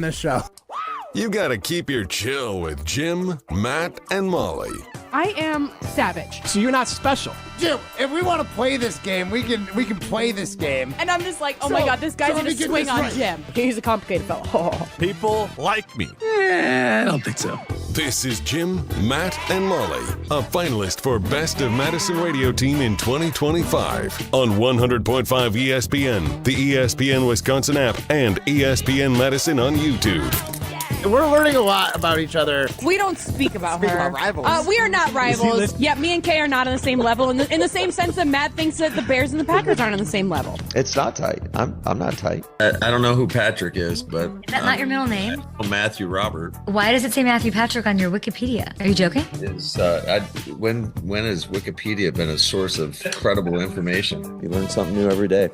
this show. You gotta keep your chill with Jim, Matt, and Molly. I am savage. So you're not special. Jim, if we want to play this game, we can play this game. And I'm just like, oh my God, this guy's going to swing on Jim. He's a complicated fellow. People like me. I don't think so. This is Jim, Matt, and Molly, a finalist for Best of Madison Radio Team in 2025 on 100.5 ESPN, the ESPN Wisconsin app, and ESPN Madison on YouTube. We're learning a lot about each other. We don't speak about Speak her. about rivals. We are not rivals. Yeah, me and Kay are not on the same level. In the same sense that Matt thinks that the Bears and the Packers aren't on the same level. It's not tight. I'm not tight. I don't know who Patrick is, but... Is that not your middle name? Matthew Robert. Why does it say Matthew Patrick on your Wikipedia? Are you joking? When has Wikipedia been a source of credible information? You learn something new every day.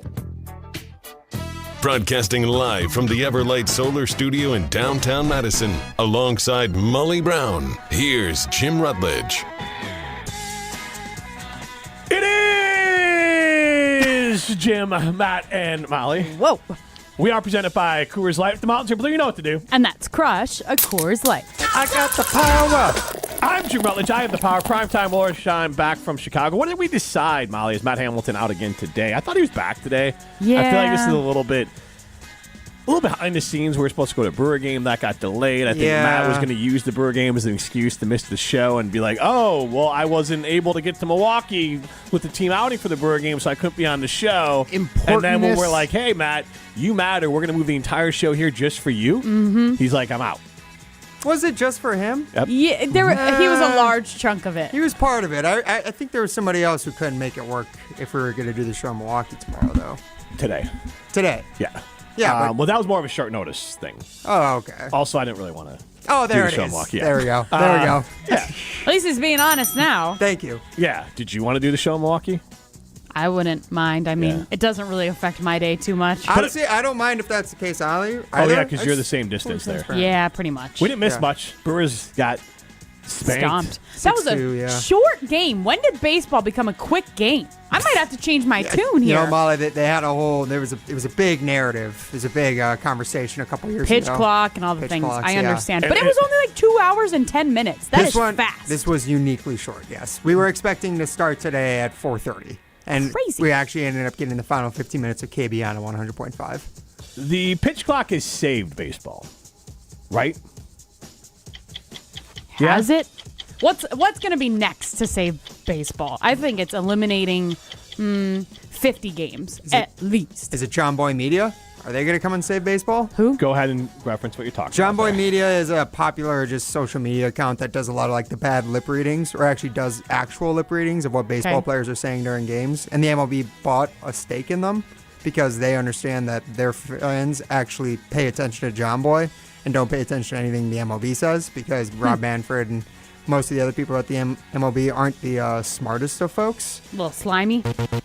Broadcasting live from the Everlight Solar Studio in downtown Madison, alongside Molly Brown, here's Jim Rutledge. It is Jim, Matt, and Molly. Whoa. We are presented by Coors Light. The mountains are blue, you know what to do. And that's Crush, a Coors Light. I got the power. I'm Jim Rutledge. I have the power. Primetime Laura Shine back from Chicago. What did we decide, Molly? Is Matt Hamilton out again today? I thought he was back today. Yeah. I feel like this is a little bit behind the scenes. We were supposed to go to a Brewer game. That got delayed. I think Matt was going to use the Brewer game as an excuse to miss the show and be like, oh, well, I wasn't able to get to Milwaukee with the team outing for the Brewer game, so I couldn't be on the show. And then when we're like, hey, Matt, you matter. We're going to move the entire show here just for you. Mm-hmm. He's like, I'm out. Was it just for him? Yep. Yeah, he was a large chunk of it. He was part of it. I think there was somebody else who couldn't make it work if we were going to do the show in Milwaukee tomorrow, though. Today. Yeah. Yeah. Well, that was more of a short notice thing. Oh, okay. Also, I didn't really want to. Oh, there do it the show is. in Milwaukee. There we go. There we go. Yeah. At least he's being honest now. Thank you. Yeah. Did you want to do the show in Milwaukee? I wouldn't mind. I mean, it doesn't really affect my day too much. Honestly, I don't mind if that's the case, Ollie. Oh, yeah, because you're the same distance there. Yeah, pretty much. We didn't miss much. Brewers got spanked. That was a 6-2, short game. When did baseball become a quick game? I might have to change my tune here. You know, Molly, they had a whole. It was a big narrative. It was a big conversation a couple years ago. Pitch clock and all the Pitch things. clocks, I yeah. understand, but it was only like 2 hours and 10 minutes. That is fast. This was uniquely short. Yes, we were expecting to start today at 4:30, and Crazy. we actually ended up getting the final 15 minutes of KB on 100.5. The pitch clock has saved baseball, right? Has it? What's going to be next to save baseball? I think it's eliminating 50 games at least. Is it John Boy Media? Are they going to come and save baseball? Who? Go ahead and reference what you're talking John about. Boy there. Media is a popular just social media account that does a lot of like the bad lip readings, or actually does actual lip readings of what baseball players are saying during games. And the MLB bought a stake in them because they understand that their fans actually pay attention to John Boy and don't pay attention to anything the MLB says, because Rob Manfred and most of the other people at the MLB aren't the smartest of folks. A little slimy.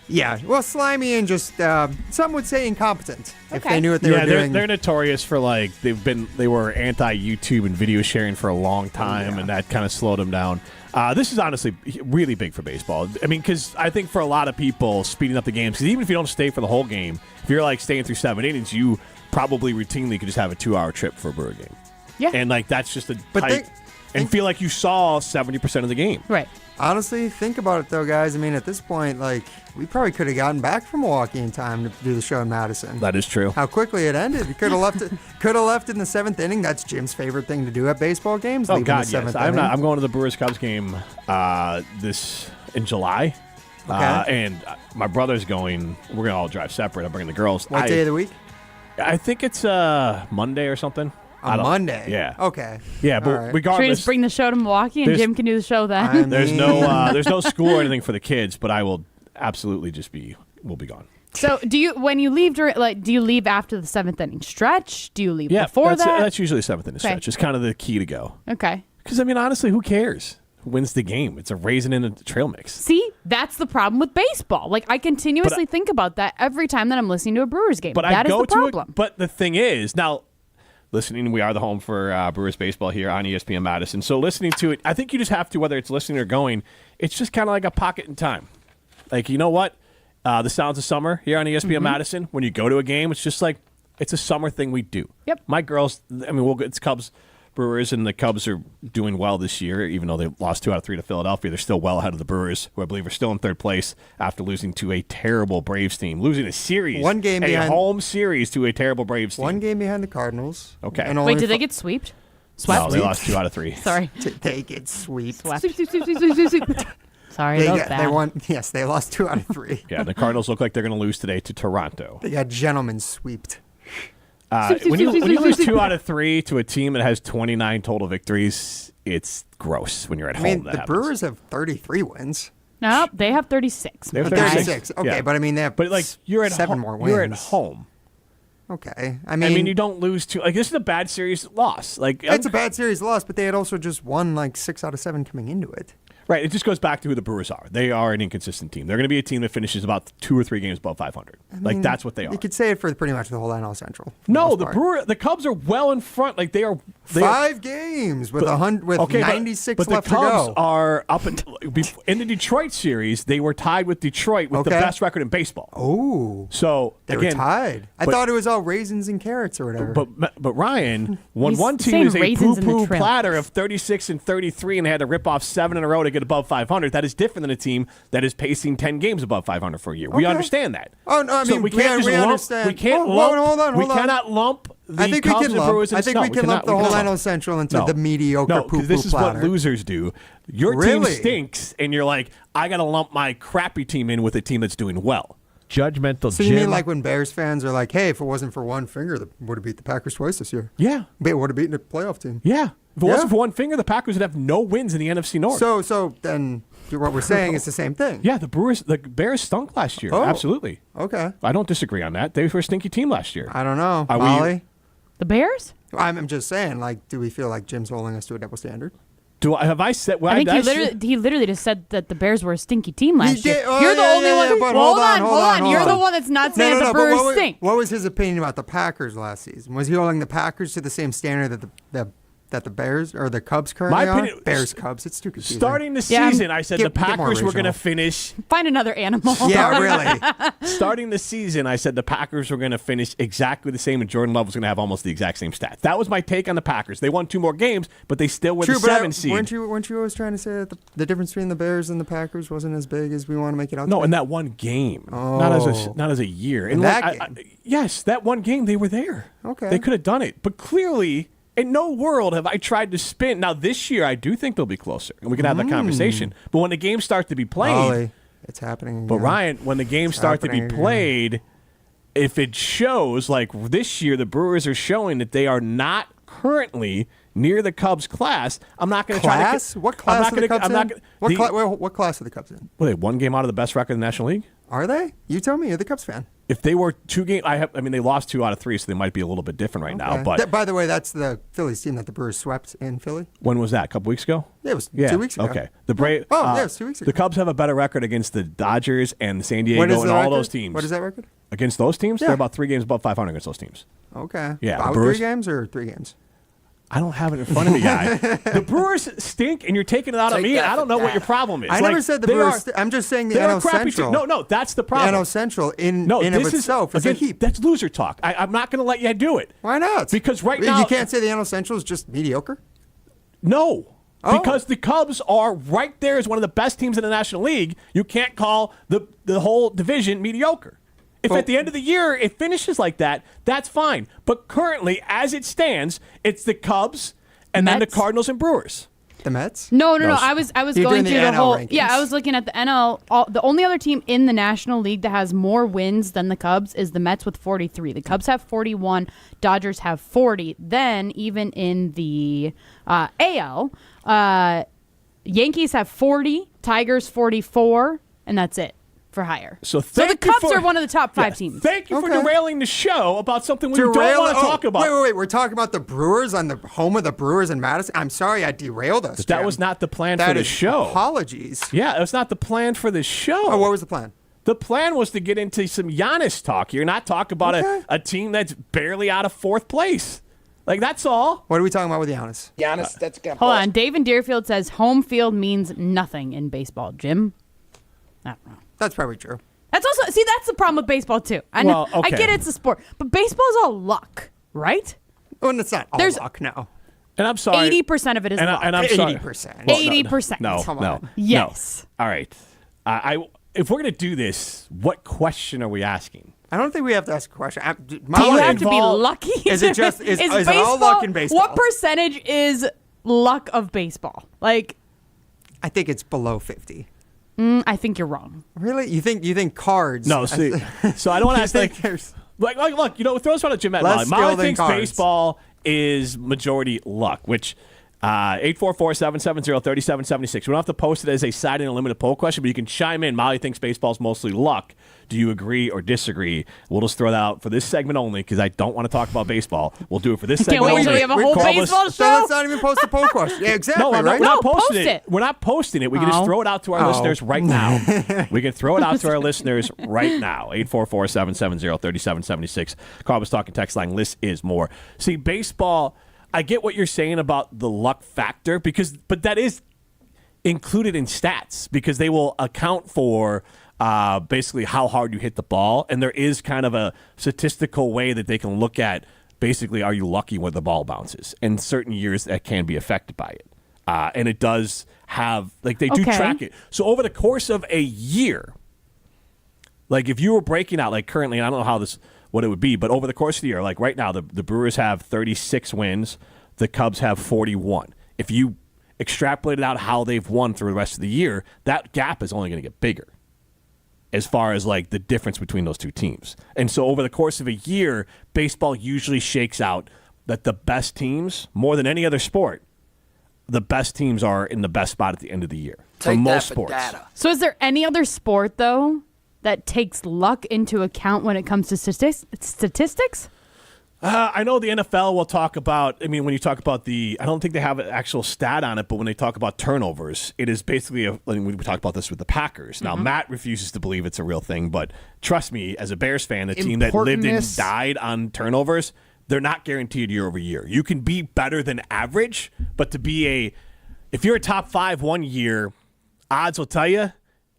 Yeah, well, slimy and just some would say incompetent if they knew what they were doing. They're notorious for they were anti-YouTube and video sharing for a long time, and that kind of slowed them down. This is honestly really big for baseball. I mean, because I think for a lot of people, speeding up the games, because even if you don't stay for the whole game, if you're like staying through 7 innings, you probably routinely could just have a 2-hour trip for a Brewer game. Yeah. And that's just and feel like you saw 70% of the game. Right. Honestly, think about it though, guys. I mean, at this point, we probably could have gotten back from Milwaukee in time to do the show in Madison. That is true. How quickly it ended. You could have left it. Could have left in the 7th inning. That's Jim's favorite thing to do at baseball games. Oh leave in God, the 7th yes. inning. I'm going to the Brewers Cubs game in July. Okay. And my brother's going. We're going to all drive separate. I'm bringing the girls. What day of the week? I think it's Monday or something. Monday? Yeah. Okay. Yeah, but right. Should we regardless, just bring the show to Milwaukee and Jim can do the show then? there's no school or anything for the kids, but I will absolutely we'll be gone. So when you leave, do you leave after the 7th inning stretch? Do you leave before that? That's usually 7th inning stretch. It's kind of the key to go. Okay. Because, I mean, honestly, who cares? Who wins the game? It's a raisin in a trail mix. See, that's the problem with baseball. I continuously think about that every time that I'm listening to a Brewers game. But that is the problem. But the thing is, now, listening, we are the home for Brewers baseball here on ESPN Madison. So listening to it, I think you just have to, whether it's listening or going, it's just kind of like a pocket in time. You know what? The sounds of summer here on ESPN Madison, when you go to a game, it's just like, It's a summer thing we do. Yep. My girls, I mean, it's Cubs, Brewers, and the Cubs are doing well this year, even though they lost 2 out of 3 to Philadelphia. They're still well ahead of the Brewers, who I believe are still in third place after losing to a terrible Braves team. Losing a series. Home series to a terrible Braves team. 1 game behind the Cardinals. Okay. And Wait, did they get swept? No, they lost 2 out of 3. Sorry. They get swept. Sweep. Sorry, that was bad. They won. Yes, they lost 2 out of 3. Yeah, the Cardinals look like they're going to lose today to Toronto. They got gentlemen swept. When you lose 2 out of 3 to a team that has 29 total victories, it's gross when you're at home. The Brewers have 33 wins. No, they have 36. They have 36. Okay, Yeah. but I mean they have you're at 7 more wins. You're at home. Okay, I mean you don't lose to this is a bad series loss. It's a bad series loss, but they had also just won 6 out of 7 coming into it. Right. It just goes back to who the Brewers are. They are an inconsistent team. They're going to be a team that finishes about 2 or 3 games above 500. That's what they are. You could say it for pretty much the whole NL Central. No, the Cubs are well in front. They are 5 games with 96 but left the Cubs to go. are up until in the Detroit series. They were tied with Detroit with the best record in baseball. Oh, so they were tied. I thought it was all raisins and carrots or whatever. But Ryan, when He's one team saying is a raisins in the poo-poo Trail. platter of 36 and 33, and they had to rip off 7 in a row to get above 500, that is different than a team that is pacing 10 games above 500 for a year. We understand that. Oh no, I mean we can't we understand. We can't Hold on. We cannot lump the Cubs and Brewers. I think we can lump the whole NL Central into the mediocre poo-poo this is platter. what losers do. Your team stinks, and you're like, I got to lump my crappy team in with a team that's doing well. Judgmental. So you mean like when Bears fans are like, hey, if it wasn't for one finger, they would have beat the Packers twice this year. Yeah. They would have beaten a playoff team. Yeah. If it wasn't for one finger, the Packers would have no wins in the NFC North. So then what we're saying is the same thing. Yeah, the Bears stunk last year. Oh. Absolutely. Okay. I don't disagree on that. They were a stinky team last year. I don't know. Are Molly? The Bears? I'm just saying, do we feel like Jim's holding us to a double standard? Have I said? Well, I think he literally just said that the Bears were a stinky team last year. You're the only one. But hold on. You're the one that's not saying the Brewers stink. What was his opinion about the Packers last season? Was he holding the Packers to the same standard that the Bears or the Cubs currently are? Bears, Cubs. It's too confusing. Starting the season, I said the Packers were going to finish. Find another animal. Yeah, really. Starting the season, I said the Packers were going to finish exactly the same, and Jordan Love was going to have almost the exact same stats. That was my take on the Packers. They won 2 more games, but they still were the 7 seed. Weren't you always trying to say that the difference between the Bears and the Packers wasn't as big as we want to make it out? No, in that one game, not as a year. In that game? Yes, that one game they were there. Okay, they could have done it, but clearly. In no world have I tried to spin. Now, this year, I do think they'll be closer, and we can have that conversation. But when the games start to be played... Ollie, it's happening again. But, Ryan, when the games start to be played, if it shows, like this year, the Brewers are showing that they are not currently near the Cubs class, I'm not going to try to... What class are the Cubs in? What class are the Cubs in? Well, they 1 game out of the best record in the National League. Are they? You tell me. You're the Cubs fan. If they were 2 games, they lost 2 out of 3, so they might be a little bit different right now. But by the way, that's the Phillies team that the Brewers swept in Philly. When was that? A couple weeks ago? Yeah, it was 2 weeks ago. Okay. The it was 2 weeks ago. The Cubs have a better record against the Dodgers and the San Diego and all those teams. What is that record? Against those teams, they're about 3 games above 500 against those teams. Okay. Yeah. About 3 games or 3 games? I don't have it in front of me, guy. The Brewers stink, and you're taking it out on me. I don't know what your problem is. I never said the Brewers. I'm just saying the NL Central. No, that's the problem. The NL Central in of itself is a heap. That's loser talk. I'm not going to let you do it. Why not? Because right now you can't say the NL Central is just mediocre. No. Because the Cubs are right there as one of the best teams in the National League. You can't call the whole division mediocre. If at the end of the year it finishes like that, that's fine. But currently, as it stands, it's the Cubs and then the Cardinals and Brewers. The Mets? No. I was going through the whole. Rankings. Yeah, I was looking at the NL. The only other team in the National League that has more wins than the Cubs is the Mets with 43. The Cubs have 41. Dodgers have 40. Then even in the AL, Yankees have 40. Tigers 44, and that's it. For higher. So the Cubs are one of the top 5 teams. Thank you for derailing the show about something we don't want to talk about. Wait. We're talking about the Brewers on the home of the Brewers in Madison. I'm sorry I derailed us. That was not the plan for the show. Apologies. Yeah, it was not the plan for the show. Oh, what was the plan? The plan was to get into some Giannis talk. You're not talking about a team that's barely out of 4th place. That's all. What are we talking about with Giannis? Giannis, that's good. Hold on. Dave in Deerfield says home field means nothing in baseball. Jim? I don't know. That's probably true. That's the problem with baseball too. I know, I get it's a sport, but baseball is all luck, right? Well, it's not all luck, no. And I'm sorry. 80% of it is luck. And I'm sorry. 80%. 80%. No. Yes. No. All right. If we're going to do this, what question are we asking? I don't think we have to ask a question. Do you have to be lucky? Is it just is it all luck in baseball? What percentage is luck of baseball? Like, I think it's below 50. I think you're wrong. Really? You think cards? No, see. So I don't want to ask like look, throw us on a Jim at Molly. Molly thinks baseball is majority luck, which 844-770-3776. We don't have to post it as a side and a limited poll question, but you can chime in. Molly thinks baseball is mostly luck. Do you agree or disagree? We'll just throw that out for this segment only because I don't want to talk about baseball. We'll do it for this segment only. Can't wait until we have a whole baseball show. So let's not even post a poll question. Yeah, exactly. No, right? we're not posting it. We're not posting it. We can just throw it out to our listeners right now. We can throw it out to our listeners right now. 844-770-3776. Carl was talking text line. List is more. See, baseball, I get what you're saying about the luck factor, but that is included in stats because they will account for basically how hard you hit the ball. And there is kind of a statistical way that they can look at basically, are you lucky when the ball bounces? And certain years that can be affected by it. And it does have, they do track it. So over the course of a year, if you were breaking out, currently, and I don't know what it would be, but over the course of the year, right now, the Brewers have 36 wins, the Cubs have 41. If you extrapolated out how they've won through the rest of the year, that gap is only going to get bigger as far as the difference between those two teams. And so over the course of a year, baseball usually shakes out that the best teams, more than any other sport, the best teams are in the best spot at the end of the year for most sports. So is there any other sport, though, that takes luck into account when it comes to statistics? I know the NFL will talk about, when you talk about I don't think they have an actual stat on it, but when they talk about turnovers, it is basically, we talked about this with the Packers. Now, Matt refuses to believe it's a real thing, but trust me, as a Bears fan, a team that lived and died on turnovers, they're not guaranteed year over year. You can be better than average, but if you're a top 5 one year, odds will tell you,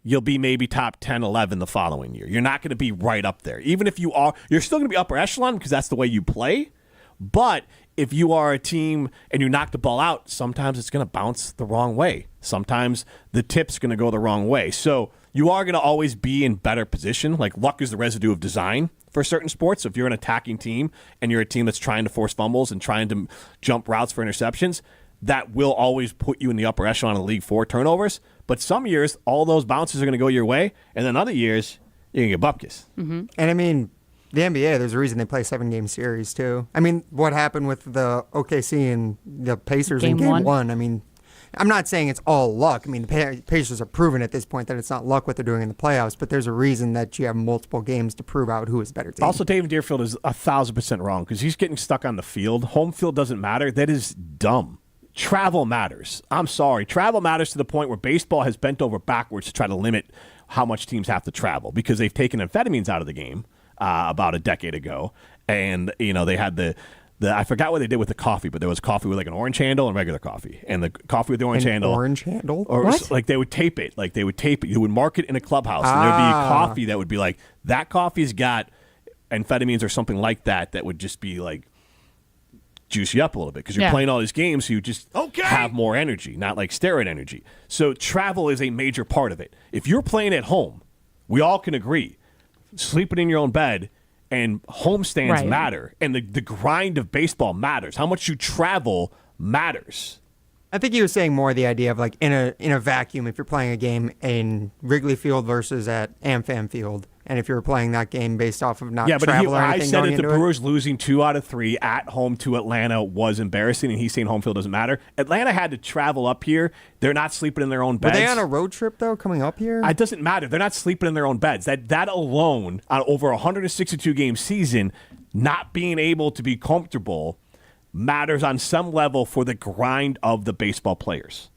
you'll be maybe top 10, 11 the following year. You're not going to be right up there. Even if you are, you're still going to be upper echelon because that's the way you play. But if you are a team and you knock the ball out, sometimes it's going to bounce the wrong way. Sometimes the tip's going to go the wrong way. So you are going to always be in better position. Luck is the residue of design for certain sports. So if you're an attacking team and you're a team that's trying to force fumbles and trying to jump routes for interceptions, that will always put you in the upper echelon of the league for turnovers. But some years, all those bounces are going to go your way, and then other years, you're going to get bupkis. Mm-hmm. And the NBA, there's a reason they play 7-game series, too. What happened with the OKC and the Pacers in Game 1? I'm not saying it's all luck. The Pacers have proven at this point that it's not luck what they're doing in the playoffs, but there's a reason that you have multiple games to prove out who is better team. Also, David Deerfield is 1,000% wrong because he's getting stuck on the field. Home field doesn't matter. That is dumb. Travel matters. I'm sorry. Travel matters to the point where baseball has bent over backwards to try to limit how much teams have to travel because they've taken amphetamines out of the game about a decade ago. And, they had the I forgot what they did with the coffee, but there was coffee with an orange handle and regular coffee. And the coffee with the orange handle. Orange handle? Or what? They would tape it. You would mark it in a clubhouse. And there would be coffee that would be that coffee's got amphetamines or something like that would just be juice you up a little bit because you're playing all these games, so you just have more energy, not steroid energy. So travel is a major part of it. If you're playing at home, we all can agree, sleeping in your own bed and home stands matter, and the grind of baseball matters. How much you travel matters. I think he was saying more the idea of in a vacuum, if you're playing a game in Wrigley Field versus at AmFam Field, and if you're playing that game based off of not travel or anything. I said that the Brewers losing 2 out of 3 at home to Atlanta was embarrassing, and he's saying home field doesn't matter. Atlanta had to travel up here. They're not sleeping in their own beds. Were they on a road trip, though, coming up here? It doesn't matter. They're not sleeping in their own beds. That alone, on over a 162-game season, not being able to be comfortable matters on some level for the grind of the baseball players.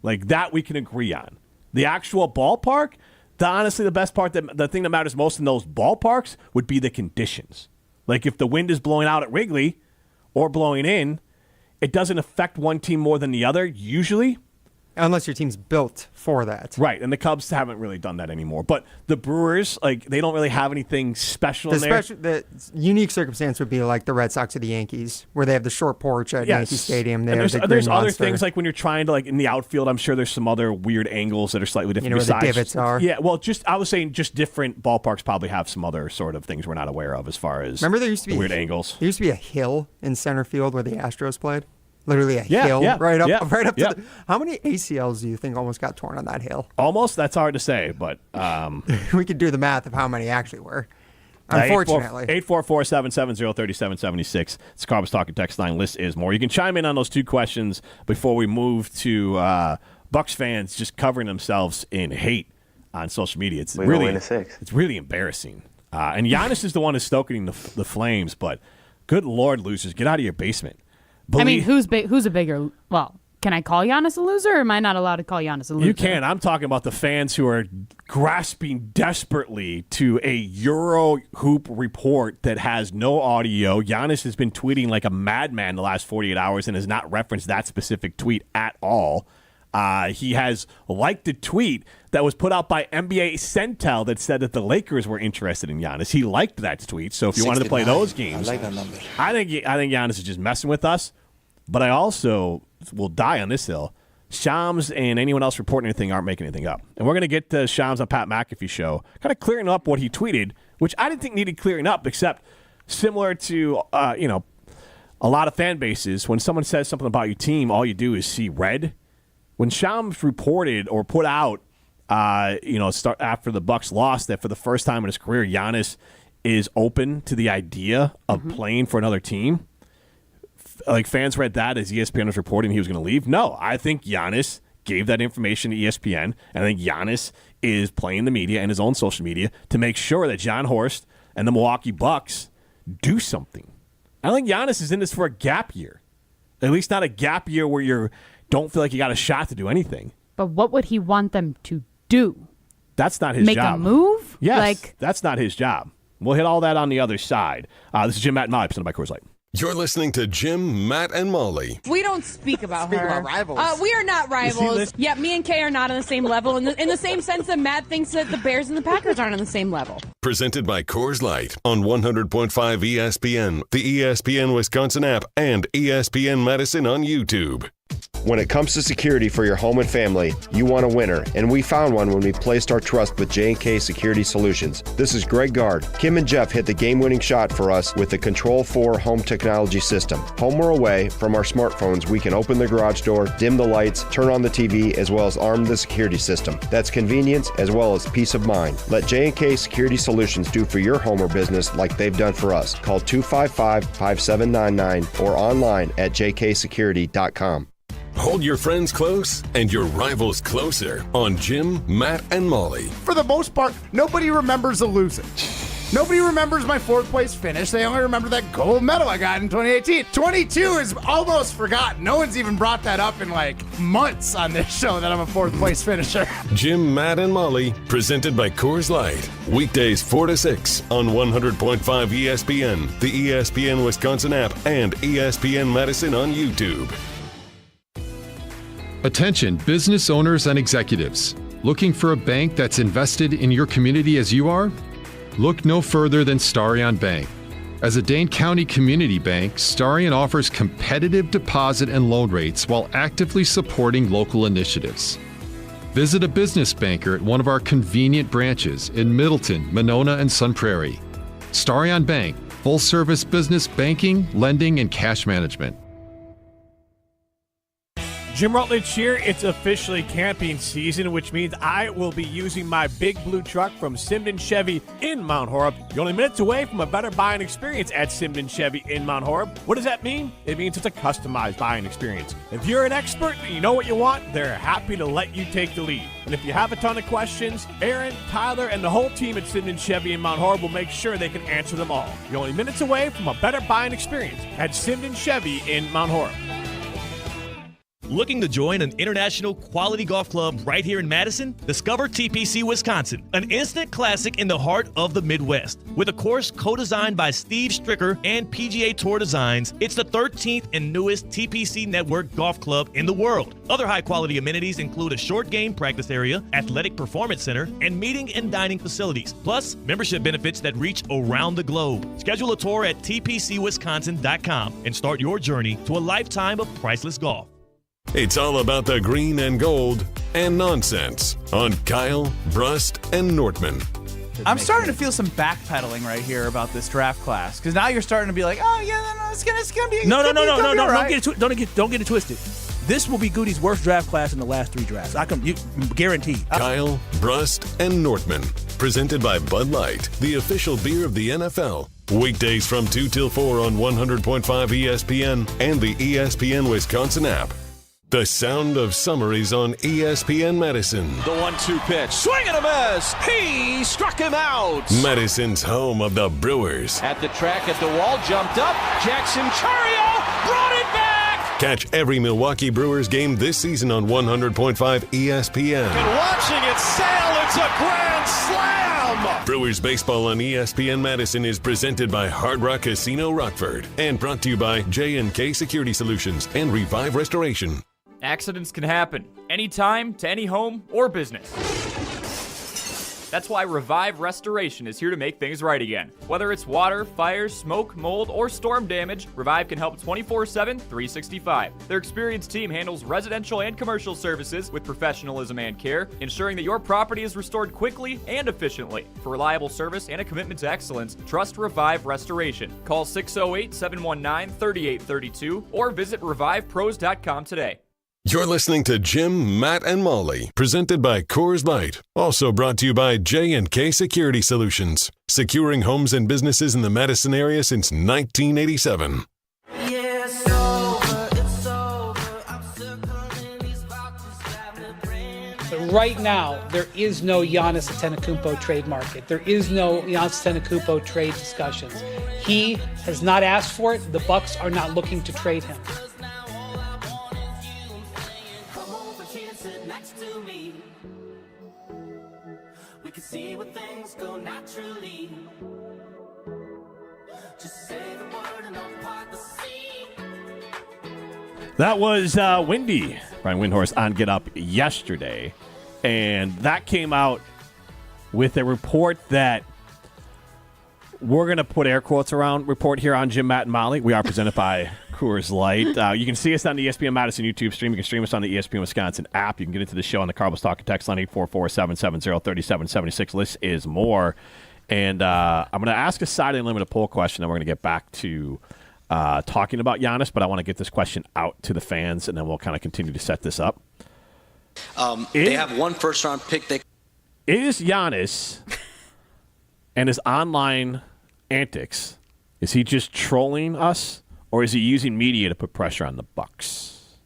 That we can agree on. The actual ballpark, honestly, the best part, the thing that matters most in those ballparks would be the conditions. If the wind is blowing out at Wrigley or blowing in, it doesn't affect one team more than the other, usually. Unless your team's built for that. Right, and the Cubs haven't really done that anymore. But the Brewers, they don't really have anything special in there. The unique circumstance would be like the Red Sox or the Yankees, where they have the short porch at Yankee Stadium. There's other things like when you're trying to, in the outfield, I'm sure there's some other weird angles that are slightly different. Where the divots are. Yeah, well, I was saying just different ballparks probably have some other sort of things we're not aware of as far as Remember there used to be weird angles. There used to be a hill in center field where the Astros played. Literally a hill right up to the, how many ACLs do you think almost got torn on that hill? Almost? That's hard to say, but we could do the math of how many actually were. Unfortunately. 844-770-3776. It's Carbs Talking Text Line. List is more. You can chime in on those two questions before we move to Bucks fans just covering themselves in hate on social media. It's really embarrassing. And Giannis is the one who's stoking the flames, but good Lord, losers, get out of your basement. Who's a bigger? Well, can I call Giannis a loser, or am I not allowed to call Giannis a loser? You can. I'm talking about the fans who are grasping desperately to a Euro Hoop report that has no audio. Giannis has been tweeting like a madman the last 48 hours and has not referenced that specific tweet at all. He has liked a tweet that was put out by NBA Centel that said that the Lakers were interested in Giannis. He liked that tweet. So if you wanted to play those games, I like that number. I think Giannis is just messing with us. But I also will die on this hill. Shams and anyone else reporting anything aren't making anything up. And we're going to get to Shams on Pat McAfee show, kind of clearing up what he tweeted, which I didn't think needed clearing up, except similar to a lot of fan bases. When someone says something about your team, all you do is see red. When Shams reported or put out, after the Bucks lost, that for the first time in his career, Giannis is open to the idea of playing for another team. Fans read that as ESPN was reporting he was going to leave. No, I think Giannis gave that information to ESPN, and I think Giannis is playing the media and his own social media to make sure that John Horst and the Milwaukee Bucks do something. I think Giannis is in this for a gap year, at least not a gap year where you don't feel like you got a shot to do anything. But what would he want them to do? That's not his job. Make a move? Yes, that's not his job. We'll hit all that on the other side. This is Jim, Matt, and Molly, presented by Coors Light. You're listening to Jim, Matt, and Molly. We don't speak about her. About rivals. We are not rivals. Yeah, me and Kay are not on the same level in the same sense that Matt thinks that the Bears and the Packers aren't on the same level. Presented by Coors Light on 100.5 ESPN, the ESPN Wisconsin app, and ESPN Medicine on YouTube. When it comes to security for your home and family, you want a winner, and we found one when we placed our trust with J&K Security Solutions. This is Greg Gard. Kim and Jeff hit the game-winning shot for us with the Control 4 home technology system. Home or away, from our smartphones, we can open the garage door, dim the lights, turn on the TV, as well as arm the security system. That's convenience as well as peace of mind. Let J&K Security Solutions do for your home or business like they've done for us. Call 255-5799 or online at jksecurity.com. Hold your friends close and your rivals closer on Jim, Matt, and Molly. For the most part, nobody remembers a losing. Nobody remembers my fourth place finish. They only remember that gold medal I got in 2018. 22 is almost forgotten. No one's even brought that up in months on this show that I'm a fourth place finisher. Jim, Matt, and Molly, presented by Coors Light. Weekdays 4 to 6 on 100.5 ESPN, the ESPN Wisconsin app, and ESPN Medicine on YouTube. Attention business owners and executives. Looking for a bank that's invested in your community as you are? Look no further than Starion Bank. As a Dane County community bank, Starion offers competitive deposit and loan rates while actively supporting local initiatives. Visit a business banker at one of our convenient branches in Middleton, Monona, and Sun Prairie. Starion Bank, full-service business banking, lending, and cash management. Jim Rutledge here. It's officially camping season, which means I will be using my big blue truck from Simden Chevy in Mount Horeb. You're only minutes away from a better buying experience at Simden Chevy in Mount Horeb. What does that mean? It means it's a customized buying experience. If you're an expert and you know what you want, they're happy to let you take the lead. And if you have a ton of questions, Aaron, Tyler, and the whole team at Simden Chevy in Mount Horeb will make sure they can answer them all. You're only minutes away from a better buying experience at Simden Chevy in Mount Horeb. Looking to join an international quality golf club right here in Madison? Discover TPC Wisconsin, an instant classic in the heart of the Midwest. With a course co-designed by Steve Stricker and PGA Tour Designs, it's the 13th and newest TPC Network golf club in the world. Other high-quality amenities include a short game practice area, athletic performance center, and meeting and dining facilities. Plus, membership benefits that reach around the globe. Schedule a tour at tpcwisconsin.com and start your journey to a lifetime of priceless golf. It's all about the green and gold and nonsense on Kyle, Brust, and Nortman. I'm starting to feel some backpedaling right here about this draft class because now you're starting to be like, oh yeah, no, it's gonna be no. Right. Don't get it twisted. This will be Goody's worst draft class in the last 3 drafts. I can guarantee. Kyle, Brust, and Nortman. Presented by Bud Light, the official beer of the NFL. Weekdays from 2 till 4 on 100.5 ESPN and the ESPN Wisconsin app. The sound of summer is on ESPN Madison. The 1-2 pitch. Swing and a miss. He struck him out. Madison's home of the Brewers. At the track, at the wall, jumped up. Jackson Chario brought it back. Catch every Milwaukee Brewers game this season on 100.5 ESPN. And watching it sail, it's a grand slam. Brewers baseball on ESPN Madison is presented by Hard Rock Casino Rockford and brought to you by J&K Security Solutions and Revive Restoration. Accidents can happen anytime to any home or business. That's why Revive Restoration is here to make things right again. Whether it's water, fire, smoke, mold, or storm damage, Revive can help 24/7, 365. Their experienced team handles residential and commercial services with professionalism and care, ensuring that your property is restored quickly and efficiently. For reliable service and a commitment to excellence, trust Revive Restoration. Call 608-719-3832 or visit revivepros.com today. You're listening to Jim, Matt, and Molly, presented by Coors Light. Also brought to you by J&K Security Solutions, securing homes and businesses in the Madison area since 1987. But right now, there is no Giannis Antetokounmpo trade market. There is no Giannis Antetokounmpo trade discussions. He has not asked for it. The Bucks are not looking to trade him. See where things go naturally. Just say the word and I'll part the sea. That was Windy, Brian Windhorst, on Get Up yesterday. And that came out with a report that we're going to put air quotes around report here on Jim, Matt, and Molly. We are presented by Coors Light. You can see us on the ESPN Madison YouTube stream. You can stream us on the ESPN Wisconsin app. You can get into the show on the Carbos Talk text line 844-770-3776. This is more. And I'm going to ask a side and limited poll question, and we're going to get back to talking about Giannis, but I want to get this question out to the fans, and then we'll kind of continue to set this up. They have one first-round pick. Is Giannis and his online antics, is he just trolling us, or is he using media to put pressure on the Bucks?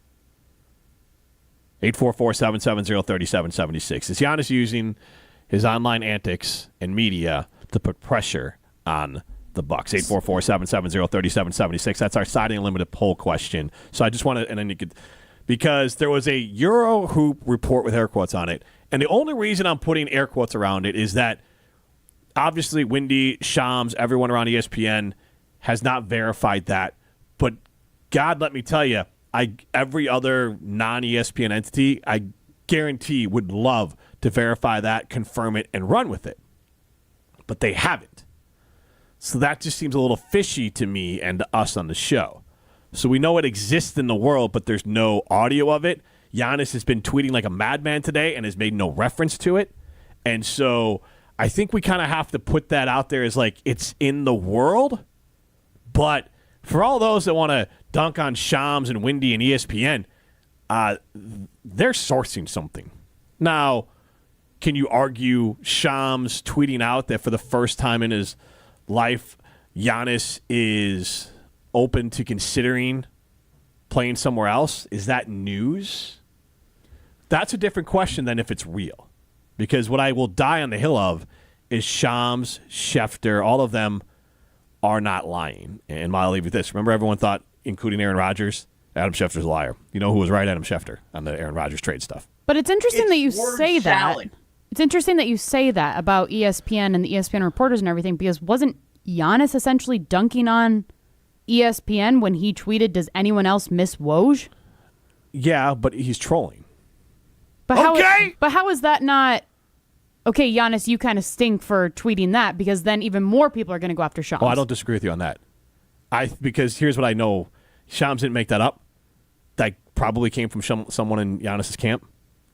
844-770-3776. Is Giannis using his online antics and media to put pressure on the Bucks? 844-770-3776. That's our siding limited poll question. So I just want to, and then you could, because there was a Euro Hoop report with air quotes on it, and the only reason I'm putting air quotes around it is that obviously Windy, Shams, everyone around ESPN has not verified that. But God, let me tell you, every other non-ESPN entity, I guarantee, would love to verify that, confirm it, and run with it. But they haven't. So that just seems a little fishy to me and to us on the show. So we know it exists in the world, but there's no audio of it. Giannis has been tweeting like a madman today and has made no reference to it. And so I think we kind of have to put that out there as like it's in the world. But for all those that want to dunk on Shams and Windy and ESPN, they're sourcing something. Now, can you argue Shams tweeting out that for the first time in his life, Giannis is open to considering playing somewhere else? Is that news? That's a different question than if it's real. Because what I will die on the hill of is Shams, Schefter, all of them are not lying. And I'll leave you with this. Remember everyone thought, including Aaron Rodgers, Adam Schefter's a liar. You know who was right? Adam Schefter on the Aaron Rodgers trade stuff. But it's interesting that you say that. It's interesting that you say that about ESPN and the ESPN reporters and everything, because wasn't Giannis essentially dunking on ESPN when he tweeted, "Does anyone else miss Woj?" Yeah, but he's trolling. But how is that not okay? Giannis, you kind of stink for tweeting that, because then even more people are going to go after Shams. Oh, I don't disagree with you on that. Because here's what I know: Shams didn't make that up. That probably came from someone in Giannis's camp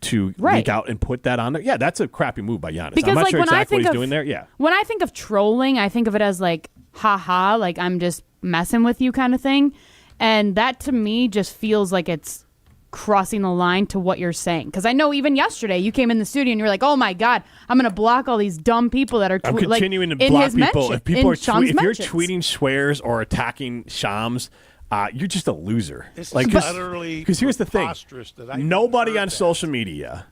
to leak out and put that on there. Yeah, that's a crappy move by Giannis. Because I'm not like sure when exactly I think what he's doing there. Yeah. When I think of trolling, I think of it as like, haha, like I'm just messing with you kind of thing. And that to me just feels like it's crossing the line to what you're saying. Because I know even yesterday you came in the studio and you were like, oh my God, I'm going to block all these dumb people that are I'm continuing to block people. If you're tweeting swears or attacking Shams, you're just a loser. This is utterly because here's the thing: nobody on social media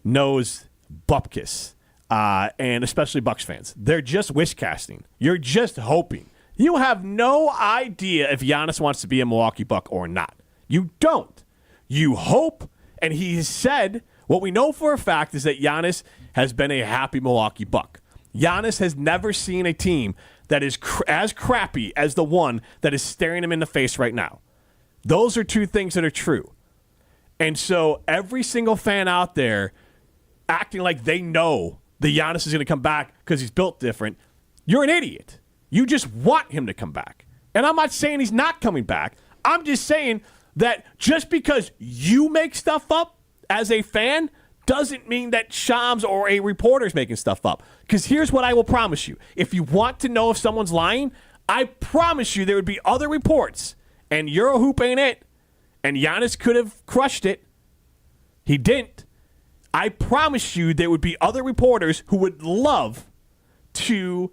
knows Bupkis, and especially Bucks fans. They're just wish casting. You're just hoping. You have no idea if Giannis wants to be a Milwaukee Buck or not. You don't. You hope, and he has said what we know for a fact is that Giannis has been a happy Milwaukee Buck. Giannis has never seen a team that is as crappy as the one that is staring him in the face right now. Those are two things that are true. And so every single fan out there acting like they know that Giannis is going to come back because he's built different, you're an idiot. You just want him to come back. And I'm not saying he's not coming back. I'm just saying that just because you make stuff up as a fan doesn't mean that Shams or a reporter is making stuff up. Because here's what I will promise you. If you want to know if someone's lying, I promise you there would be other reports. And Eurohoop ain't it. And Giannis could have crushed it. He didn't. I promise you there would be other reporters who would love to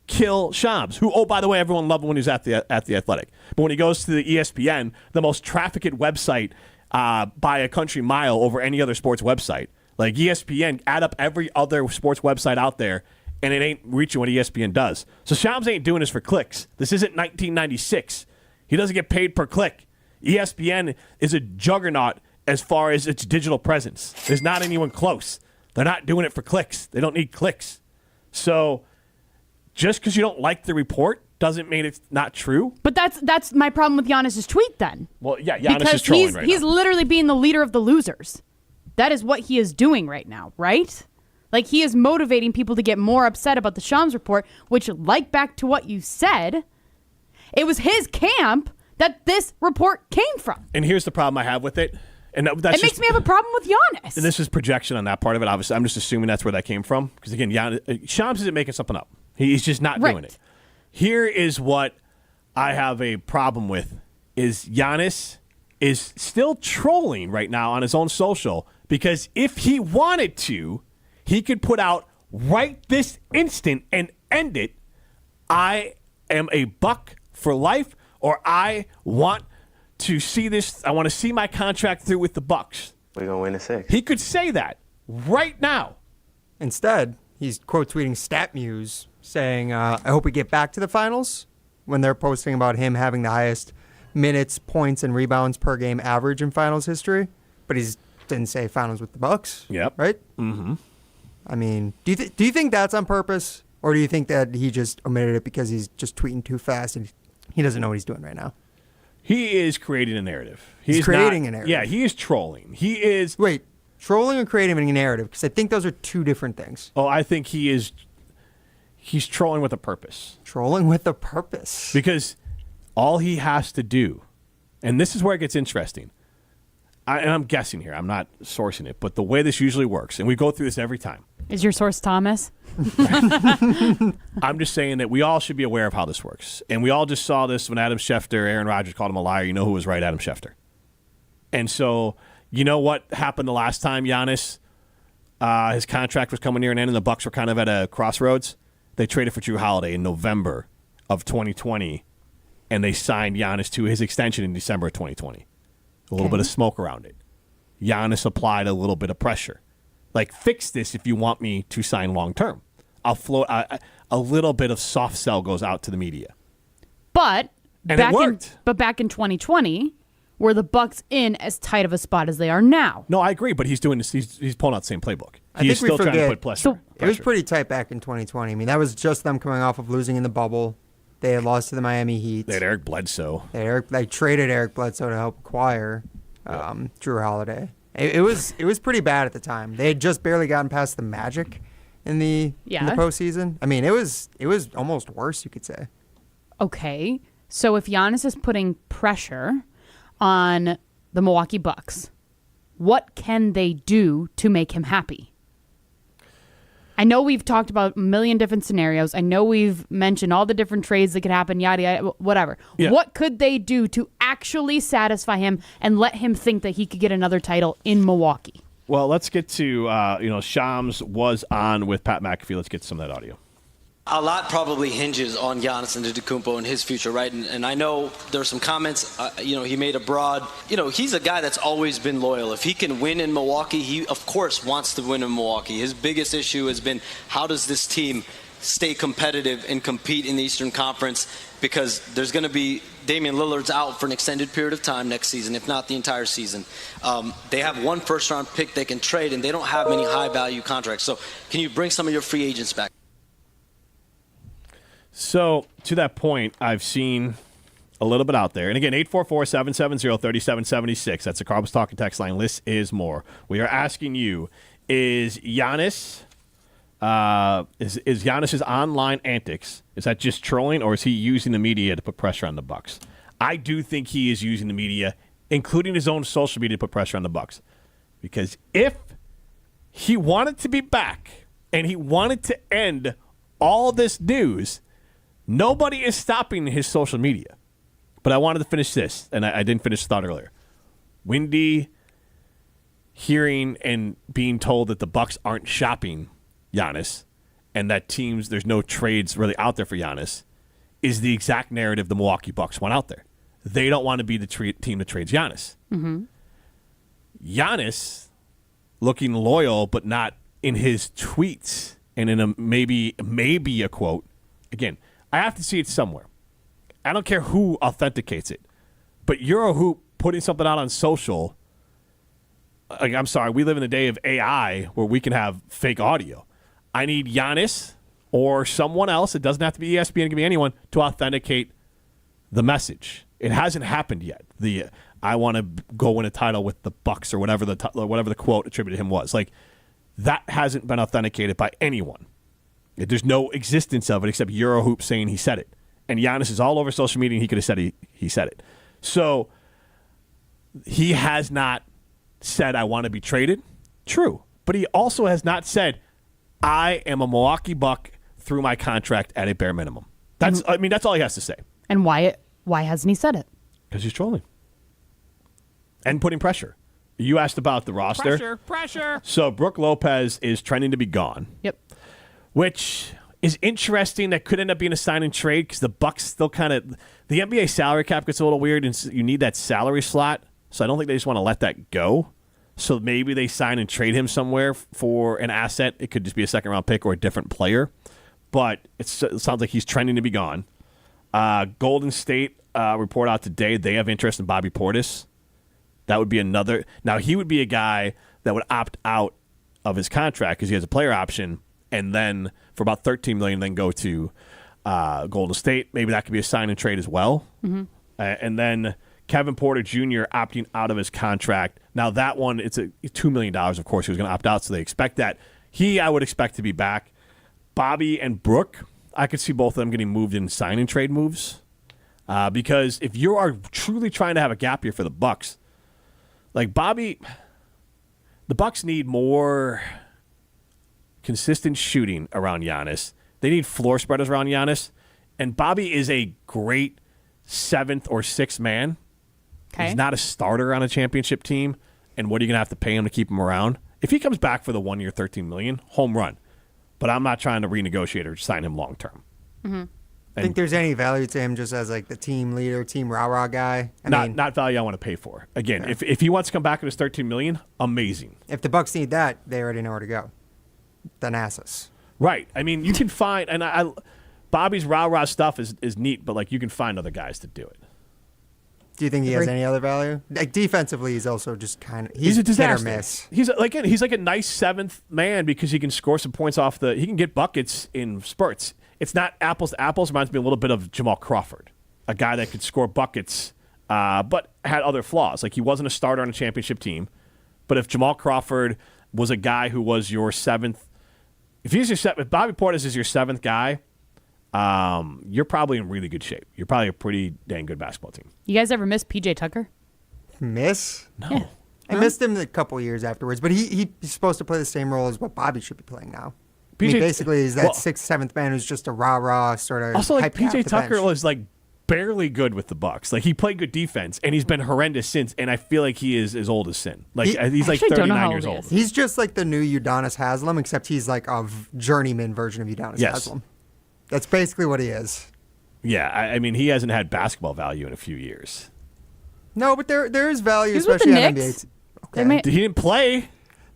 kill Shams, who, oh, by the way, everyone loved him when he was at the Athletic. But when he goes to the ESPN, the most trafficked website by a country mile over any other sports website, like ESPN, add up every other sports website out there, and it ain't reaching what ESPN does. So Shams ain't doing this for clicks. This isn't 1996. He doesn't get paid per click. ESPN is a juggernaut as far as its digital presence. There's not anyone close. They're not doing it for clicks. They don't need clicks. So just because you don't like the report doesn't mean it's not true. But that's my problem with Giannis's tweet then. Well, yeah, Giannis is trolling right now. He's literally being the leader of the losers. That is what he is doing right now, right? Like, he is motivating people to get more upset about the Shams report, which, like back to what you said, it was his camp that this report came from. And here's the problem I have with it. And it makes me have a problem with Giannis. And this is projection on that part of it. Obviously, I'm just assuming that's where that came from. Because, again, Shams isn't making something up. He's just not doing it. Here is what I have a problem with, is Giannis is still trolling right now on his own social, because if he wanted to, he could put out right this instant and end it. I am a Buck for life, or I want to see this. I want to see my contract through with the Bucks. We're going to win a 6. He could say that right now. Instead, he's quote tweeting StatMuse saying, I hope we get back to the finals, when they're posting about him having the highest minutes, points, and rebounds per game average in finals history. But he didn't say finals with the Bucks. Yep. Right? Mm-hmm. I mean, do you think that's on purpose? Or do you think that he just omitted it because he's just tweeting too fast and he doesn't know what he's doing right now? He is creating a narrative. He's creating a narrative. Yeah, he is trolling. He is... Wait, trolling or creating a narrative? Because I think those are two different things. Oh, I think he's trolling with a purpose. Trolling with a purpose. Because all he has to do, and this is where it gets interesting, and I'm guessing here, I'm not sourcing it, but the way this usually works, and we go through this every time. Is your source Thomas? I'm just saying that we all should be aware of how this works. And we all just saw this when Adam Schefter, Aaron Rodgers called him a liar. You know who was right? Adam Schefter. And so, you know what happened the last time Giannis, his contract was coming near an end and the Bucks were kind of at a crossroads? They traded for Drew Holiday in November of 2020, and they signed Giannis to his extension in December of 2020. A little bit of smoke around it. Giannis applied a little bit of pressure. Like, fix this if you want me to sign long-term. I'll float a little bit of soft sell goes out to the media. But And it worked. But back in 2020, were the Bucks in as tight of a spot as they are now? No, I agree, but he's doing this. He's pulling out the same playbook. I He's think we still trying to forget- put pressure. It was pretty tight back in 2020. I mean, that was just them coming off of losing in the bubble. They had lost to the Miami Heat. They had Eric Bledsoe. They traded Eric Bledsoe to help acquire Drew Holiday. It was pretty bad at the time. They had just barely gotten past the Magic in the postseason. I mean, it was almost worse, you could say. Okay, so if Giannis is putting pressure on the Milwaukee Bucks, what can they do to make him happy? I know we've talked about a million different scenarios. I know we've mentioned all the different trades that could happen, yada, yada, whatever. Yeah. What could they do to actually satisfy him and let him think that he could get another title in Milwaukee? Well, let's get to, Shams was on with Pat McAfee. Let's get some of that audio. A lot probably hinges on Giannis Antetokounmpo and his future, right? And I know there's some comments, he made abroad. He's a guy that's always been loyal. If he can win in Milwaukee, he, of course, wants to win in Milwaukee. His biggest issue has been, how does this team stay competitive and compete in the Eastern Conference? Because there's going to be Damian Lillard's out for an extended period of time next season, if not the entire season. They have one first-round pick they can trade, and they don't have many high-value contracts. So can you bring some of your free agents back? So, to that point, I've seen a little bit out there. And again, 844-770-3776. That's the Carbs Talking text line. List is more. We are asking you, is Giannis... is Giannis's online antics, is that just trolling, or is he using the media to put pressure on the Bucks? I do think he is using the media, including his own social media, to put pressure on the Bucks. Because if he wanted to be back and he wanted to end all this news, nobody is stopping his social media. But I wanted to finish this, and I didn't finish the thought earlier. Windy hearing and being told that the Bucks aren't shopping Giannis and that there's no trades really out there for Giannis is the exact narrative the Milwaukee Bucks want out there. They don't want to be the team that trades Giannis. Mm-hmm. Giannis looking loyal, but not in his tweets and in a maybe a quote. Again, I have to see it somewhere. I don't care who authenticates it, but Eurohoop putting something out on social. Like, I'm sorry, we live in the day of AI where we can have fake audio. I need Giannis or someone else, it doesn't have to be ESPN, it can be anyone, to authenticate the message. It hasn't happened yet. I want to go win a title with the Bucks or whatever the quote attributed to him was. Like, that hasn't been authenticated by anyone. There's no existence of it except Eurohoop saying he said it. And Giannis is all over social media and he could have said he said it. So he has not said, I want to be traded. True. But he also has not said, I am a Milwaukee Buck through my contract at a bare minimum. That's all he has to say. And why hasn't he said it? Because he's trolling. And putting pressure. You asked about the roster. Pressure. So Brook Lopez is trending to be gone. Yep. Which is interesting. That could end up being a sign and trade because the Bucks still kind of... The NBA salary cap gets a little weird and you need that salary slot. So I don't think they just want to let that go. So maybe they sign and trade him somewhere for an asset. It could just be a second-round pick or a different player. But it sounds like he's trending to be gone. Golden State report out today. They have interest in Bobby Portis. That would be another. Now, he would be a guy that would opt out of his contract because he has a player option, and then for about $13 million, then go to Golden State. Maybe that could be a sign and trade as well. Mm-hmm. And then Kevin Porter Jr. opting out of his contract. Now, that one, it's $2 million, of course. He was going to opt out, so they expect that. I would expect to be back. Bobby and Brook, I could see both of them getting moved in sign and trade moves. Because if you are truly trying to have a gap year for the Bucks, like Bobby, the Bucks need more consistent shooting around Giannis. They need floor spreaders around Giannis. And Bobby is a great 7th or 6th man. Okay. He's not a starter on a championship team. And what are you going to have to pay him to keep him around? If he comes back for the 1 year, $13 million, home run. But I'm not trying to renegotiate or sign him long term. Mm-hmm. I think there's any value to him just as like the team leader, team rah-rah guy. Not value I want to pay for. Again, yeah. if he wants to come back with his $13 million, amazing. If the Bucks need that, they already know where to go. Thanasis. Right. I mean, you can find, and Bobby's rah-rah stuff is neat, but like you can find other guys to do it. Do you think he has any other value? Like defensively, he's also just kind of he's a disaster. Hit or miss. He's like a nice seventh man because he can score some points off he can get buckets in spurts. It's not apples to apples. Reminds me a little bit of Jamal Crawford, a guy that could score buckets, but had other flaws. Like he wasn't a starter on a championship team. But if Jamal Crawford was a guy who was your seventh, if Bobby Portis is your seventh guy, you're probably in really good shape. You're probably a pretty dang good basketball team. You guys ever miss PJ Tucker? Miss? No. Yeah. I missed him a couple years afterwards, but he's supposed to play the same role as what Bobby should be playing now. Basically, he's that sixth, seventh man who's just a rah-rah sort of. Also, like hype PJ Tucker was like barely good with the Bucks. Like he played good defense, and he's been horrendous since. And I feel like he is as old as sin. Like he's like 39 years old. He's just like the new Udonis Haslem, except he's like a journeyman version of Udonis Haslem. That's basically what he is. Yeah, I mean, he hasn't had basketball value in a few years. No, but there is value, He's with especially the on Knicks. NBA. Okay. He didn't play.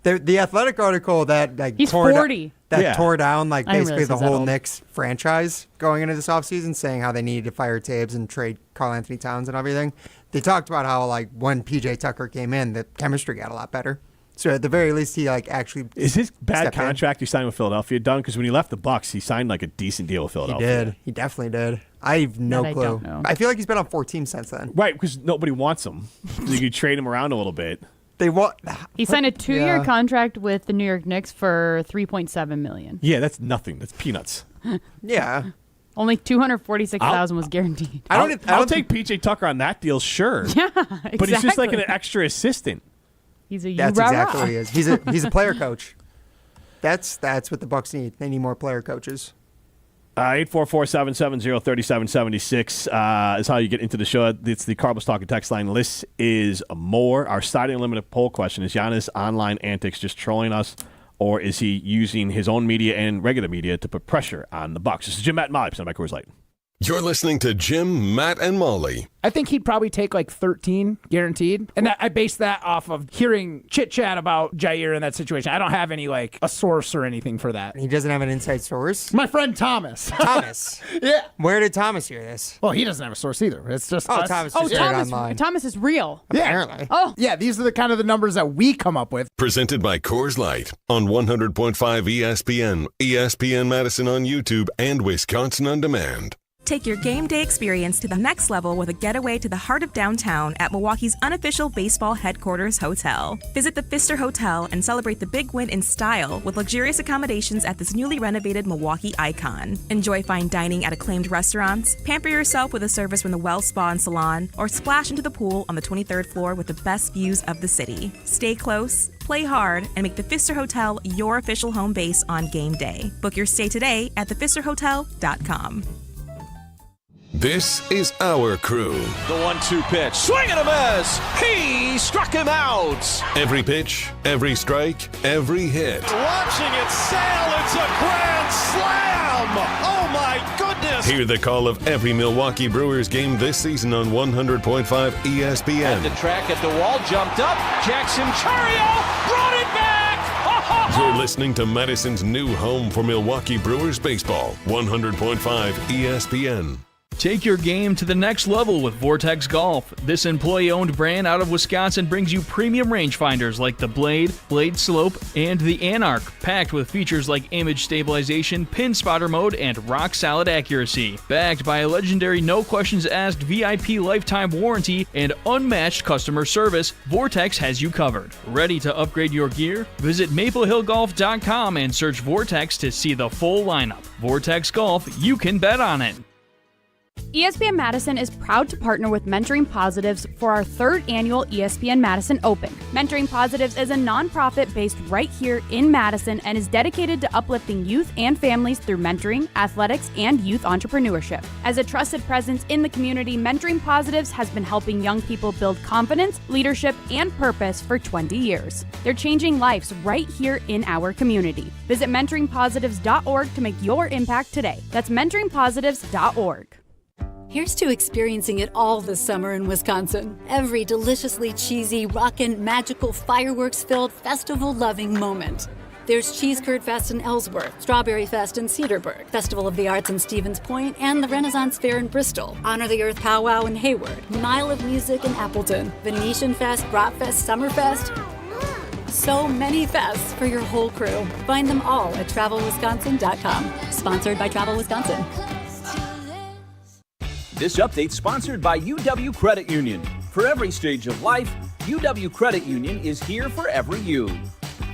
The Athletic article that like He's tore 40. Tore down like I didn't basically realize the he's that whole old. Knicks franchise going into this offseason, saying how they needed to fire Taves and trade Karl Anthony Towns and everything. They talked about how like when PJ Tucker came in, the chemistry got a lot better. So at the very least, he like actually is his bad stepped in. contract he signed with Philadelphia done? Because when he left the Bucks, he signed like a decent deal with He Philadelphia. did. He definitely did. I have no I clue. don't know. I feel like he's been on 4 teams since then. Right, because nobody wants him. So you could trade him around a little bit. They want. He signed a 2-year Yeah. contract with the New York Knicks for $3.7 million. Yeah, that's nothing. That's peanuts. Yeah. Only $246,000 was guaranteed. I'll take PJ Tucker on that deal, sure. Yeah, exactly. But he's just like an extra assistant. He's a That's rah-rah. exactly what he is. He's a player coach. That's what the Bucks need. They need more player coaches. 844-770-3776 is how you get into the show. It's the Cardinals Talking text line. This is more. Our starting limited poll question is Giannis' online antics just trolling us, or is he using his own media and regular media to put pressure on the Bucks? This is Jim, Matt, and Molly, presented by Coors Light. You're listening to Jim, Matt, and Molly. I think he'd probably take like 13 guaranteed. And I base that off of hearing chit-chat about Jair in that situation. I don't have any like a source or anything for that. He doesn't have an inside source? My friend Thomas. Thomas. Yeah. Where did Thomas hear this? Well, he doesn't have a source either. It's just us. Thomas just heard it online. Thomas is real. Apparently. Oh. Yeah, these are the kind of the numbers that we come up with. Presented by Coors Light on 100.5 ESPN, ESPN Madison on YouTube, and Wisconsin On Demand. Take your game day experience to the next level with a getaway to the heart of downtown at Milwaukee's unofficial baseball headquarters hotel. Visit the Pfister Hotel and celebrate the big win in style with luxurious accommodations at this newly renovated Milwaukee icon. Enjoy fine dining at acclaimed restaurants, pamper yourself with a service from the Well Spa and Salon, or splash into the pool on the 23rd floor with the best views of the city. Stay close, play hard, and make the Pfister Hotel your official home base on game day. Book your stay today at thepfisterhotel.com. This is our crew. The 1-2 pitch. Swing and a miss. He struck him out. Every pitch, every strike, every hit. Watching it sail. It's a grand slam. Oh, my goodness. Hear the call of every Milwaukee Brewers game this season on 100.5 ESPN. At the track at the wall. Jumped up. Jackson Chario brought it back. You're listening to Madison's new home for Milwaukee Brewers baseball. 100.5 ESPN. Take your game to the next level with Vortex Golf. This employee-owned brand out of Wisconsin brings you premium rangefinders like the Blade, Blade Slope, and the Anarch, packed with features like image stabilization, pin spotter mode, and rock-solid accuracy. Backed by a legendary no-questions-asked VIP lifetime warranty and unmatched customer service, Vortex has you covered. Ready to upgrade your gear? Visit maplehillgolf.com and search Vortex to see the full lineup. Vortex Golf, you can bet on it. ESPN Madison is proud to partner with Mentoring Positives for our 3rd annual ESPN Madison Open. Mentoring Positives is a nonprofit based right here in Madison and is dedicated to uplifting youth and families through mentoring, athletics, and youth entrepreneurship. As a trusted presence in the community, Mentoring Positives has been helping young people build confidence, leadership, and purpose for 20 years. They're changing lives right here in our community. Visit mentoringpositives.org to make your impact today. That's mentoringpositives.org. Here's to experiencing it all this summer in Wisconsin. Every deliciously cheesy, rockin', magical, fireworks-filled, festival-loving moment. There's Cheese Curd Fest in Ellsworth, Strawberry Fest in Cedarburg, Festival of the Arts in Stevens Point, and the Renaissance Fair in Bristol, Honor the Earth Powwow in Hayward, Mile of Music in Appleton, Venetian Fest, Brat Fest, Summerfest. So many fests for your whole crew. Find them all at TravelWisconsin.com. Sponsored by Travel Wisconsin. This update sponsored by UW Credit Union. For every stage of life, UW Credit Union is here for every you.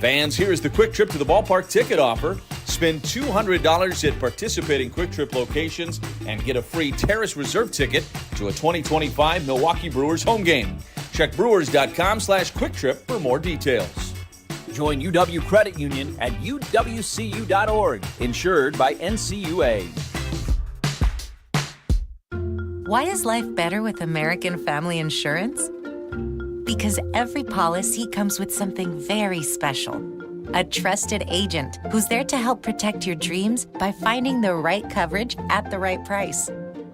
Fans, here is the Quick Trip to the Ballpark ticket offer. Spend $200 at participating Quick Trip locations and get a free Terrace Reserve ticket to a 2025 Milwaukee Brewers home game. Check brewers.com/quicktrip for more details. Join UW Credit Union at uwcu.org. Insured by NCUA. Why is life better with American Family Insurance? Because every policy comes with something very special. A trusted agent who's there to help protect your dreams by finding the right coverage at the right price.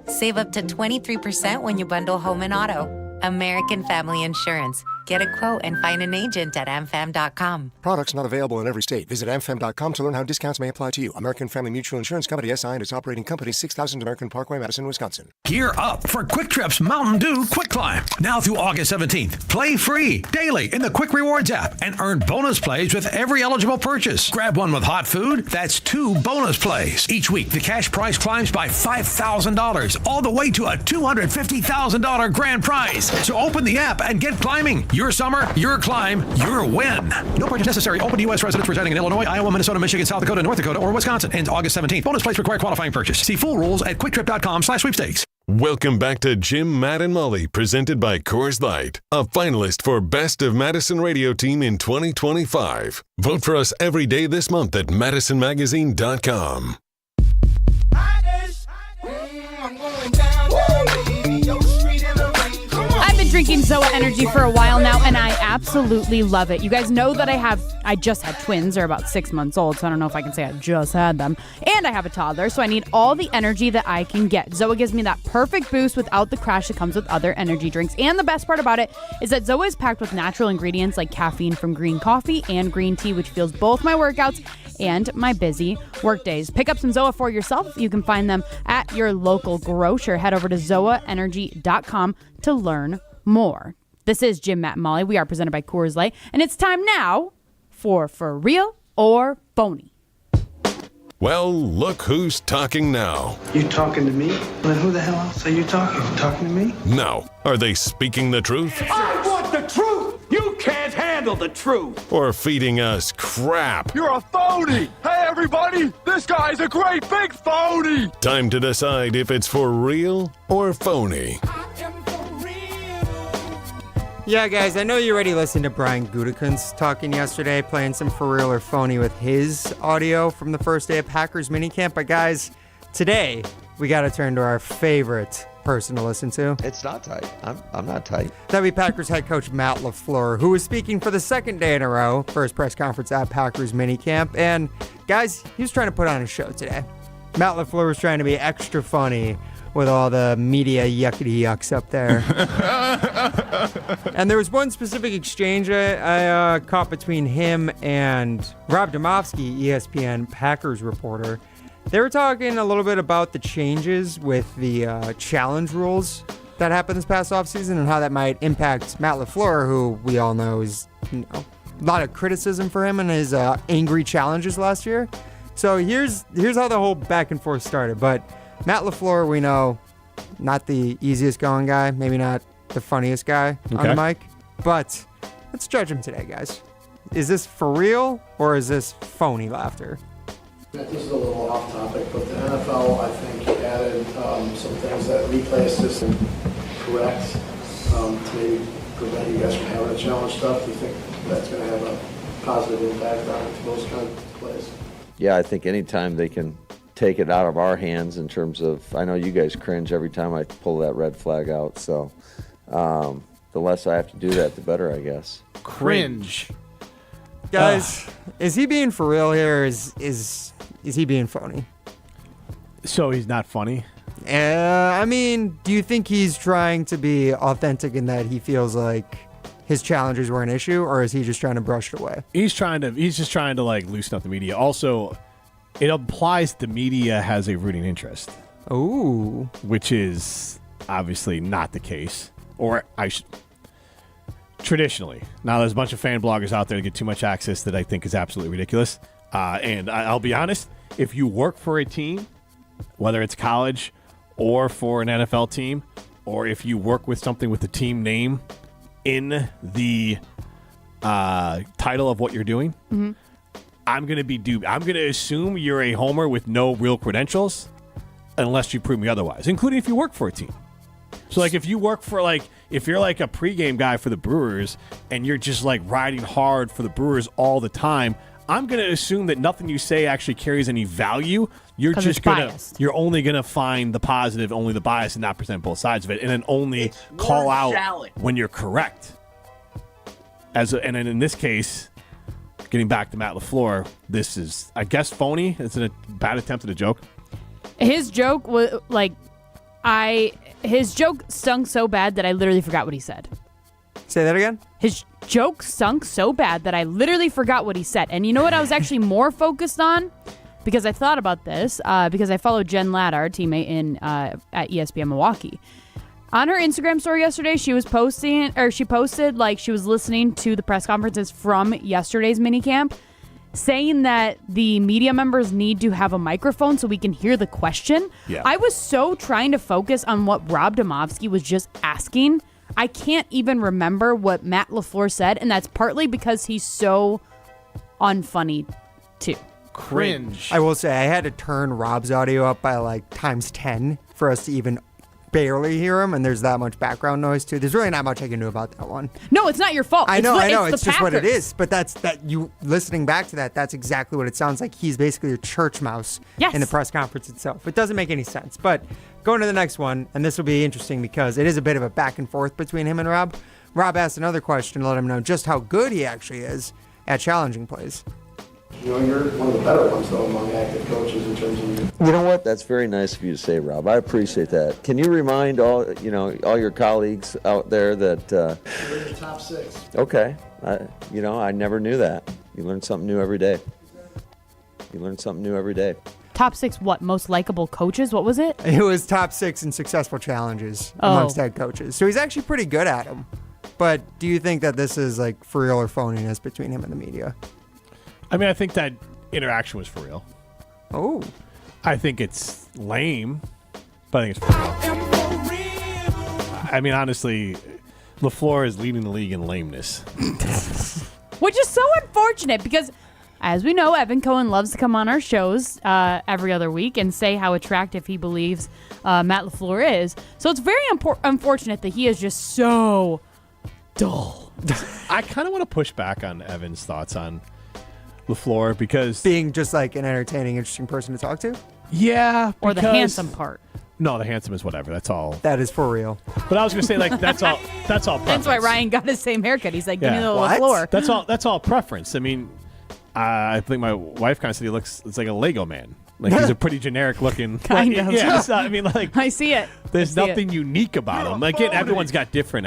Save up to 23% when you bundle home and auto. American Family Insurance. Get a quote and find an agent at amfam.com. Products not available in every state. Visit amfam.com to learn how discounts may apply to you. American Family Mutual Insurance Company, SI, and its operating company, 6000 American Parkway, Madison, Wisconsin. Gear up for Quick Trip's Mountain Dew Quick Climb. Now through August 17th. Play free daily in the Quick Rewards app and earn bonus plays with every eligible purchase. Grab one with hot food. That's 2 bonus plays. Each week, the cash prize climbs by $5,000, all the way to a $250,000 grand prize. So open the app and get climbing. Your summer, your climb, your win. No purchase necessary. Open to U.S. residents residing in Illinois, Iowa, Minnesota, Michigan, South Dakota, North Dakota, or Wisconsin. Ends August 17th. Bonus plays require qualifying purchase. See full rules at quicktrip.com/sweepstakes. Welcome back to Jim, Matt, and Molly, presented by Coors Light, a finalist for Best of Madison Radio Team in 2025. Vote for us every day this month at madisonmagazine.com. I've been drinking Zoa Energy for a while now, and I absolutely love it. You guys know that I just had twins. They're about 6 months old, so I don't know if I can say I just had them. And I have a toddler, so I need all the energy that I can get. Zoa gives me that perfect boost without the crash that comes with other energy drinks. And the best part about it is that Zoa is packed with natural ingredients like caffeine from green coffee and green tea, which fuels both my workouts and my busy work days. Pick up some Zoa for yourself. You can find them at your local grocer. Head over to zoaenergy.com to learn more. This is Jim, Matt, and Molly. We are presented by Coors Light, and it's time now for Real or Phony. Well, look who's talking now. You talking to me? Then who the hell else are you talking? Talking to me? Now, are they speaking the truth I want the truth! You can't handle the truth! or feeding us crap? You're a phony! Hey, everybody! This guy's a great big phony! Time to decide if it's for real or phony. Yeah, guys, I know you already listened to Brian Gutekunst talking yesterday, playing some For Real or Phony with his audio from the first day of Packers minicamp. But guys, today we got to turn to our favorite person to listen to. It's not tight. I'm not tight. That'd be Packers head coach Matt LaFleur, who was speaking for the second day in a row for his press conference at Packers minicamp. And guys, he was trying to put on a show today. Matt LaFleur was trying to be extra funny with all the media yuckity yucks up there. And there was one specific exchange I caught between him and Rob Domofsky, ESPN Packers reporter. They were talking a little bit about the changes with the challenge rules that happened this past offseason and how that might impact Matt LaFleur, who we all know is a lot of criticism for him and his angry challenges last year. So here's how the whole back and forth started. But Matt LaFleur, we know, not the easiest going guy, maybe not the funniest guy on the mic, but let's judge him today, guys. Is this for real or is this phony laughter? This is a little off topic, but the NFL, I think, added some things that replay system correct to maybe prevent you guys from having to challenge stuff. Do you think that's going to have a positive impact on those kind of plays? Yeah, I think anytime they can take it out of our hands in terms of, I know you guys cringe every time I pull that red flag out, so the less I have to do that, the better, I guess. Cringe. Guys, is he being for real here or is he being phony? So he's not funny? I mean, do you think he's trying to be authentic in that he feels like his challenges were an issue, or is he just trying to brush it away? He's just trying to like loosen up the media. Also, it implies the media has a rooting interest. Ooh. Which is obviously not the case. Or traditionally. Now, there's a bunch of fan bloggers out there that get too much access that I think is absolutely ridiculous. And I'll be honest, if you work for a team, whether it's college or for an NFL team, or if you work with something with the team name in the title of what you're doing, I'm going to assume you're a homer with no real credentials unless you prove me otherwise, including if you work for a team. So, like, if you work for, like, if you're, like, a pregame guy for the Brewers and you're just, like, riding hard for the Brewers all the time, I'm going to assume that nothing you say actually carries any value. You're just going to, you're only going to find the positive, only the bias, and not present both sides of it, and then only call out when you're correct. And then in this case, getting back to Matt LaFleur, this is, I guess, phony. It's a bad attempt at a joke. His joke was, like, his joke stunk so bad that I literally forgot what he said. Say that again? His joke stunk so bad that I literally forgot what he said. And you know what I was actually more focused on? Because I thought about this, because I followed Jen Ladd, our teammate at ESPN Milwaukee. On her Instagram story yesterday, she posted like she was listening to the press conferences from yesterday's minicamp, saying that the media members need to have a microphone so we can hear the question. Yeah. I was so trying to focus on what Rob Demovsky was just asking. I can't even remember what Matt LaFleur said, and that's partly because he's so unfunny, too. Cringe. I will say, I had to turn Rob's audio up by like times 10 for us to even barely hear him, and there's that much background noise too. There's really not much I can do about that one. No, it's not your fault. I know. It's just Packers. what it is. But you listening back to that, that's exactly what it sounds like. He's basically a church mouse in the press conference itself. It doesn't make any sense. But going to the next one, and this will be interesting because it is a bit of a back and forth between him and Rob. Rob asked another question to let him know just how good he actually is at challenging plays. You know, you're one of the better ones, though, among active coaches in terms of You know what? That's very nice of you to say, Rob. I appreciate that. Can you remind all your colleagues out there that? You're in the top 6. Okay, I never knew that. You learn something new every day. Top 6 what? Most likable coaches? What was it? It was top 6 in successful challenges amongst head coaches. So he's actually pretty good at them. But do you think that this is like for real or phoniness between him and the media? I mean, I think that interaction was for real. Oh. I think it's lame, but I think it's for real. I mean, honestly, LaFleur is leading the league in lameness. Which is so unfortunate because, as we know, Evan Cohen loves to come on our shows every other week and say how attractive he believes Matt LaFleur is. So it's very unfortunate that he is just so dull. I kind of want to push back on Evan's thoughts on LaFleur because being just like an entertaining, interesting person to talk to? Yeah. Or the handsome part. No, the handsome is whatever. That's all. That is for real. But I was going to say, like, that's all preference. That's why Ryan got his same haircut. He's like, give me the LaFleur. That's all preference. I mean, I think my wife kind of said it's like a Lego man. Like, he's a pretty generic looking. Kind of. Yeah, it's not, I mean, like. I see it. There's nothing unique about him. Like, everyone's got different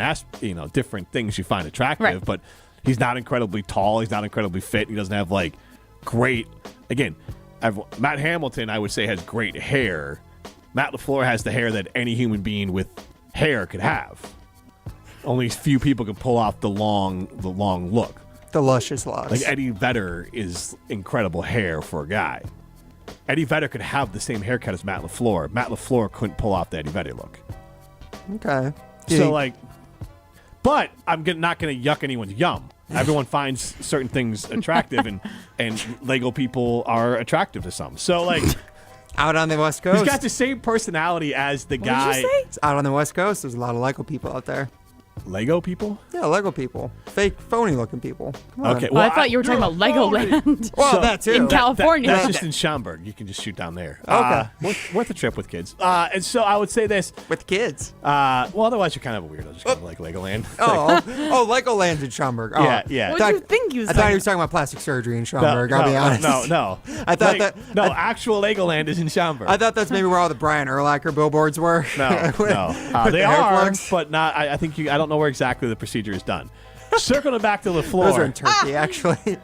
things you find attractive, right. But he's not incredibly tall. He's not incredibly fit. He doesn't have, like, great. Again, Matt Hamilton, I would say, has great hair. Matt LaFleur has the hair that any human being with hair could have. Only few people can pull off the long look. The luscious locks. Like Eddie Vedder is incredible hair for a guy. Eddie Vedder could have the same haircut as Matt LaFleur. Matt LaFleur couldn't pull off the Eddie Vedder look. Okay. So, like, but I'm not going to yuck anyone's yum. Everyone finds certain things attractive, and Lego people are attractive to some. So, like, out on the West Coast, he's got the same personality as the guy. What did you say? It's out on the West Coast. There's a lot of Lego people out there. Lego people? Yeah, Lego people. Fake, phony-looking people. Come on. Okay. Well, I thought you were talking about Legoland. Well, that too. In California. That's just in Schaumburg. You can just shoot down there. Okay. Worth a trip with kids. And so I would say this. With kids? Well, otherwise you're kind of a weirdo. Just kind of like Legoland. Legoland's in Schaumburg. Oh. Yeah. What did you think he was I thought he was talking about plastic surgery in Schaumburg, I'll be honest. No. I thought actual Legoland is in Schaumburg. I thought that's maybe where all the Brian Urlacher billboards were. No. with They the hair are, plugs. but not. I think I don't know where exactly the procedure is done. Circling back to LaFleur. Those are in Turkey, actually.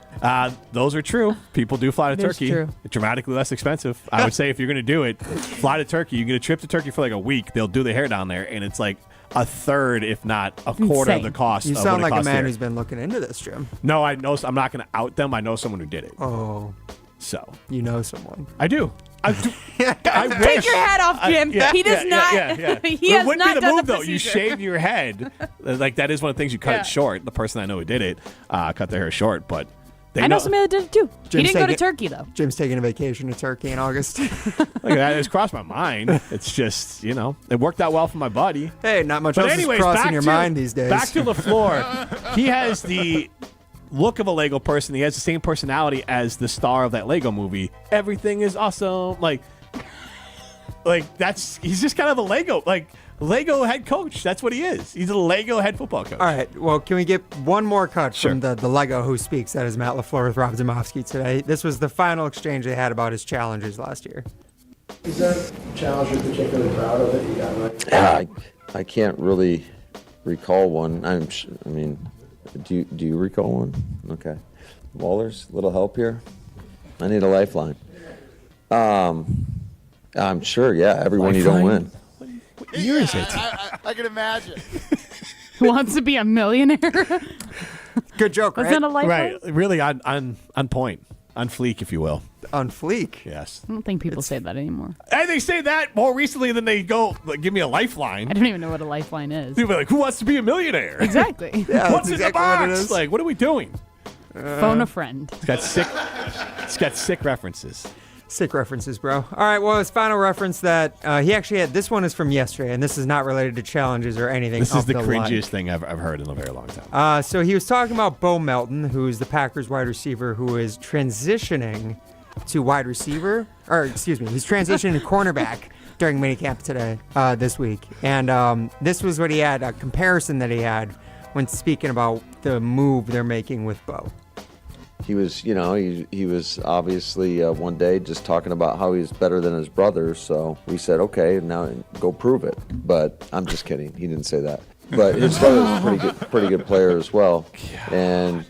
Those are true. People do fly to It is Turkey. true. It's dramatically less expensive. I would say if you're going to do it, fly to Turkey. You get a trip to Turkey for like a week. They'll do the hair down there, and it's like a third, if not a quarter of the cost. You of sound what it like a costs man here. who's been looking into this, Jim. No, I know. I'm not going to out them. I know someone who did it. Oh. So. You know someone. I do. I Take your hat off, Jim. He does not. He has it wouldn't not be the done move, the though. You procedure. shave your head. Like, that is one of the things you cut Yeah. it short. The person I know who did it cut their hair short, but they I know somebody that did it too. He Jim's didn't go to taking- Turkey though. Jim's taking a vacation to Turkey in August. Like, that has crossed my mind. It's just, it worked out well for my buddy. Hey, not much But else anyways, is crossing back your to- mind these days. Back to LaFleur. He has the look of a Lego person. He has the same personality as the star of that Lego movie. Everything is awesome. He's just kind of a Lego head coach. That's what he is. He's a Lego head football coach. All right. Well, can we get one more cut from the Lego Who Speaks? That is Matt LaFleur with Rob Zimofsky today. This was the final exchange they had about his challenges last year. Is there a challenge you're particularly proud of that you got right? I can't really recall one. Do you recall one? Okay. Wallers, little help here? I need a lifeline. I'm sure, yeah. Everyone you don't win. What year is it? I can imagine. Who wants to be a millionaire? Good joke, Was right? that a lifeline? Right. Really on point. On fleek, if you will. On fleek? Yes. I don't think people say that anymore. And they say that more recently than they go, give me a lifeline. I don't even know what a lifeline is. People are like, who wants to be a millionaire? Exactly. Yeah, What's that's in exactly the what it box? is. Like, what are we doing? Phone a friend. It's got sick references. Sick references, bro. All right, well, his final reference that he actually had, this one is from yesterday, and this is not related to challenges or anything. This is of the like. cringiest thing I've heard in a very long time. So he was talking about Bo Melton, who's the Packers wide receiver who is transitioning to wide receiver, or excuse me, he's transitioning to cornerback during minicamp today, this week. And this was what he had, a comparison that he had when speaking about the move they're making with Bo. He was, he was obviously one day just talking about how he's better than his brother. So we said, okay, now go prove it. But I'm just kidding. He didn't say that. But his brother's a pretty good player as well. And,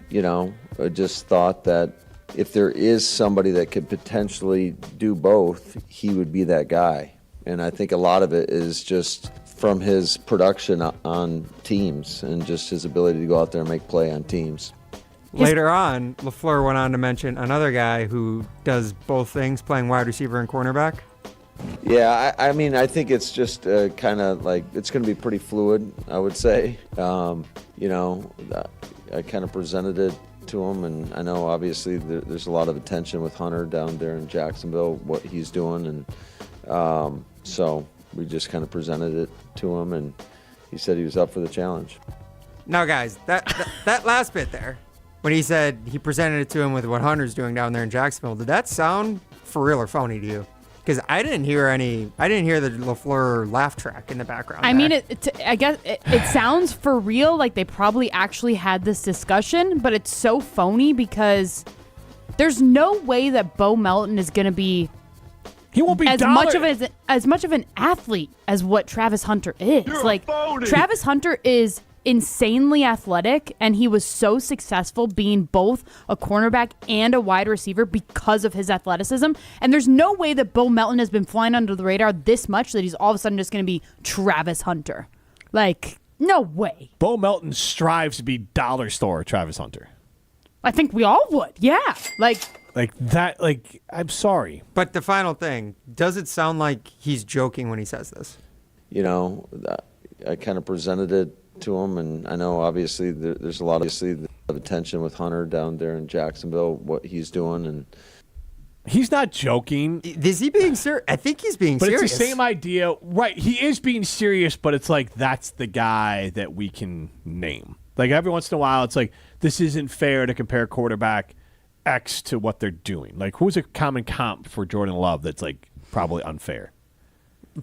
I just thought that if there is somebody that could potentially do both, he would be that guy. And I think a lot of it is just from his production on teams and just his ability to go out there and make play on teams. Later on, LaFleur went on to mention another guy who does both things, playing wide receiver and cornerback. Yeah, I think it's just kind of like it's going to be pretty fluid, I would say. I kind of presented it to him, and I know obviously there's a lot of attention with Hunter down there in Jacksonville, what he's doing, and so we just kind of presented it to him, and he said he was up for the challenge. Now, guys, that last bit there, when he said he presented it to him with what Hunter's doing down there in Jacksonville, did that sound for real or phony to you? Because I didn't hear the LaFleur laugh track in the background. I mean, I guess it sounds for real, like they probably actually had this discussion, but it's so phony because there's no way that Bo Melton is going to be. He won't be as much of an athlete as what Travis Hunter is. Travis Hunter is insanely athletic, and he was so successful being both a cornerback and a wide receiver because of his athleticism. And there's no way that Bo Melton has been flying under the radar this much that he's all of a sudden just going to be Travis Hunter. No way. Bo Melton strives to be dollar store Travis Hunter. I think we all would. Yeah. I'm sorry. But the final thing, does it sound like he's joking when he says this? I kind of presented it to him, and I know obviously there's a lot of attention with Hunter down there in Jacksonville, what he's doing, and he's not joking. Is he being serious? I think he's being serious. But it's the same idea, right? He is being serious, but it's like that's the guy that we can name. Like every once in a while, it's like this isn't fair to compare quarterback X to what they're doing. Like who's a common comp for Jordan Love that's like probably unfair?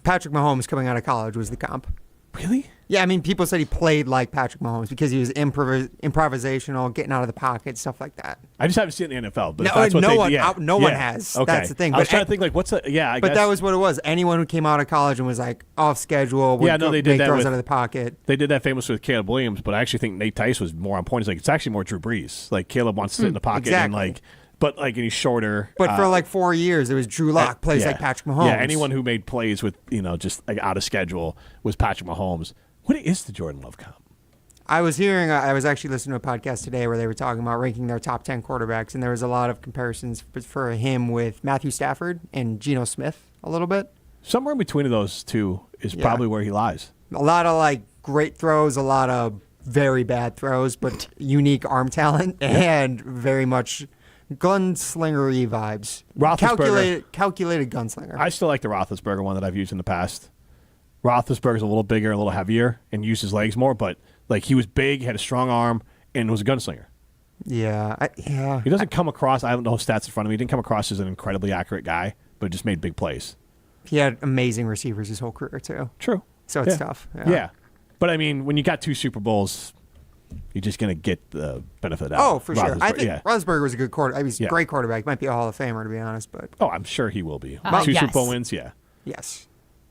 Patrick Mahomes coming out of college was the comp. Really? Yeah, I mean, people said he played like Patrick Mahomes because he was improvisational, getting out of the pocket, stuff like that. I just haven't seen it in the NFL. But No, if that's what no they, one, yeah. no one Yeah. has. Okay. That's the thing. I was But trying to think, like, what's the, yeah, I But guess. that was what it was. Anyone who came out of college and was like off schedule would they did make that throws with, out of the pocket. They did that famous with Caleb Williams, but I actually think Nate Tice was more on point. It's like, it's actually more Drew Brees. Like, Caleb wants to sit in the pocket and exactly. and he's shorter. But for like 4 years, it was Drew Lock plays like Patrick Mahomes. Yeah, anyone who made plays with, just like out of schedule was Patrick Mahomes. What is the Jordan Love comp? I was actually listening to a podcast today where they were talking about ranking their top 10 quarterbacks, and there was a lot of comparisons for him with Matthew Stafford and Geno Smith a little bit. Somewhere in between of those two is probably where he lies. A lot of like great throws, a lot of very bad throws, but unique arm talent and very much gunslinger-y vibes. Calculated gunslinger. I still like the Roethlisberger one that I've used in the past. Roethlisberger's a little bigger, a little heavier, and used his legs more, but like he was big, had a strong arm, and was a gunslinger. Yeah. He doesn't come across, I don't know stats in front of me, he didn't come across as an incredibly accurate guy, but just made big plays. He had amazing receivers his whole career, too. True. So it's tough. Yeah. But I mean, when you got 2 Super Bowls, you're just going to get the benefit of that. Oh, for sure. I think Roethlisberger was a good quarterback. He's a great quarterback. Might be a Hall of Famer, to be honest. But I'm sure he will be. 2 Super Bowl wins, yeah. Yes.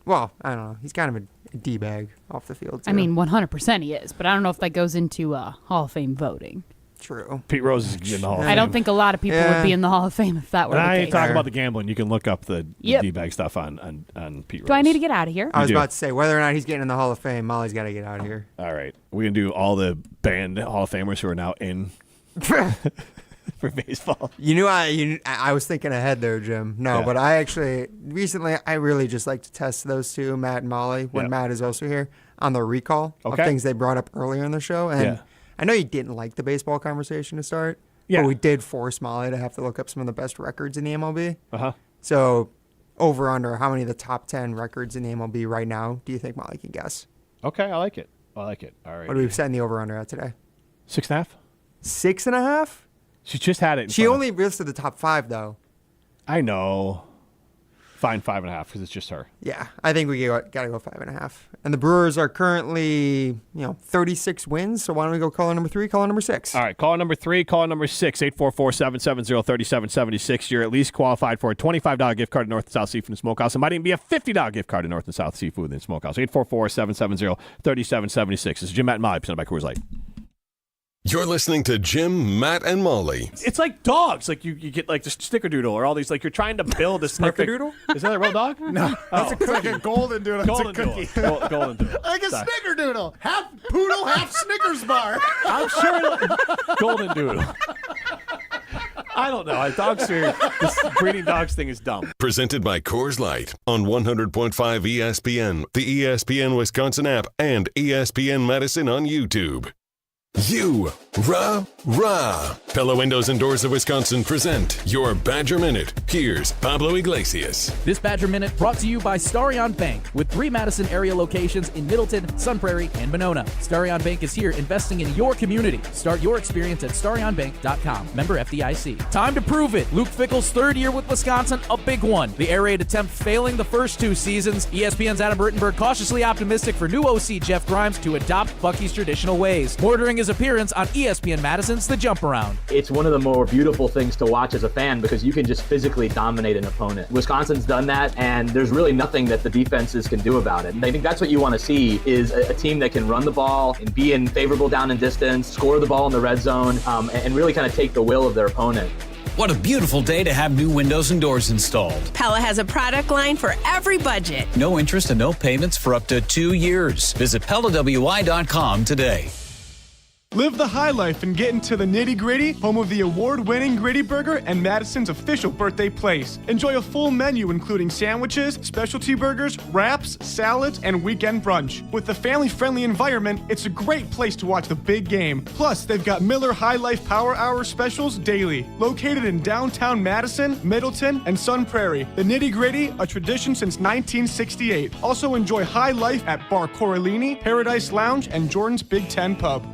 Well, I don't know. He's kind of a D-bag off the field, too. I mean, 100% he is, but I don't know if that goes into Hall of Fame voting. True. Pete Rose is in the Hall of Fame. I don't think a lot of people would be in the Hall of Fame if that were the case. I ain't talking about the gambling. You can look up the D-bag stuff on Pete Rose. Do I need to get out of here? I was about to say, whether or not he's getting in the Hall of Fame, Molly's got to get out of here. All right. We're going to do all the banned Hall of Famers who are now in for baseball. I was thinking ahead there, Jim. No, but I actually, recently, I really just like to test those two, Matt and Molly, when Matt is also here, on the recall of things they brought up earlier in the show. And I know you didn't like the baseball conversation to start, but we did force Molly to have to look up some of the best records in the MLB. So, over under, how many of the top 10 records in the MLB right now do you think Molly can guess? Okay, I like it. All right. What are we setting the over under at today? 6.5. 6.5? She just had it. She only listed the top 5, though. I know. Fine, 5.5 because it's just her. Yeah, I think we got to go 5.5. And the Brewers are currently, 36 wins. So why don't we go caller number 3, caller number 6? All right, caller number 3, caller number 6, 844-770-3776. You're at least qualified for a $25 gift card to North and South Seafood and Smokehouse. It might even be a $50 gift card to North and South Seafood and Smokehouse. 844-770-3776. This is Jim, Matt, and Molly, presented by Coors Light. You're listening to Jim, Matt, and Molly. It's like dogs. Like you get like the snickerdoodle or all these. Like you're trying to build this Snickerdoodle? Is that a real dog? No, it's like a golden doodle. Golden It's a cookie. doodle. Golden doodle. Like a snickerdoodle. Half poodle, half Snickers bar. I'm sure. Golden doodle. I don't know. This breeding dogs thing is dumb. Presented by Coors Light on 100.5 ESPN, the ESPN Wisconsin app, and ESPN Madison on YouTube. Rah. Pella Windows and Doors of Wisconsin present your Badger Minute. Here's Pablo Iglesias. This Badger Minute brought to you by Starion Bank with 3 Madison area locations in Middleton, Sun Prairie, and Monona. Starion Bank is here investing in your community. Start your experience at starionbank.com. Member FDIC. Time to prove it. Luke Fickell's 3rd year with Wisconsin, a big one. The air raid attempt failing the first 2 seasons. ESPN's Adam Rittenberg cautiously optimistic for new OC Jeff Grimes to adopt Bucky's traditional ways. More during his appearance on ESPN Madison's The Jump Around. It's one of the more beautiful things to watch as a fan because you can just physically dominate an opponent. Wisconsin's done that, and there's really nothing that the defenses can do about it. And I think that's what you want to see is a team that can run the ball and be in favorable down and distance, score the ball in the red zone, and really kind of take the will of their opponent. What a beautiful day to have new windows and doors installed. Pella has a product line for every budget. No interest and no payments for up to 2 years. Visit PellaWI.com today. Live the high life and get into the nitty-gritty, home of the award-winning Gritty Burger and Madison's official birthday place. Enjoy a full menu including sandwiches, specialty burgers, wraps, salads, and weekend brunch. With the family-friendly environment, it's a great place to watch the big game. Plus, they've got Miller High Life Power Hour specials daily. Located in downtown Madison, Middleton, and Sun Prairie. The nitty-gritty, a tradition since 1968. Also enjoy high life at Bar Coralini, Paradise Lounge, and Jordan's Big Ten Pub.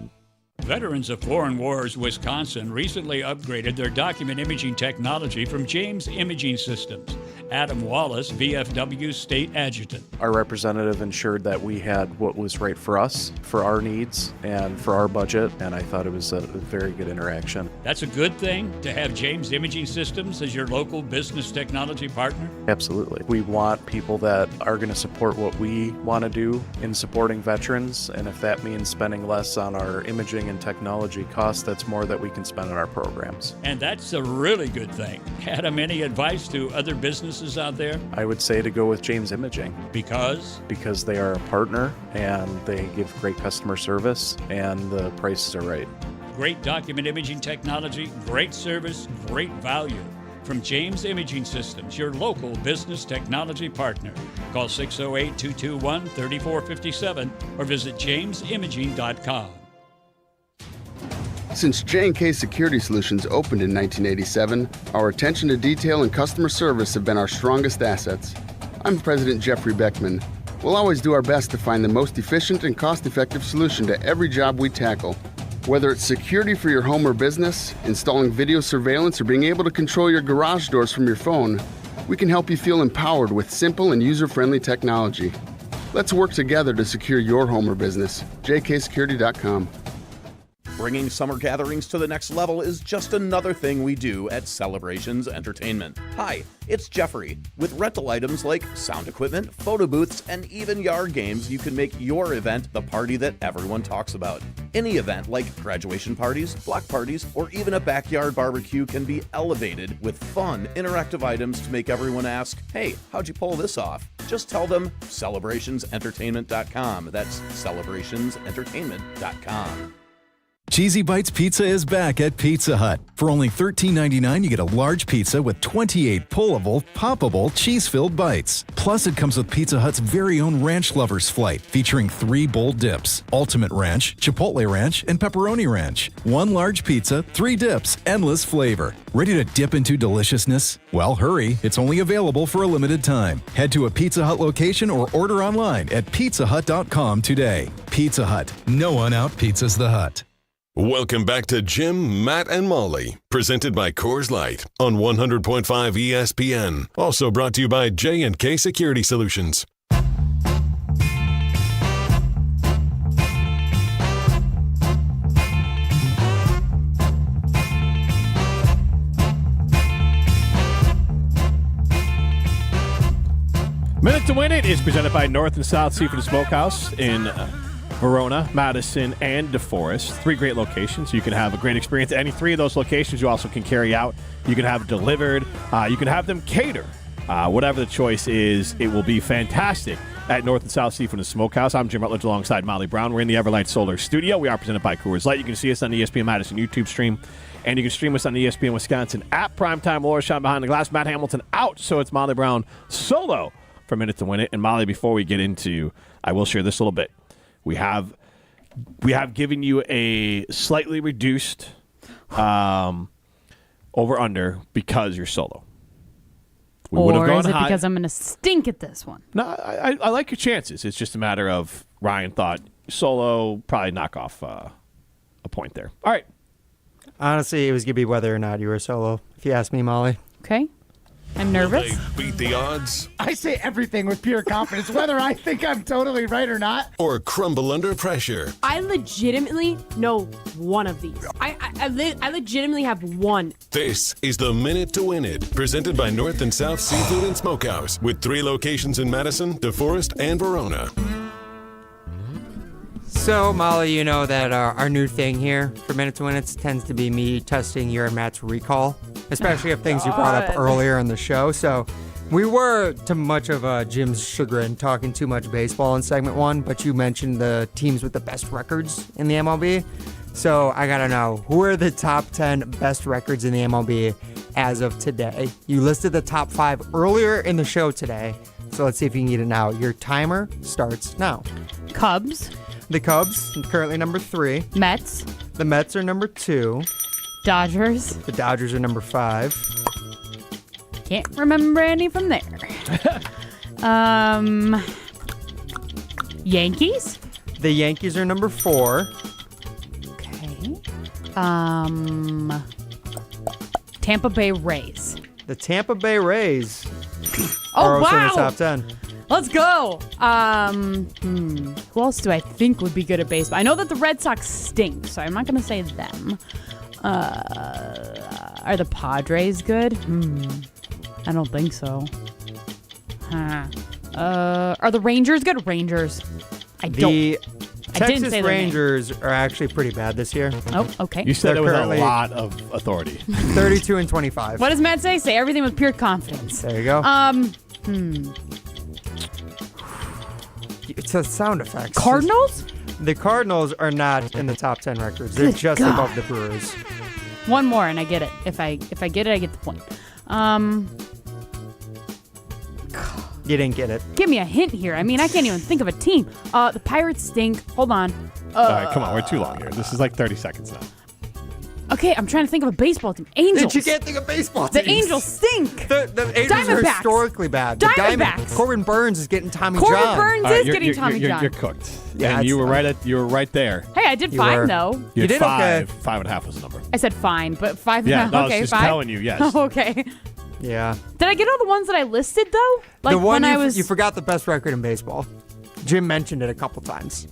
Veterans of Foreign Wars Wisconsin recently upgraded their document imaging technology from James Imaging Systems. Adam Wallace, VFW State Adjutant. Our representative ensured that we had what was right for us, for our needs, and for our budget, and I thought it was a very good interaction. That's a good thing to have James Imaging Systems as your local business technology partner? Absolutely. We want people that are going to support what we want to do in supporting veterans, and if that means spending less on our imaging and technology costs, that's more that we can spend on our programs. And that's a really good thing. Adam, any advice to other businesses out there? I would say to go with James Imaging. Because? Because they are a partner, and they give great customer service, and the prices are right. Great document imaging technology, great service, great value. From James Imaging Systems, your local business technology partner. Call 608-221-3457 or visit jamesimaging.com. Since J&K Security Solutions opened in 1987, our attention to detail and customer service have been our strongest assets. I'm President Jeffrey Beckman. We'll always do our best to find the most efficient and cost-effective solution to every job we tackle. Whether it's security for your home or business, installing video surveillance, or being able to control your garage doors from your phone, we can help you feel empowered with simple and user-friendly technology. Let's work together to secure your home or business. jksecurity.com. Bringing summer gatherings to the next level is just another thing we do at Celebrations Entertainment. Hi, it's Jeffrey. With rental items like sound equipment, photo booths, and even yard games, you can make your event the party that everyone talks about. Any event like graduation parties, block parties, or even a backyard barbecue can be elevated with fun, interactive items to make everyone ask, hey, how'd you pull this off? Just tell them celebrationsentertainment.com. That's celebrationsentertainment.com. Cheesy Bites Pizza is back at Pizza Hut. For only $13.99, you get a large pizza with 28 pullable, poppable, cheese-filled bites. Plus, it comes with Pizza Hut's very own Ranch Lovers Flight, featuring 3 bold dips: Ultimate Ranch, Chipotle Ranch, and Pepperoni Ranch. 1 large pizza, 3 dips, endless flavor. Ready to dip into deliciousness? Well, hurry. It's only available for a limited time. Head to a Pizza Hut location or order online at pizzahut.com today. Pizza Hut. No one out-pizzas the Hut. Welcome back to Jim, Matt, and Molly, presented by Coors Light on 100.5 ESPN. Also brought to you by J&K Security Solutions. Minute to Win It is presented by North and South Seafood Smokehouse in Verona, Madison, and DeForest. 3 great locations. You can have a great experience at any 3 of those locations. You also can carry out. You can have it delivered. You can have them cater. Whatever the choice is, it will be fantastic at North and South Seafood and Smokehouse. I'm Jim Rutledge alongside Molly Brown. We're in the Everlight Solar Studio. We are presented by Coors Light. You can see us on the ESPN Madison YouTube stream, and you can stream us on the ESPN Wisconsin app. Primetime Laura Sean behind the glass. Matt Hamilton out, so it's Molly Brown solo for Minute to Win It. And Molly, before we get into, I will share this a little bit. We have given you a slightly reduced over-under because you're solo. We would have Or gone is it high. because I'm going to stink at this one? No, I like your chances. It's just a matter of Ryan thought solo, probably knock off a point there. All right. Honestly, it was going to be whether or not you were solo, if you ask me, Molly. Okay. I'm nervous. Will they beat the odds I say everything with pure confidence, whether I think I'm totally right or not. or crumble under pressure? I legitimately know one of these. I legitimately have one. This is the Minute to Win It, presented by North and South Seafood and Smokehouse, with 3 locations in Madison, DeForest, and Verona. So, Molly, you know that our new thing here for Minute to Win It tends to be me testing your and Matt's recall, especially of things you brought up earlier in the show. So, we were, to much of Jim's chagrin, talking too much baseball in segment 1, but you mentioned the teams with the best records in the MLB. So, I gotta know, who are the top 10 best records in the MLB as of today? You listed the top 5 earlier in the show today, so let's see if you can get it now. Your timer starts now. Cubs. The Cubs, currently number 3. Mets. The Mets are number 2. Dodgers. The Dodgers are number 5. Can't remember any from there. Yankees. The Yankees are number 4. Okay. Tampa Bay Rays. The Tampa Bay Rays Oh, also in the wow. top 10. Let's go. Who else do I think would be good at baseball? I know that the Red Sox stink, so I'm not going to say them. Are the Padres good? I don't think so. Are the Rangers good? Rangers. The I didn't Texas say their name. Rangers are actually pretty bad this year. Oh, okay. You said They're it with a currently lot of authority. 32 and 25. What does Matt say? Say everything with pure confidence. There you go. It's a sound effects. Cardinals? The Cardinals are not in the top 10 records. They're Good just God. above the Brewers. One more and I get it. If I get it, I get the point. You didn't get it. Give me a hint here. I mean, I can't even think of a team. The Pirates stink. Hold on. All right, come on. We're too long here. This is like 30 seconds now. Okay, I'm trying to think of a baseball team. Angels. You can't think of baseball The teams. Angels stink. The Angels are Diamondbacks. historically bad. The Diamondbacks. Corbin Burns is getting Tommy Corbin John. Burns All right, is getting Tommy John. You're cooked. Yeah, and you it's were right there. Hey, I did You fine were. though. You did five. okay. 5.5 was the number. I said fine, but five. Yeah, no, I was okay, just five. telling you, yes. Okay. Yeah. Did I get all the ones that I listed though? Like The one when I was you forgot the best record in baseball. Jim mentioned it a couple times.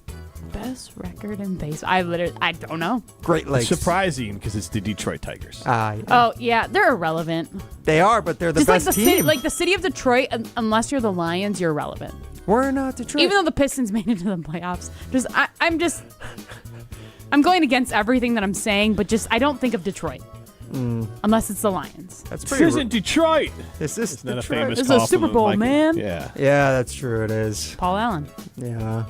best record in baseball. I don't know. Great Lakes. Surprising because it's the Detroit Tigers. Yeah. Oh yeah, they're irrelevant. They are, but they're the Just best like the team. city, like the city of Detroit. Unless you're the Lions, you're irrelevant. We're not Detroit. Even though the Pistons made it to the playoffs, I'm going against everything that I'm saying, but just I don't think of Detroit unless it's the Lions. That's This isn't Detroit. This is Isn't that a Detroit. famous This is a call from Super the Bowl, Vikings? man. Yeah. Yeah, that's true. It is. Paul Allen. Yeah.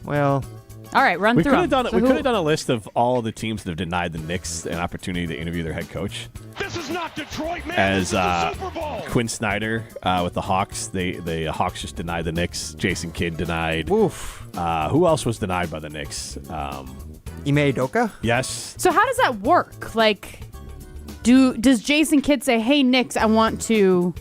Well. All right, run We through. could have them. done. So We who- could have done a list of all of the teams that have denied the Knicks an opportunity to interview their head coach. This is not Detroit, man. As This is the Super Bowl. Quinn Snyder with the Hawks, the Hawks just denied the Knicks. Jason Kidd denied. Oof. Who else was denied by the Knicks? Ime Udoka? Yes. So how does that work? Like, does Jason Kidd say, "Hey, Knicks, I want to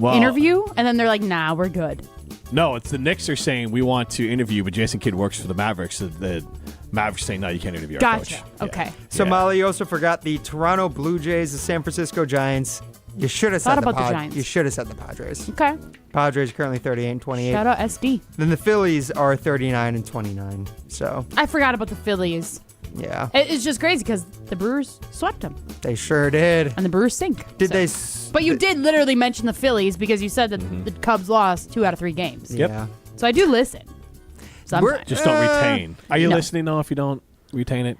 interview," and then they're like, "Nah, we're good." No, it's the Knicks are saying we want to interview, but Jason Kidd works for the Mavericks. So the Mavericks saying, no, you can't interview our Gotcha. coach. Okay. So, Molly, you also forgot the Toronto Blue Jays, the San Francisco Giants. You should have Thought said about the Giants. You should have said the Padres. Okay. Padres currently 38 and 28. Shout out SD. Then the Phillies are 39 and 29. So, I forgot about the Phillies. yeah, It's just crazy because the Brewers swept them, they sure did. and the Brewers stink. Did So- they? But you did literally mention the Phillies because you said that the Cubs lost 2 out of 3 games. Yep. Yeah. So I do listen. Sometimes. Just don't retain. Are you No. listening though if you don't retain it?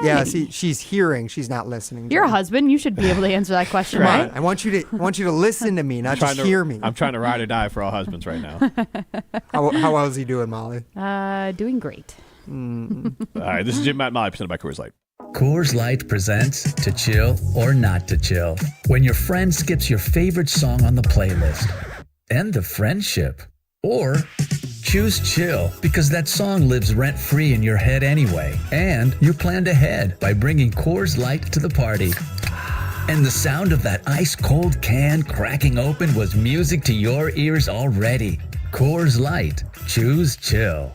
Yeah. See, she's hearing. She's not listening. You're a Jen. husband. You should be able to answer that question, Come right? on. I want you to listen to me, not just hear me. I'm trying to ride or die for all husbands right now. How well is he doing, Molly? Doing great. All right, this is Jim Matt Molly presented by Coors Light. Coors Light presents To Chill or Not to Chill. When your friend skips your favorite song on the playlist. End the friendship. Or choose chill because that song lives rent-free in your head anyway. And you planned ahead by bringing Coors Light to the party. And the sound of that ice-cold can cracking open was music to your ears already. Coors Light. Choose chill.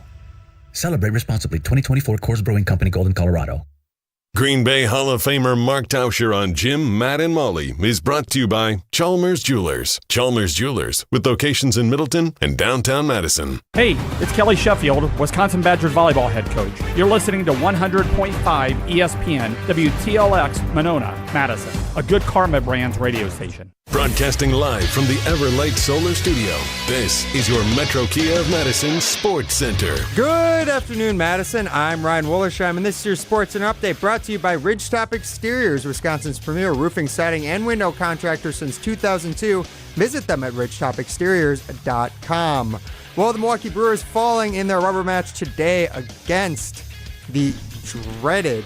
Celebrate responsibly. 2024 Coors Brewing Company, Golden, Colorado. Green Bay Hall of Famer Mark Tauscher on Jim, Matt, and Molly is brought to you by Chalmers Jewelers. Chalmers Jewelers, with locations in Middleton and downtown Madison. Hey, it's Kelly Sheffield, Wisconsin Badgers volleyball head coach. You're listening to 100.5 ESPN, WTLX, Monona, Madison, a good Karma Brands radio station. Broadcasting live from the Everlight Solar Studio, this is your Metro Kia of Madison Sports Center. Good afternoon, Madison. I'm Ryan Wollersheim, and this is your Sports Center Update brought to you by Ridgetop Exteriors, Wisconsin's premier roofing, siding, and window contractor since 2002. Visit them at ridgetopexteriors.com. Well, the Milwaukee Brewers falling in their rubber match today against the dreaded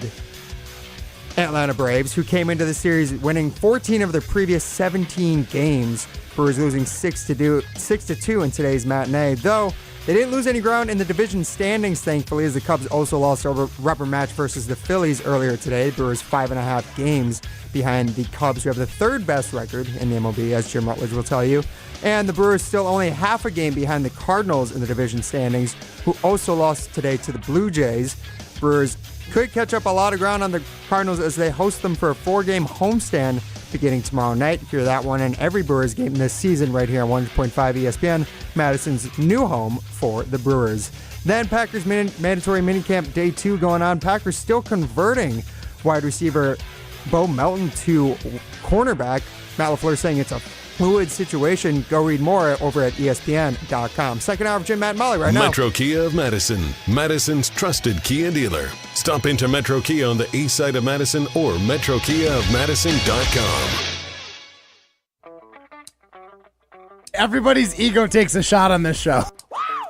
Atlanta Braves, who came into the series winning 14 of their previous 17 games. Brewers losing 6-2 in today's matinee, though they didn't lose any ground in the division standings, thankfully, as the Cubs also lost a rubber match versus the Phillies earlier today. Brewers 5.5 games behind the Cubs, who have the third best record in the MLB, as Jim Rutledge will tell you. And the Brewers still only half a game behind the Cardinals in the division standings, who also lost today to the Blue Jays. Brewers could catch up a lot of ground on the Cardinals as they host them for a 4-game homestand beginning tomorrow night. Hear that one and every Brewers game this season right here on 100.5 ESPN, Madison's new home for the Brewers. Then Packers mandatory minicamp day 2 going on. Packers still converting wide receiver Bo Melton to cornerback. Matt LaFleur saying it's a fluid situation. Go read more over at ESPN.com. Second hour of Jim, Matt, and Molly right now. Metro Kia of Madison, Madison's trusted Kia dealer. Stop into Metro Kia on the east side of Madison or MetroKiaofMadison.com. Everybody's ego takes a shot on this show.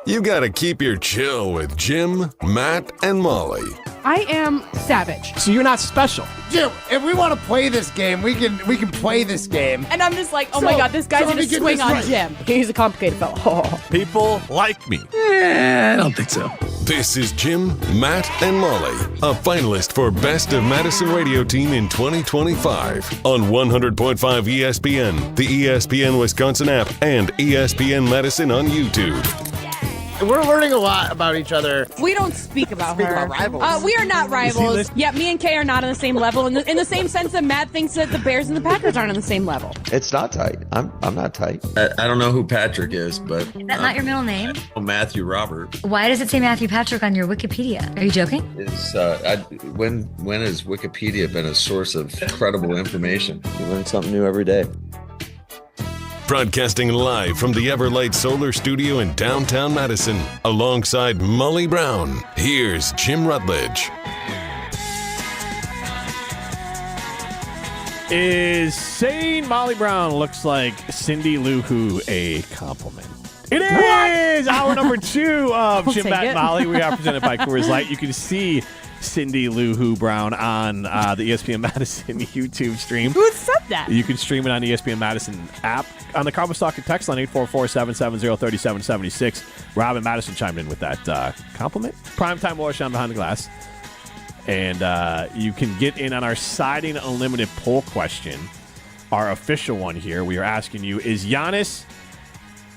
You gotta keep your chill with Jim, Matt, and Molly. I am savage. So you're not special. Jim, if we want to play this game, we can play this game. And I'm just like, oh my God, this guy's going to swing on Jim. He's a complicated fellow. People like me. I don't think so. This is Jim, Matt, and Molly, a finalist for Best of Madison Radio Team in 2025 on 100.5 ESPN, the ESPN Wisconsin app, and ESPN Madison on YouTube. We're learning a lot about each other. We don't speak about her. About rivals. We are not rivals. Yeah, me and Kay are not on the same level. In the same sense that Matt thinks that the Bears and the Packers aren't on the same level. It's not tight. I'm not tight. I don't know who Patrick is, but... Is that not your middle name? Matthew Robert. Why does it say Matthew Patrick on your Wikipedia? Are you joking? When has Wikipedia been a source of credible information? You learn something new every day. Broadcasting live from the Everlight Solar Studio in downtown Madison, alongside Molly Brown, here's Jim Rutledge. Is saying Molly Brown looks like Cindy Lou Who a compliment? It is! Hour number 2 of Jim, Matt, and Molly. We are presented by Coors Light. You can see Cindy Lou Who Brown on the ESPN Madison YouTube stream. Who said that? You can stream it on the ESPN Madison app. On the Carbon Stalker text line, 844-770-3776. Robin Madison chimed in with that compliment. Primetime Warshawn behind the glass. And you can get in on our Siding Unlimited poll question, our official one here. We are asking you, is Giannis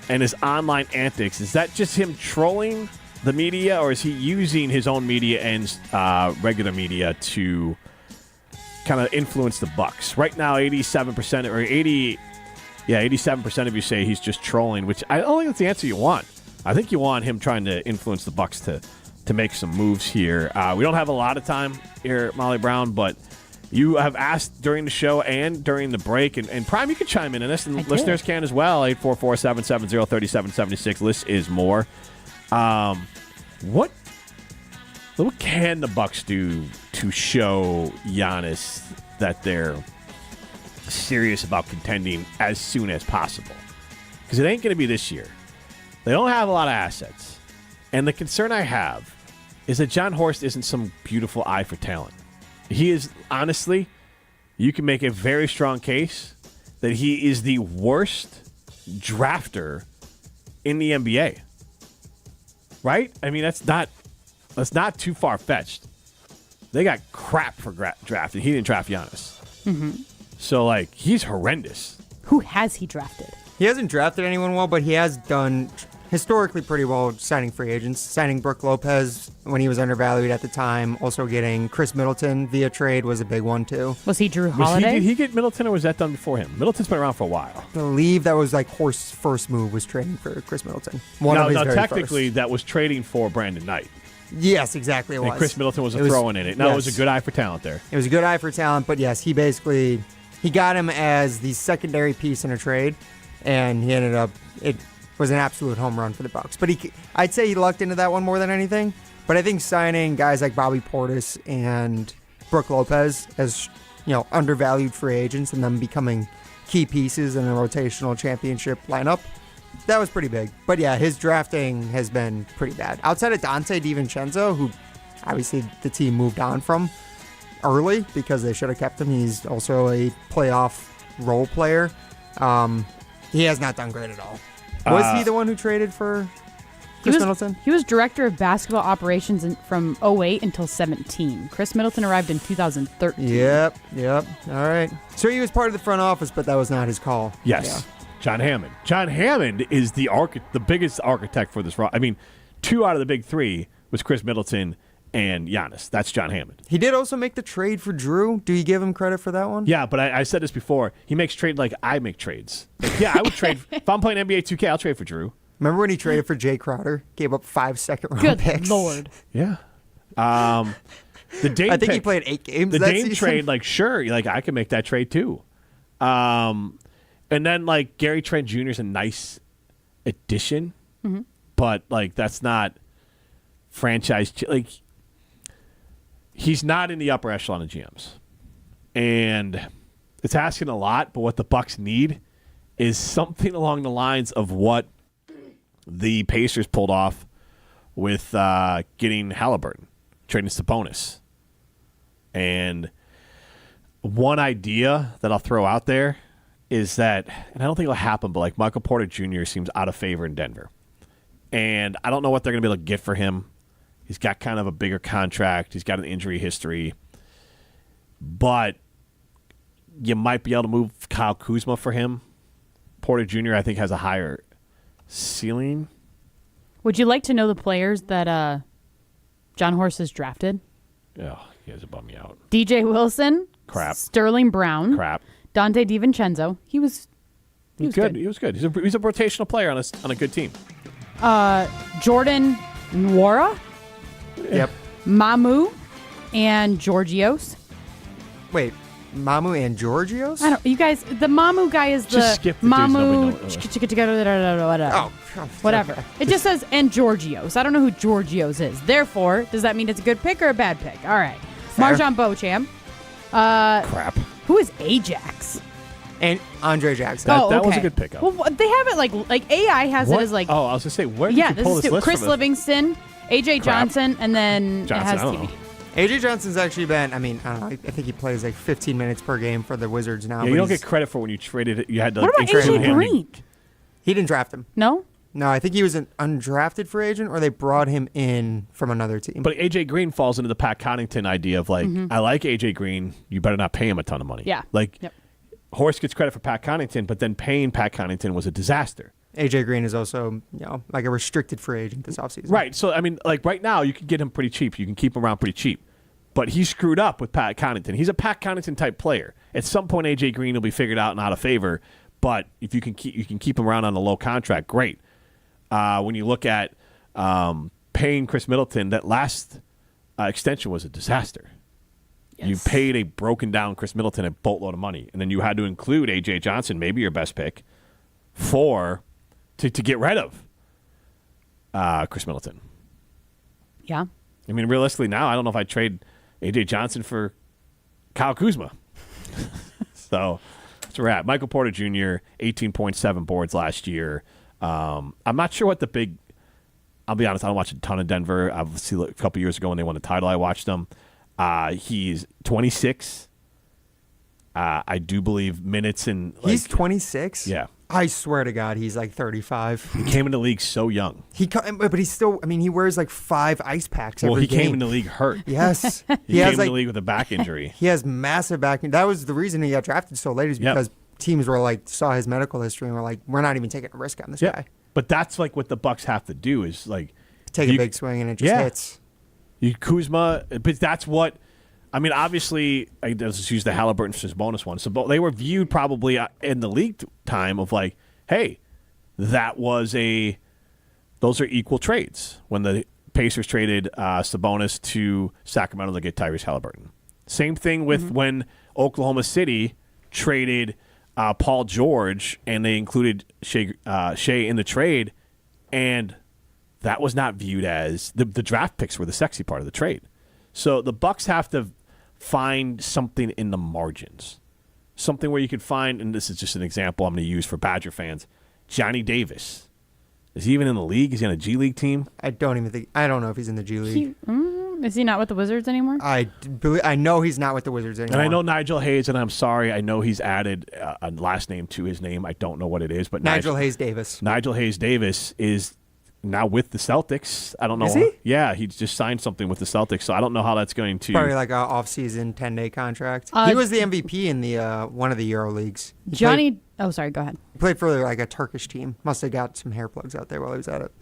and his online antics, is that just him trolling the media, or is he using his own media and regular media to kind of influence the Bucks? Right now, 87% or 87% of you say he's just trolling, which I don't think that's the answer you want. I think you want him trying to influence the Bucks to make some moves here. We don't have a lot of time here, Molly Brown, but you have asked during the show and during the break, and Prime, you can chime in on this, and listeners can as well, 844-770-3776. List is more. What can the Bucks do to show Giannis that they're serious about contending as soon as possible? Because it ain't going to be this year. They don't have a lot of assets. And the concern I have is that John Horst isn't some beautiful eye for talent. He is, honestly, you can make a very strong case that he is the worst drafter in the NBA. Right? I mean, that's not too far-fetched. They got crap for drafting. He didn't draft Giannis. Mm-hmm. So, he's horrendous. Who has he drafted? He hasn't drafted anyone well, but he has done historically pretty well signing free agents. Signing Brook Lopez when he was undervalued at the time. Also getting Chris Middleton via trade was a big one, too. Was he Drew Holiday? Did he get Middleton, or was that done before him? Middleton's been around for a while. I believe that was Horst's first move was trading for Chris Middleton. Now, technically, that was trading for Brandon Knight. Yes, exactly it was. And Chris Middleton was throw-in in it. Now, It was a good eye for talent there. It was a good eye for talent, but yes, he got him as the secondary piece in a trade, and he ended up, it was an absolute home run for the Bucks. But I'd say he lucked into that one more than anything. But I think signing guys like Bobby Portis and Brook Lopez as undervalued free agents and them becoming key pieces in a rotational championship lineup, that was pretty big. But yeah, his drafting has been pretty bad. Outside of Dante DiVincenzo, who obviously the team moved on from early because they should have kept him. He's also a playoff role player. He has not done great at all. Was he the one who traded for Chris Middleton? He was director of basketball operations from 2008 until 2017. Chris Middleton arrived in 2013. Yep. All right. So he was part of the front office, but that was not his call. Yes. Yeah. John Hammond. John Hammond is the biggest architect for this. I mean, 2 out of the big 3 was Chris Middleton and Giannis. That's John Hammond. He did also make the trade for Drew. Do you give him credit for that one? Yeah, but I said this before. He makes trade like I make trades. Like, yeah, I would trade. If I'm playing NBA 2K, I'll trade for Drew. Remember when he traded for Jay Crowder? Gave up 5 second-round Good picks. Lord. Yeah. The Dame I think he pick- played 8 games The that Dame season. trade, like, sure, like I can make that trade too. And then like Gary Trent Jr. is a nice addition, but like that's not franchise. Like he's not in the upper echelon of GMs, and it's asking a lot. But what the Bucks need is something along the lines of what the Pacers pulled off with getting Halliburton, trading Sabonis. And one idea that I'll throw out there is that, and I don't think it'll happen, but like Michael Porter Jr. seems out of favor in Denver. And I don't know what they're going to be able to get for him. He's got kind of a bigger contract. He's got an injury history. But you might be able to move Kyle Kuzma for him. Porter Jr., I think, has a higher ceiling. Would you like to know the players that John Horst has drafted? Oh, you guys are bumming me out. DJ Wilson. Crap. Sterling Brown. Crap. Dante DiVincenzo. He was good. He was good. He's a rotational player on a good team. Jordan Nwora. Yep. Mamu and Georgios. Wait, Mamu and Georgios? I don't. You guys, the Mamu guy is Just the skip the dudes Mamu. nobody knows. Whatever. It just says and Georgios. I don't know who Georgios is. Therefore, does that mean it's a good pick or a bad pick? All right. Fair. Marjon Beauchamp. Crap. Who is Ajax? And Andre Jackson. That was a good pickup. Well, they have it like AI has What? it as like. Oh, I was going to say, where did yeah, you pull this list Chris from? Livingston, AJ Crap. Johnson, and then Johnson, it has I don't know. TBD. AJ Johnson's actually been, I don't know, I think he plays like 15 minutes per game for the Wizards now. Yeah, but you don't he's- get credit for when you traded it. You had to What about include AJ him. Green? He didn't draft him. No. No, I think he was an undrafted free agent, or they brought him in from another team. But AJ Green falls into the Pat Connaughton idea of like, I like AJ Green. You better not pay him a ton of money. Yeah. Like, Yep. Horst gets credit for Pat Connaughton, but then paying Pat Connaughton was a disaster. AJ Green is also, like a restricted free agent this offseason. Right. So, I mean, like right now, you can get him pretty cheap. You can keep him around pretty cheap. But he screwed up with Pat Connaughton. He's a Pat Connaughton type player. At some point, AJ Green will be figured out and out of favor. But if you can keep him around on a low contract, great. When you look at paying Chris Middleton, that last extension was a disaster. Yes. You paid a broken down Chris Middleton a boatload of money, and then you had to include AJ Johnson, maybe your best pick, to get rid of Chris Middleton. Yeah. I mean, realistically, now I don't know if I'd trade AJ Johnson for Kyle Kuzma. So that's where we're at. Michael Porter Jr., 18.7 boards last year. I'm not sure what the big. I'll be honest, I don't watch a ton of Denver. Obviously, a couple years ago when they won the title, I watched them. He's 26. I do believe minutes in. He's 26? Yeah. I swear to God, he's like 35. He came in the league so young. But he's still, he wears like 5 ice packs every Well, he game. came in the league hurt. Yes. He has came in the league with a back injury. He has massive back. That was the reason he got drafted so late, is because teams were like, saw his medical history and were like, we're not even taking a risk on this guy. But that's like what the Bucks have to do is like Take a big swing and it just hits. You Kuzma, but that's what. I mean, obviously, I just use the Halliburton for his bonus one. So they were viewed probably in the league time of like, hey, those are equal trades. When the Pacers traded Sabonis to Sacramento to get Tyrese Halliburton. Same thing with when Oklahoma City traded Paul George and they included Shea in the trade, and that was not viewed as the draft picks were the sexy part of the trade. So the Bucks have to find something in the margins, something where you could find, and this is just an example I'm going to use for Badger fans, Johnny Davis. Is he even in the league? Is he on a G League team? I don't know if he's in the G League. Is he not with the Wizards anymore? I know he's not with the Wizards anymore. And I know Nigel Hayes, and I'm sorry, I know he's added a last name to his name. I don't know what it is, but Nigel Hayes Davis. Nigel Hayes Davis is now with the Celtics. I don't know. Is he? Yeah, he just signed something with the Celtics, so I don't know how that's going to. Probably like an off-season 10-day contract. He was the MVP in the one of the Euro leagues. Oh, sorry. Go ahead. He played for like a Turkish team. Must have got some hair plugs out there while he was at it.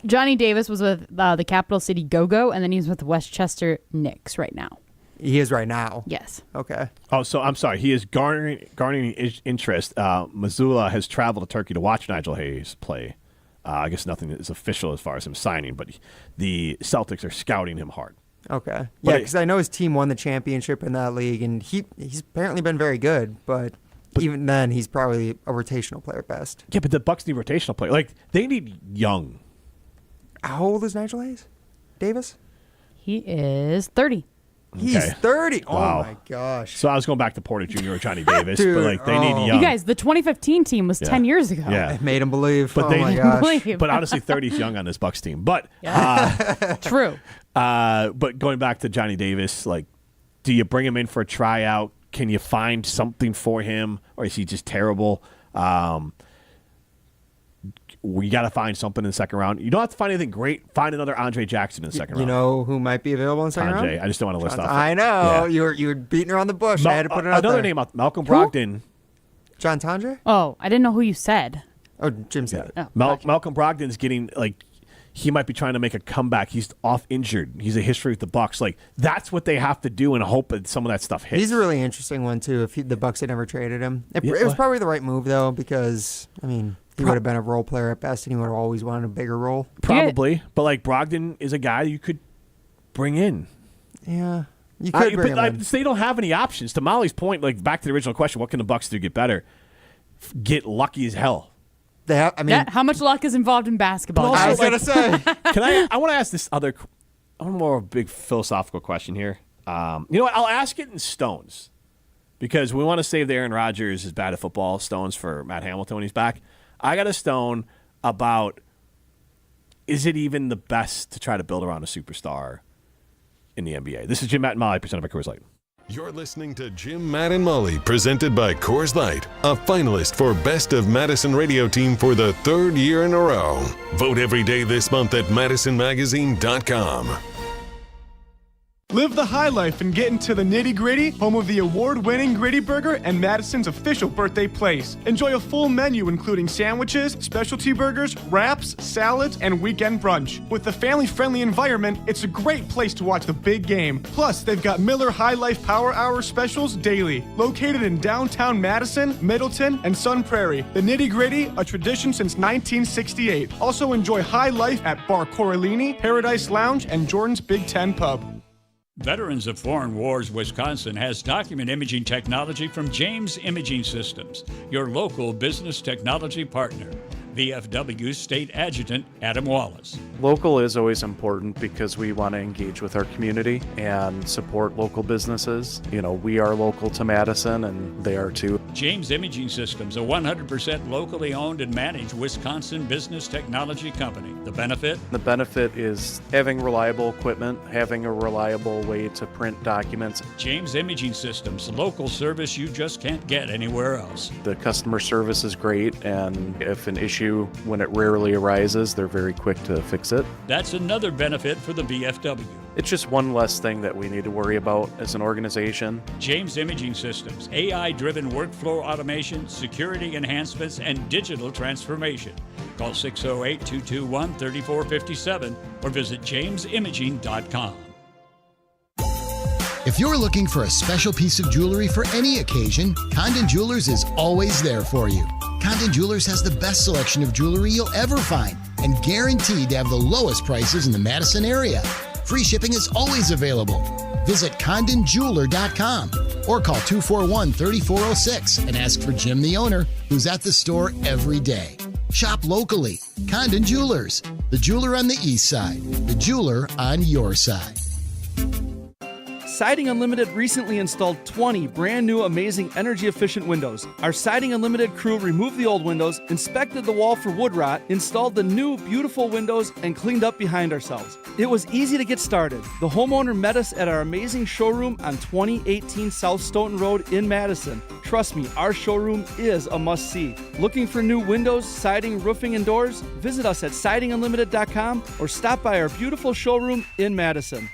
Johnny Davis was with the Capital City Go-Go, and then he's with Westchester Knicks right now. He is right now. Yes. Okay. Oh, so I'm sorry. He is garnering interest. Missoula has traveled to Turkey to watch Nigel Hayes play. I guess nothing is official as far as him signing, but the Celtics are scouting him hard. Okay. Yeah, because I know his team won the championship in that league, and he's apparently been very good, but even then, he's probably a rotational player at best. Yeah, but the Bucks need rotational player. Like, they need young. How old is Nigel Hayes? Davis? He is 30. He's 30. Wow. Oh, my gosh. So I was going back to Porter Jr. or Johnny Davis, Dude, but like they need young. You guys, the 2015 team was 10 years ago. Yeah. It made him believe. But oh, my gosh. Believe. But honestly, 30 is young on this Bucks team. But True. But going back to Johnny Davis, like, do you bring him in for a tryout? Can you find something for him, or is he just terrible? We got to find something in the second round. You don't have to find anything great. Find another Andre Jackson in the second round. You know who might be available in the second round? I just don't want to list off. I know. Yeah. You were beating around the bush. I had to put it out another there. name, Malcolm Brogdon. John Tondre? Oh, I didn't know who you said. Oh, Jim said it. Oh, Malcolm Brogdon's getting, like, he might be trying to make a comeback. He's off injured. He's a history with the Bucks. Like, that's what they have to do and hope that some of that stuff hits. He's a really interesting one, too, if the Bucks had never traded him. It was probably the right move, though, because, I mean, he would have been a role player at best, and he would have always wanted a bigger role. Probably. But, like, Brogdon is a guy you could bring in. Yeah. You could bring him in. They don't have any options. To Molly's point, like, back to the original question, what can the Bucks do to get better? Get lucky as hell. They have, I mean, how much luck is involved in basketball? I was going to say. I want to ask this other, more big philosophical question here. You know what? I'll ask it in stones because we want to save the Aaron Rodgers is bad at football stones for Matt Hamilton when he's back. I got a stone about, is it even the best to try to build around a superstar in the NBA? This is Jim, Matt, and Molly, presented by Coors Light. You're listening to Jim, Matt, and Molly, presented by Coors Light, a finalist for Best of Madison Radio Team for the third year in a row. Vote every day this month at MadisonMagazine.com. Live the high life and get into the nitty-gritty, home of the award-winning Gritty Burger and Madison's official birthday place. Enjoy a full menu including sandwiches, specialty burgers, wraps, salads, and weekend brunch. With the family-friendly environment, it's a great place to watch the big game. Plus, they've got Miller High Life Power Hour specials daily. Located in downtown Madison, Middleton, and Sun Prairie. The nitty-gritty, a tradition since 1968. Also enjoy high life at Bar Coralini, Paradise Lounge, and Jordan's Big Ten Pub. Veterans of Foreign Wars Wisconsin has document imaging technology from James Imaging Systems, your local business technology partner. VFW State Adjutant Adam Wallace. Local is always important because we want to engage with our community and support local businesses. You know, we are local to Madison and they are too. James Imaging Systems, a 100% locally owned and managed Wisconsin business technology company. The benefit? The benefit is having reliable equipment, having a reliable way to print documents. James Imaging Systems, local service you just can't get anywhere else. The customer service is great, and if an issue, when it rarely arises, they're very quick to fix it. That's another benefit for the VFW. It's just one less thing that we need to worry about as an organization. James Imaging Systems, AI-driven workflow automation, security enhancements, and digital transformation. Call 608-221-3457 or visit jamesimaging.com. If you're looking for a special piece of jewelry for any occasion, Condon Jewelers is always there for you. Condon Jewelers has the best selection of jewelry you'll ever find and guaranteed to have the lowest prices in the Madison area. Free shipping is always available. Visit CondonJeweler.com or call 241-3406 and ask for Jim, the owner, who's at the store every day. Shop locally. Condon Jewelers, the jeweler on the east side, the jeweler on your side. Siding Unlimited recently installed 20 brand new amazing energy efficient windows. Our Siding Unlimited crew removed the old windows, inspected the wall for wood rot, installed the new beautiful windows, and cleaned up behind ourselves. It was easy to get started. The homeowner met us at our amazing showroom on 2018 South Stoughton Road in Madison. trust me, our showroom is a must-see. Looking for new windows, siding, roofing, and doors? Visit us at sidingunlimited.com or stop by our beautiful showroom in Madison.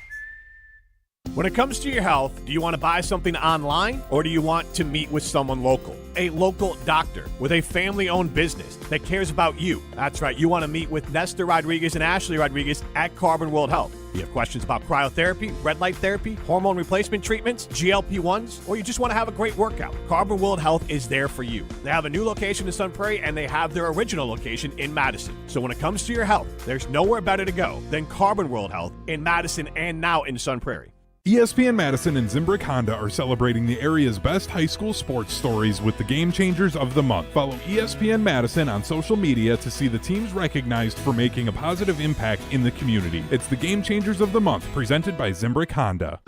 When it comes to your health, do you want to buy something online or do you want to meet with someone local? A local doctor with a family-owned business that cares about you. That's right, you want to meet with Nestor Rodriguez and Ashley Rodriguez at Carbon World Health. You have questions about cryotherapy, red light therapy, hormone replacement treatments, GLP-1s, or you just want to have a great workout. Carbon World Health is there for you. They have a new location in Sun Prairie and they have their original location in Madison. So when it comes to your health, there's nowhere better to go than Carbon World Health in Madison and now in Sun Prairie. ESPN Madison and Zimbrick Honda are celebrating the area's best high school sports stories with the Game Changers of the Month. Follow ESPN Madison on social media to see the teams recognized for making a positive impact in the community. It's the Game Changers of the Month, presented by Zimbrick Honda.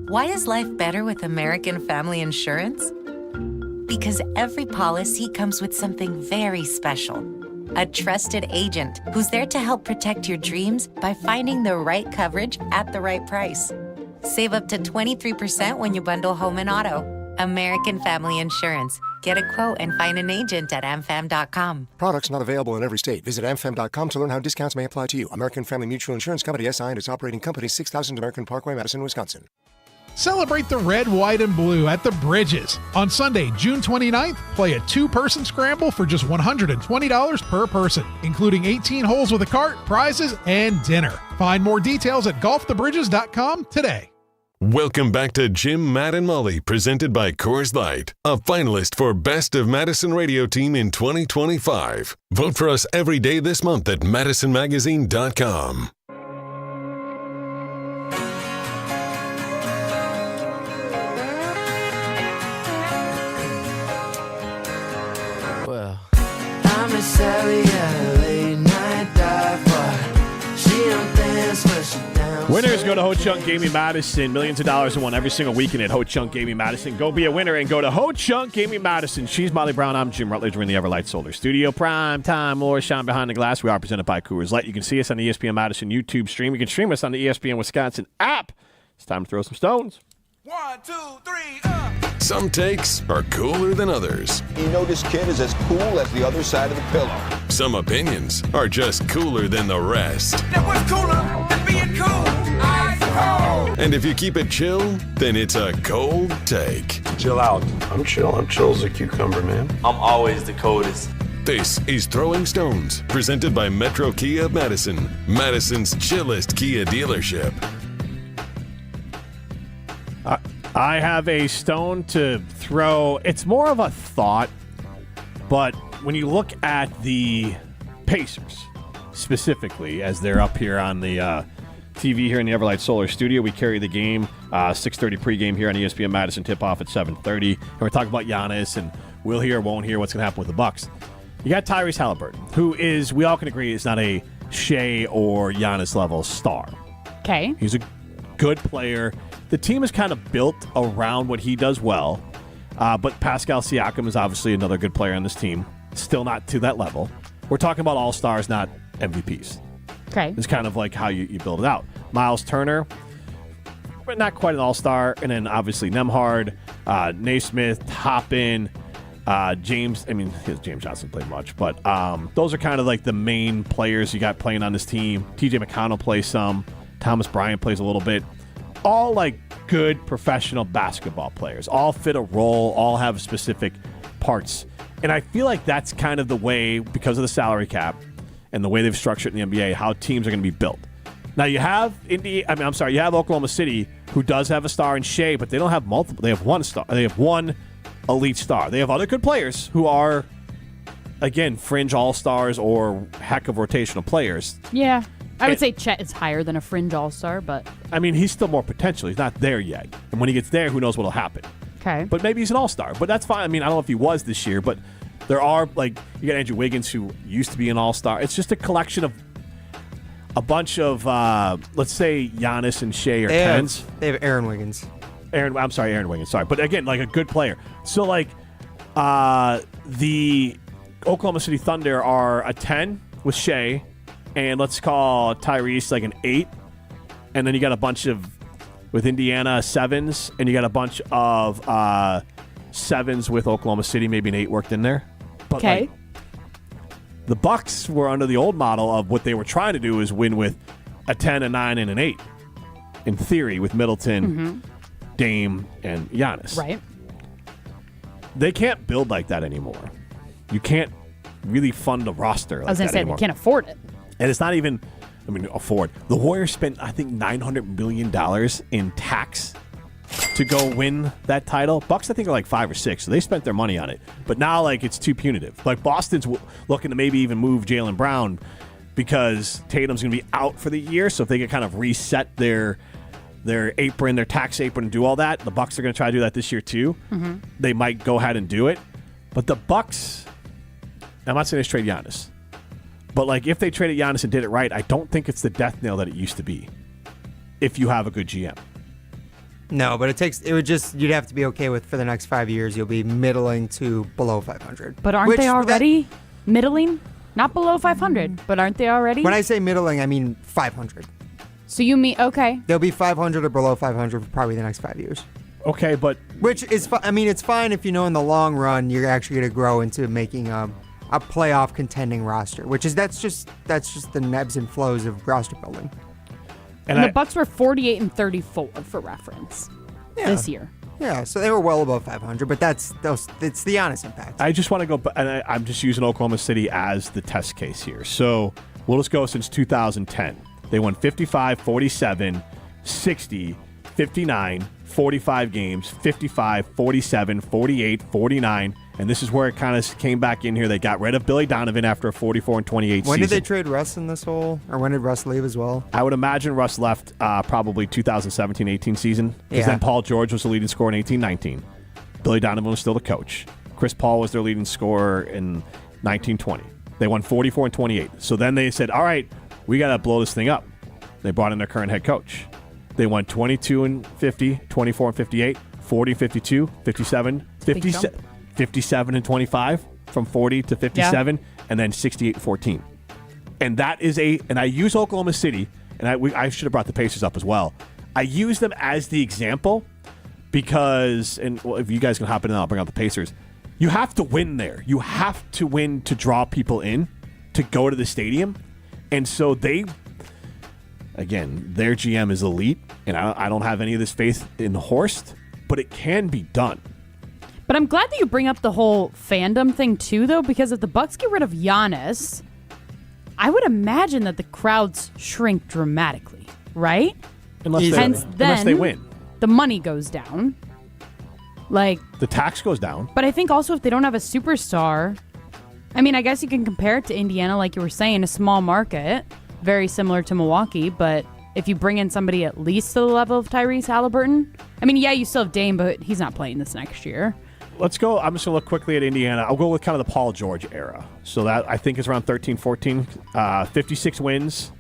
Why is life better with American Family Insurance? Because every policy comes with something very special. A trusted agent who's there to help protect your dreams by finding the right coverage at the right price. Save up to 23% when you bundle home and auto. American Family Insurance. Get a quote and find an agent at amfam.com. Products not available in every state. Visit amfam.com to learn how discounts may apply to you. American Family Mutual Insurance Company, SI, and its operating company, 6000 American Parkway, Madison, Wisconsin. Celebrate the red, white, and blue at the Bridges. On Sunday, June 29th, play a two-person scramble for just $120 per person, including 18 holes with a cart, prizes, and dinner. Find more details at golfthebridges.com today. Welcome back to Jim, Matt, and Molly, presented by Coors Light, a finalist for Best of Madison Radio Team in 2025. Vote for us every day this month at madisonmagazine.com. Well, I miss Sally at a late night dive bar. She don't dance, but she down. Winners go to Ho Chunk Gaming Madison. Millions of dollars are won every single weekend at Ho Chunk Gaming Madison. Go be a winner and go to Ho Chunk Gaming Madison. She's Molly Brown. I'm Jim Rutledge. We're in the Everlight Solar Studio. Prime time. Laura Sean behind the glass. We are presented by Coors Light. You can see us on the ESPN Madison YouTube stream. You can stream us on the ESPN Wisconsin app. It's time to throw some stones. 1, 2, 3, Some takes are cooler than others. You know this kid is as cool as the other side of the pillow. Some opinions are just cooler than the rest. Now what's cooler than being cool? Ice cold. And if you keep it chill, then it's a cold take. Chill out. I'm chill. I'm chill as a cucumber, man. I'm always the coldest. This is Throwing Stones, presented by Metro Kia of Madison, Madison's chillest Kia dealership. I have a stone to throw. It's more of a thought, but when you look at the Pacers, specifically, as they're up here on the TV here in the Everlight Solar Studio, we carry the game, 6:30 pregame here on ESPN Madison, tip-off at 7:30. And we're talking about Giannis, and we'll hear, won't hear what's going to happen with the Bucks. You got Tyrese Halliburton, who is, we all can agree, is not a Shea or Giannis level star. Okay. He's a good player. The team is kind of built around what he does well, but Pascal Siakam is obviously another good player on this team. Still not to that level. We're talking about all-stars, not MVPs. Okay. It's kind of like how you build it out. Miles Turner, but not quite an all-star. And then obviously Nembhard, Naismith, Toppin, James Johnson played much, but those are kind of like the main players you got playing on this team. TJ McConnell plays some. Thomas Bryant plays a little bit. All like good professional basketball players. All fit a role. All have specific parts. And I feel like that's kind of the way, because of the salary cap and the way they've structured in the NBA, how teams are going to be built. Now you have you have Oklahoma City, who does have a star in Shea, but they don't have multiple. They have one star. They have one elite star. They have other good players who are, again, fringe all-stars or heck of rotational players. Yeah. I would say Chet is higher than a fringe all-star, but... I mean, he's still more potential. He's not there yet. And when he gets there, who knows what will happen. Okay. But maybe he's an all-star. But that's fine. I mean, I don't know if he was this year, but there are, like, you got Andrew Wiggins, who used to be an all-star. It's just a collection of a bunch of, let's say, Giannis and Shea are tens. They have Aaron Wiggins. Aaron Wiggins, sorry. But again, like a good player. So, like, the Oklahoma City Thunder are a 10 with Shea, and let's call Tyrese like an 8. And then you got a bunch of, with Indiana, 7s, and you got a bunch of sevens with Oklahoma City, maybe an 8 worked in there. But Okay. The Bucks were under the old model of what they were trying to do is win with a 10, a 9, and an 8. In theory, with Middleton, Dame, and Giannis. Right. They can't build like that anymore. You can't really fund a roster like I was going that to say, anymore. they can't afford it. And it's not even, afford. The Warriors spent, I think, $900 million in tax to go win that title. Bucks, I think, are like 5 or 6, so they spent their money on it. But now, it's too punitive. Like, Boston's looking to maybe even move Jaylen Brown because Tatum's going to be out for the year, so if they can kind of reset their apron, their tax apron, and do all that, the Bucks are going to try to do that this year, too. Mm-hmm. They might go ahead and do it. But the Bucks, I'm not saying they should trade Giannis. But, if they traded Giannis and did it right, I don't think it's the death knell that it used to be if you have a good GM. No, but you'd have to be okay with for the next 5 years, you'll be middling to below 500. But aren't they already middling? Not below 500, but aren't they already? When I say middling, I mean 500. So you mean, okay. They'll be 500 or below 500 for probably the next 5 years. Okay, but... Which is, it's fine if you know in the long run you're actually going to grow into making a playoff contending roster, that's just the ebbs and flows of roster building. And the Bucks were 48-34 for reference this year. Yeah, so they were well above 500, but it's the honest impact. I just want to go, and I'm just using Oklahoma City as the test case here. So we'll just go since 2010. They won 55, 47, 60, 59, 45 games, 55, 47, 48, 49, and this is where it kind of came back in here. They got rid of Billy Donovan after a 44-28 season. When did they trade Russ in this or when did Russ leave as well? I would imagine Russ left probably 2017-18 season, because Yeah. then Paul George was the leading scorer in 18-19. Billy Donovan was still the coach. Chris Paul was their leading scorer in 19-20. They won 44-28. So then they said, all right, we got to blow this thing up. They brought in their current head coach. They won 22-50, 24-58, 40-52, 57, 57-25 from 40 to 57, and then 68-14. And that is and I use Oklahoma City, and I should have brought the Pacers up as well. I use them as the example because, if you guys can hop in and I'll bring out the Pacers, you have to win there. You have to win to draw people in to go to the stadium. And so again, their GM is elite, and I don't have any of this faith in Horst, but it can be done. But I'm glad that you bring up the whole fandom thing too, though, because if the Bucks get rid of Giannis, I would imagine that the crowds shrink dramatically, right? Unless they win. The money goes down. The tax goes down. But I think also if they don't have a superstar, I guess you can compare it to Indiana, like you were saying, a small market, very similar to Milwaukee, but if you bring in somebody at least to the level of Tyrese Halliburton, you still have Dame, but he's not playing this next year. Let's go. I'm just going to look quickly at Indiana. I'll go with kind of the Paul George era. So that I think is around 13-14, 56 wins,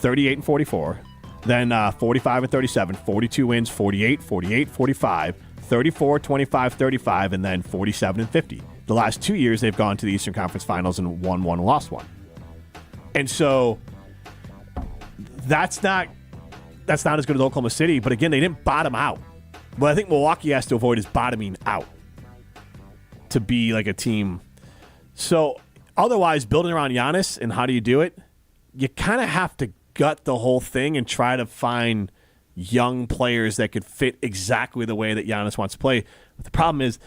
38-44. Then 45-37, 42 wins, 48, 48, 45, 34, 25, 35, and then 47-50. The last 2 years they've gone to the Eastern Conference Finals and won one, lost one. And so that's not as good as Oklahoma City, but again, they didn't bottom out. What I think Milwaukee has to avoid is bottoming out to be like a team. So otherwise, building around Giannis, and how do you do it? You kind of have to gut the whole thing and try to find young players that could fit exactly the way that Giannis wants to play. But the problem is,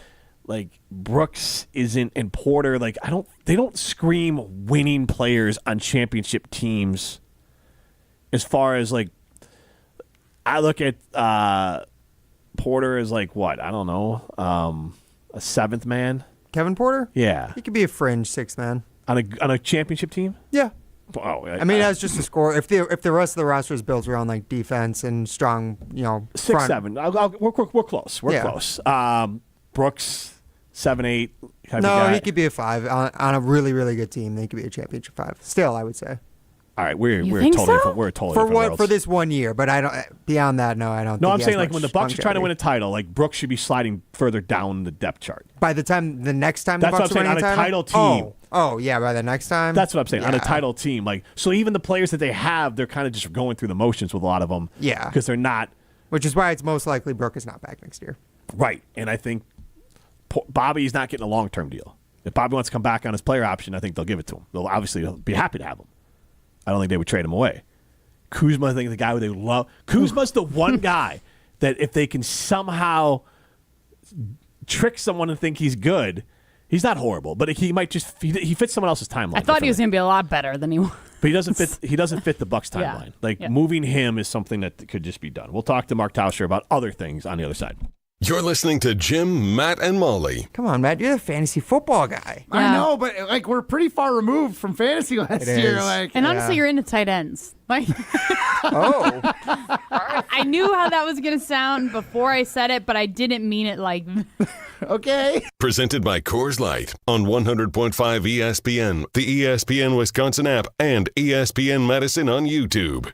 Brooks isn't, and Porter, they don't scream winning players on championship teams. As far as I look at Porter as what? I don't know. A seventh man. Kevin Porter? Yeah. He could be a fringe sixth man. On a championship team? Yeah. Oh, as just a score. If the rest of the roster is built around defense and strong, 6-7. We're close. We're close. Brooks 7-8. No, he could be a 5 on a really, really good team. He could be a championship 5. Still, I would say. All right, we're totally different. We're totally different. For this 1 year, but I don't. Beyond that, no, I don't. No, think I'm he saying has when the much Bucks are trying to win longevity. a title, Brooks should be sliding further down the depth chart. By the next time That's the Bucks what I'm saying, are on a winning title team. Oh, yeah, by the next time. That's what I'm saying. Yeah. On a title team, so even the players that they have, they're kind of just going through the motions with a lot of them. Yeah, because they're not. Which is why it's most likely Brooke is not back next year. Right, and I think Bobby's not getting a long-term deal. If Bobby wants to come back on his player option, I think they'll give it to him. They'll obviously be happy to have him. I don't think they would trade him away. Kuzma, I think, the guy they love. Kuzma's the one guy that if they can somehow trick someone to think he's good, he's not horrible, but he might just he fits someone else's timeline. I thought he was going to be a lot better than he was. But he doesn't fit the Bucks timeline. Moving him is something that could just be done. We'll talk to Mark Tauscher about other things on the other side. You're listening to Jim, Matt, and Molly. Come on, Matt. You're the fantasy football guy. I know, but we're pretty far removed from fantasy last year. And honestly, you're into tight ends. Oh. I knew how that was going to sound before I said it, but I didn't mean it like. Okay. Presented by Coors Light on 100.5 ESPN, the ESPN Wisconsin app, and ESPN Madison on YouTube.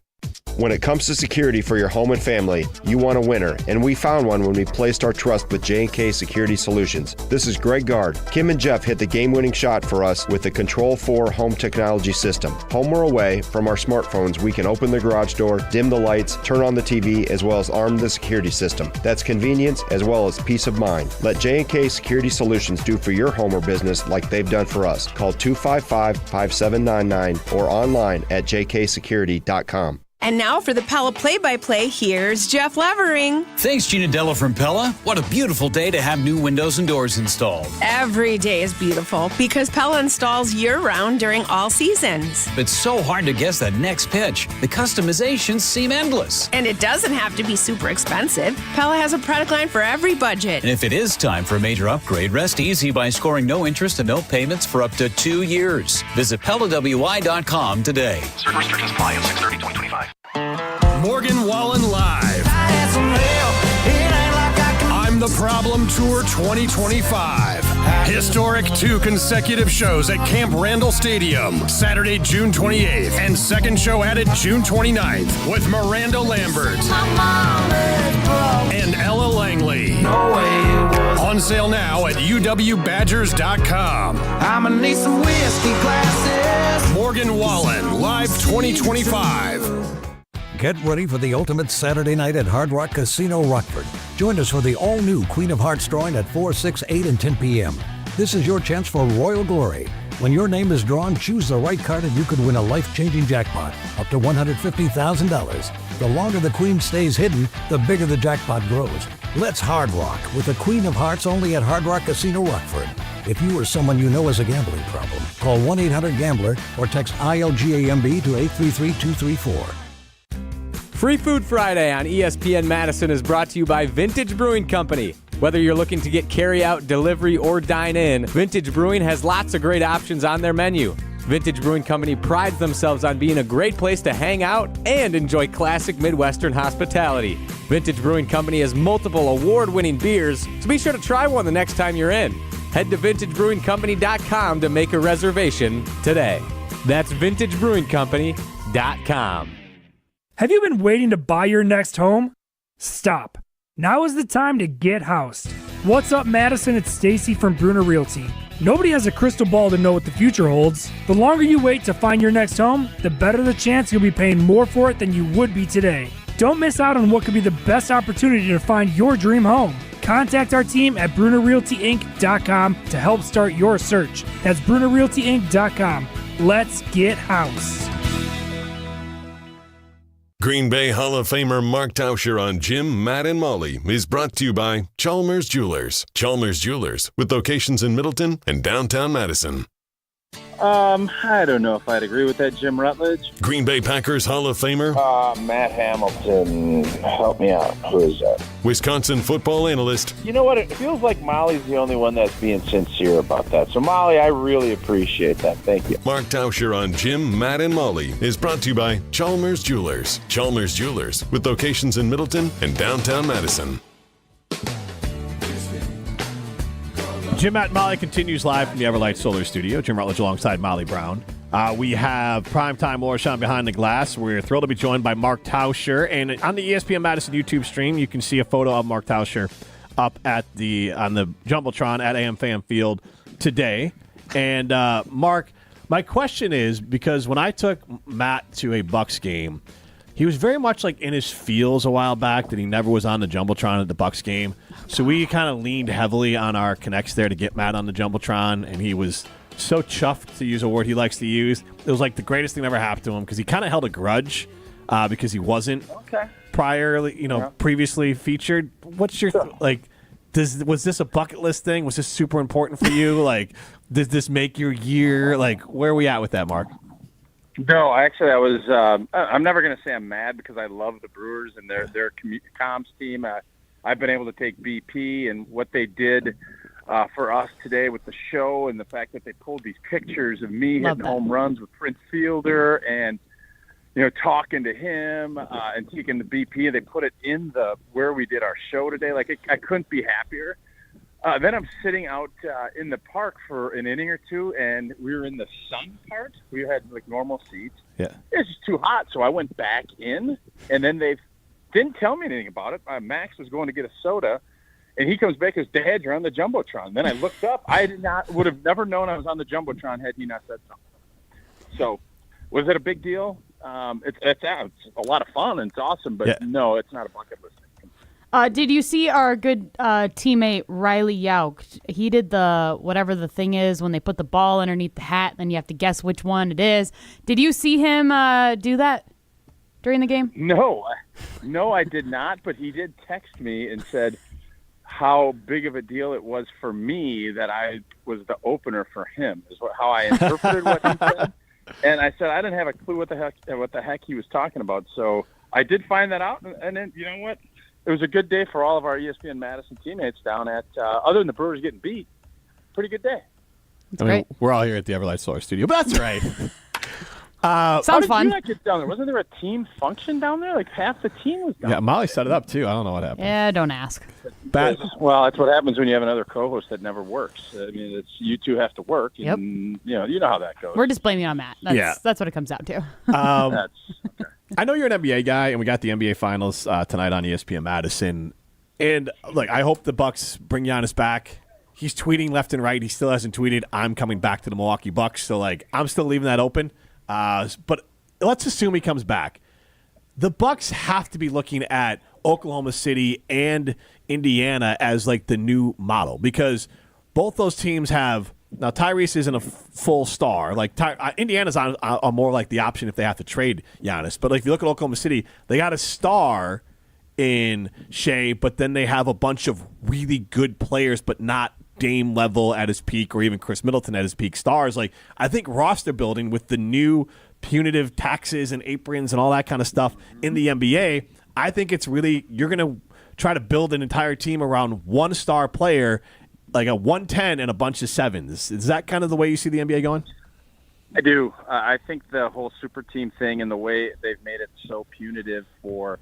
When it comes to security for your home and family, you want a winner, and we found one when we placed our trust with J&K Security Solutions. This is Greg Gard. Kim and Jeff hit the game-winning shot for us with the Control 4 home technology system. Home or away, from our smartphones, we can open the garage door, dim the lights, turn on the TV, as well as arm the security system. That's convenience as well as peace of mind. Let J&K Security Solutions do for your home or business like they've done for us. Call 255-5799 or online at jksecurity.com. And now for the Pella play-by-play, here's Jeff Levering. Thanks, Gina Della from Pella. What a beautiful day to have new windows and doors installed. Every day is beautiful because Pella installs year-round during all seasons. It's so hard to guess that next pitch. The customizations seem endless. And it doesn't have to be super expensive. Pella has a product line for every budget. And if it is time for a major upgrade, rest easy by scoring no interest and no payments for up to 2 years. Visit PellaWI.com today. Certain restrictions apply on 6/30/2025. Morgan Wallen Live. I'm the Problem Tour 2025. Historic 2 consecutive shows at Camp Randall Stadium, Saturday, June 28th, and second show added June 29th with Miranda Lambert and Ella Langley. On sale now at uwbadgers.com. I'ma need some whiskey glasses. Morgan Wallen, Live 2025. Get ready for the ultimate Saturday night at Hard Rock Casino Rockford. Join us for the all-new Queen of Hearts drawing at 4, 6, 8, and 10 p.m. This is your chance for royal glory. When your name is drawn, choose the right card and you could win a life-changing jackpot, up to $150,000. The longer the Queen stays hidden, the bigger the jackpot grows. Let's Hard Rock with the Queen of Hearts only at Hard Rock Casino Rockford. If you or someone you know has a gambling problem, call 1-800-GAMBLER or text ILGAMB to 833-234. Free Food Friday on ESPN Madison is brought to you by Vintage Brewing Company. Whether you're looking to get carry-out, delivery, or dine-in, Vintage Brewing has lots of great options on their menu. Vintage Brewing Company prides themselves on being a great place to hang out and enjoy classic Midwestern hospitality. Vintage Brewing Company has multiple award-winning beers, so be sure to try one the next time you're in. Head to VintageBrewingCompany.com to make a reservation today. That's VintageBrewingCompany.com. Have you been waiting to buy your next home? Stop. Now is the time to get housed. What's up, Madison? It's Stacy from Bruner Realty. Nobody has a crystal ball to know what the future holds. The longer you wait to find your next home, the better the chance you'll be paying more for it than you would be today. Don't miss out on what could be the best opportunity to find your dream home. Contact our team at BrunerRealtyInc.com to help start your search. That's BrunerRealtyInc.com. Let's get housed. Green Bay Hall of Famer Mark Tauscher on Jim, Matt, and Molly is brought to you by Chalmers Jewelers. Chalmers Jewelers, with locations in Middleton and downtown Madison. I don't know if I'd agree with that, Jim Rutledge. Green Bay Packers Hall of Famer Matt Hamilton. Help me out. Who is that? Wisconsin football analyst. You know what? It feels like Molly's the only one that's being sincere about that. So, Molly, I really appreciate that. Thank you. Mark Tauscher on Jim, Matt, and Molly is brought to you by Chalmers Jewelers. Chalmers Jewelers, with locations in Middleton and downtown Madison. Jim, Matt, and Molly continues live from the Everlight Solar Studio. Jim Rutledge alongside Molly Brown. We have Primetime Lorshan behind the glass. We're thrilled to be joined by Mark Tauscher. And on the ESPN Madison YouTube stream, you can see a photo of Mark Tauscher up on the Jumbotron at AM Fan Field today. And, Mark, my question is, because when I took Matt to a Bucks game, he was very much like in his feels a while back that he never was on the Jumbotron at the Bucks game. So we kind of leaned heavily on our connects there to get Matt on the Jumbotron, and he was so chuffed, to use a word he likes to use. It was like the greatest thing that ever happened to him because he kind of held a grudge because he wasn't previously featured. What's your was this a bucket list thing? Was this super important for you? Like, does this make your year? Like, where are we at with that, Mark? No, actually, I was. I'm never going to say I'm mad because I love the Brewers and their comms team. I've been able to take BP and what they did for us today with the show and the fact that they pulled these pictures of me hitting home runs with Prince Fielder and talking to him and taking the BP. They put it in where we did our show today. Like I couldn't be happier. Then I'm sitting out in the park for an inning or two, and we were in the sun part. We had like normal seats. Yeah, it was just too hot, so I went back in, and then they didn't tell me anything about it. Max was going to get a soda, and he comes back and says, "Dad, you're on the Jumbotron." Then I looked up. I would have never known I was on the Jumbotron had he not said something. So, was it a big deal? It's a lot of fun and it's awesome, but no, it's not a bucket list. Did you see our good teammate Riley Yauk? He did the whatever the thing is when they put the ball underneath the hat, then you have to guess which one it is. Did you see him do that during the game? No, I did not. But he did text me and said how big of a deal it was for me that I was the opener for him. Is how I interpreted what he said. And I said I didn't have a clue what the heck he was talking about. So I did find that out, and then you know what? It was a good day for all of our ESPN Madison teammates down at, other than the Brewers getting beat, pretty good day. We're all here at the Everlight Solar Studio, but that's right. Sounds fun. How did you not get down there? Wasn't there a team function down there? Like half the team was down there. Yeah, Molly set it up too. I don't know what happened. Yeah, don't ask. Well, that's what happens when you have another co-host that never works. I mean, it's you two have to work, and you know how that goes. We're just blaming on Matt. That's what it comes down to. Okay. I know you're an NBA guy, and we got the NBA Finals tonight on ESPN Madison. And look, I hope the Bucks bring Giannis back. He's tweeting left and right. He still hasn't tweeted, "I'm coming back to the Milwaukee Bucks." So, I'm still leaving that open. But let's assume he comes back. The Bucks have to be looking at Oklahoma City and Indiana as the new model because both those teams have. Now, Tyrese isn't a full star. Indiana's on more like the option if they have to trade Giannis. But if you look at Oklahoma City, they got a star in Shea, but then they have a bunch of really good players, but not Dame level at his peak or even Chris Middleton at his peak stars. I think roster building with the new punitive taxes and aprons and all that kind of stuff in the NBA, I think it's really you're going to try to build an entire team around one star player, like a 110 and a bunch of sevens. Is that kind of the way you see the NBA going? I do. I think the whole super team thing and the way they've made it so punitive for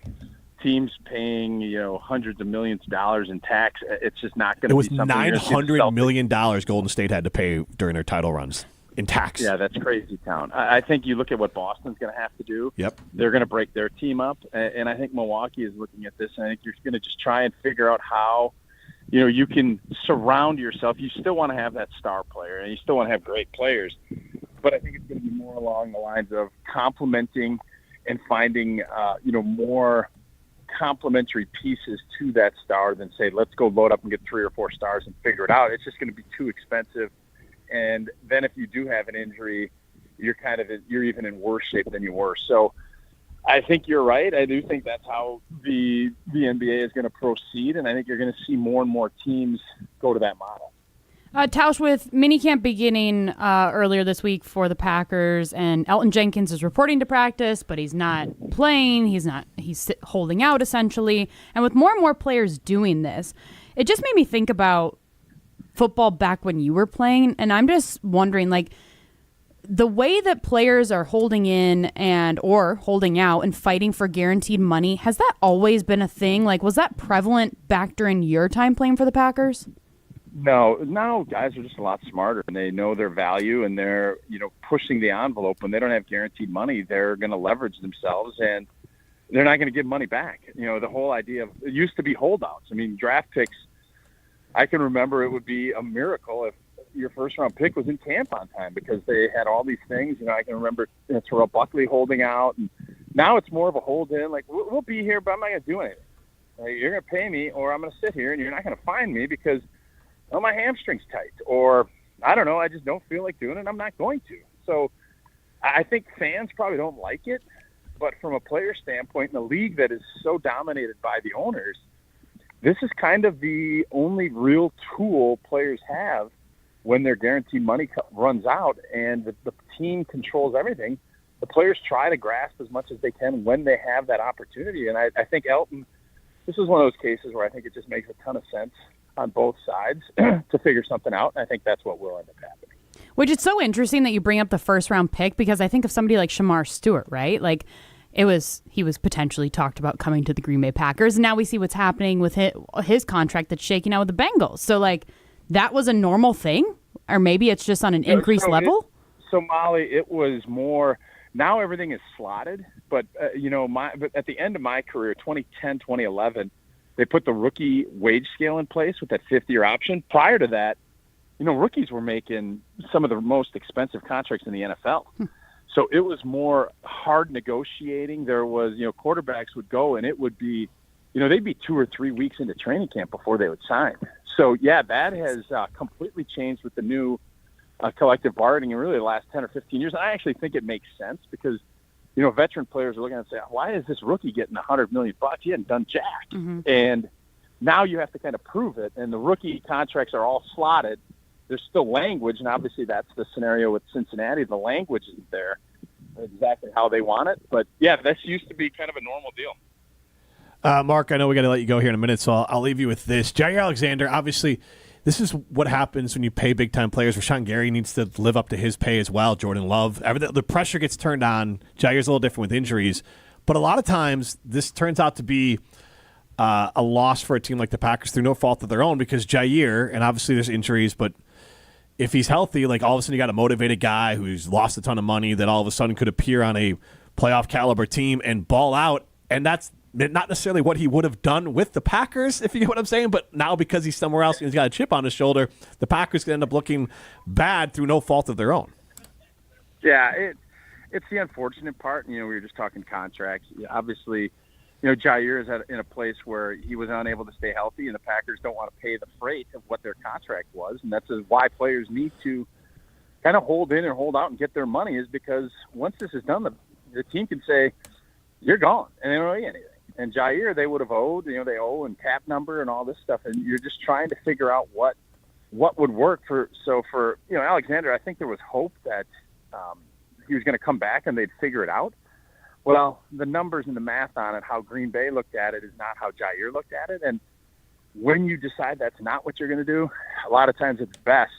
teams paying, hundreds of millions of dollars in tax, it's just not going to be something. It was $900 million Golden State had to pay during their title runs in tax. Yeah, that's crazy town. I think you look at what Boston's going to have to do. Yep. They're going to break their team up, and I think Milwaukee is looking at this, and I think you're going to just try and figure out how you can surround yourself. You still want to have that star player, and you still want to have great players. But I think it's going to be more along the lines of complementing and finding, more complementary pieces to that star than say, let's go load up and get 3 or 4 stars and figure it out. It's just going to be too expensive. And then if you do have an injury, you're even in worse shape than you were. So I think you're right. I do think that's how the NBA is going to proceed, and I think you're going to see more and more teams go to that model. Tausch, with minicamp beginning earlier this week for the Packers, and Elton Jenkins is reporting to practice, but he's not playing. He's holding out, essentially. And with more and more players doing this, it just made me think about football back when you were playing, and I'm just wondering, the way that players are holding in or holding out and fighting for guaranteed money, has that always been a thing? Was that prevalent back during your time playing for the Packers? No, now guys are just a lot smarter, and they know their value, and they're pushing the envelope. When they don't have guaranteed money, they're going to leverage themselves, and they're not going to give money back. The whole idea of it used to be holdouts. I mean, draft picks. I can remember it would be a miracle if your first round pick was in camp on time because they had all these things. I can remember Terrell Buckley holding out, and Now it's more of a hold in. Like, we'll be here, but I'm not going to do anything. Like, you're going to pay me, or I'm going to sit here, and you're not going to find me because my hamstring's tight. Or, I don't know, I just don't feel like doing it, and I'm not going to. So I think fans probably don't like it. But from a player standpoint, in a league that is so dominated by the owners, this is kind of the only real tool players have when their guaranteed money runs out and the team controls everything. The players try to grasp as much as they can when they have that opportunity. And I think Elton, this is one of those cases where I think it just makes a ton of sense on both sides to figure something out. And I think that's what will end up happening. Which is so interesting that you bring up the first-round pick, because I think of somebody like Shamar Stewart, right? Like, he was potentially talked about coming to the Green Bay Packers, and now we see what's happening with his contract that's shaking out with the Bengals. So, like, that was a normal thing? Or maybe it's just on an increased level? So, Molly, it was more – now everything is slotted. But, but at the end of my career, 2010, 2011, they put the rookie wage scale in place with that fifth-year option. Prior to that, rookies were making some of the most expensive contracts in the NFL. So it was more hard negotiating. There was, quarterbacks would go and it would be, they'd be 2 or 3 weeks into training camp before they would sign. So, yeah, that has completely changed with the new collective bargaining in really the last 10 or 15 years. I actually think it makes sense because, veteran players are looking and say, why is this rookie getting $100 million? He hadn't done jack. Mm-hmm. And now you have to kind of prove it. And the rookie contracts are all slotted. There's still language, and obviously that's the scenario with Cincinnati. The language isn't there exactly how they want it. But, yeah, this used to be kind of a normal deal. Mark, I know we got to let you go here in a minute, so I'll leave you with this. Jair Alexander, obviously, this is what happens when you pay big-time players. Rashawn Gary needs to live up to his pay as well. Jordan Love. The pressure gets turned on. Jair's a little different with injuries. But a lot of times this turns out to be a loss for a team like the Packers through no fault of their own because Jair, and obviously there's injuries, but if he's healthy, like all of a sudden you got a motivated guy who's lost a ton of money that all of a sudden could appear on a playoff caliber team and ball out. And that's not necessarily what he would have done with the Packers, if you get what I'm saying. But now because he's somewhere else and he's got a chip on his shoulder, the Packers can end up looking bad through no fault of their own. Yeah, it's the unfortunate part. We were just talking contracts. Obviously, Jair is in a place where he was unable to stay healthy, and the Packers don't want to pay the freight of what their contract was. And that's why players need to kind of hold in and hold out and get their money, is because once this is done, the team can say, you're gone, and they don't owe you anything. And Jair, they would have owed, they owe and cap number and all this stuff, and you're just trying to figure out what would work for Alexander. I think there was hope that he was going to come back and they'd figure it out. Well, the numbers and the math on it, how Green Bay looked at it is not how Jair looked at it. And when you decide that's not what you're going to do, a lot of times it's best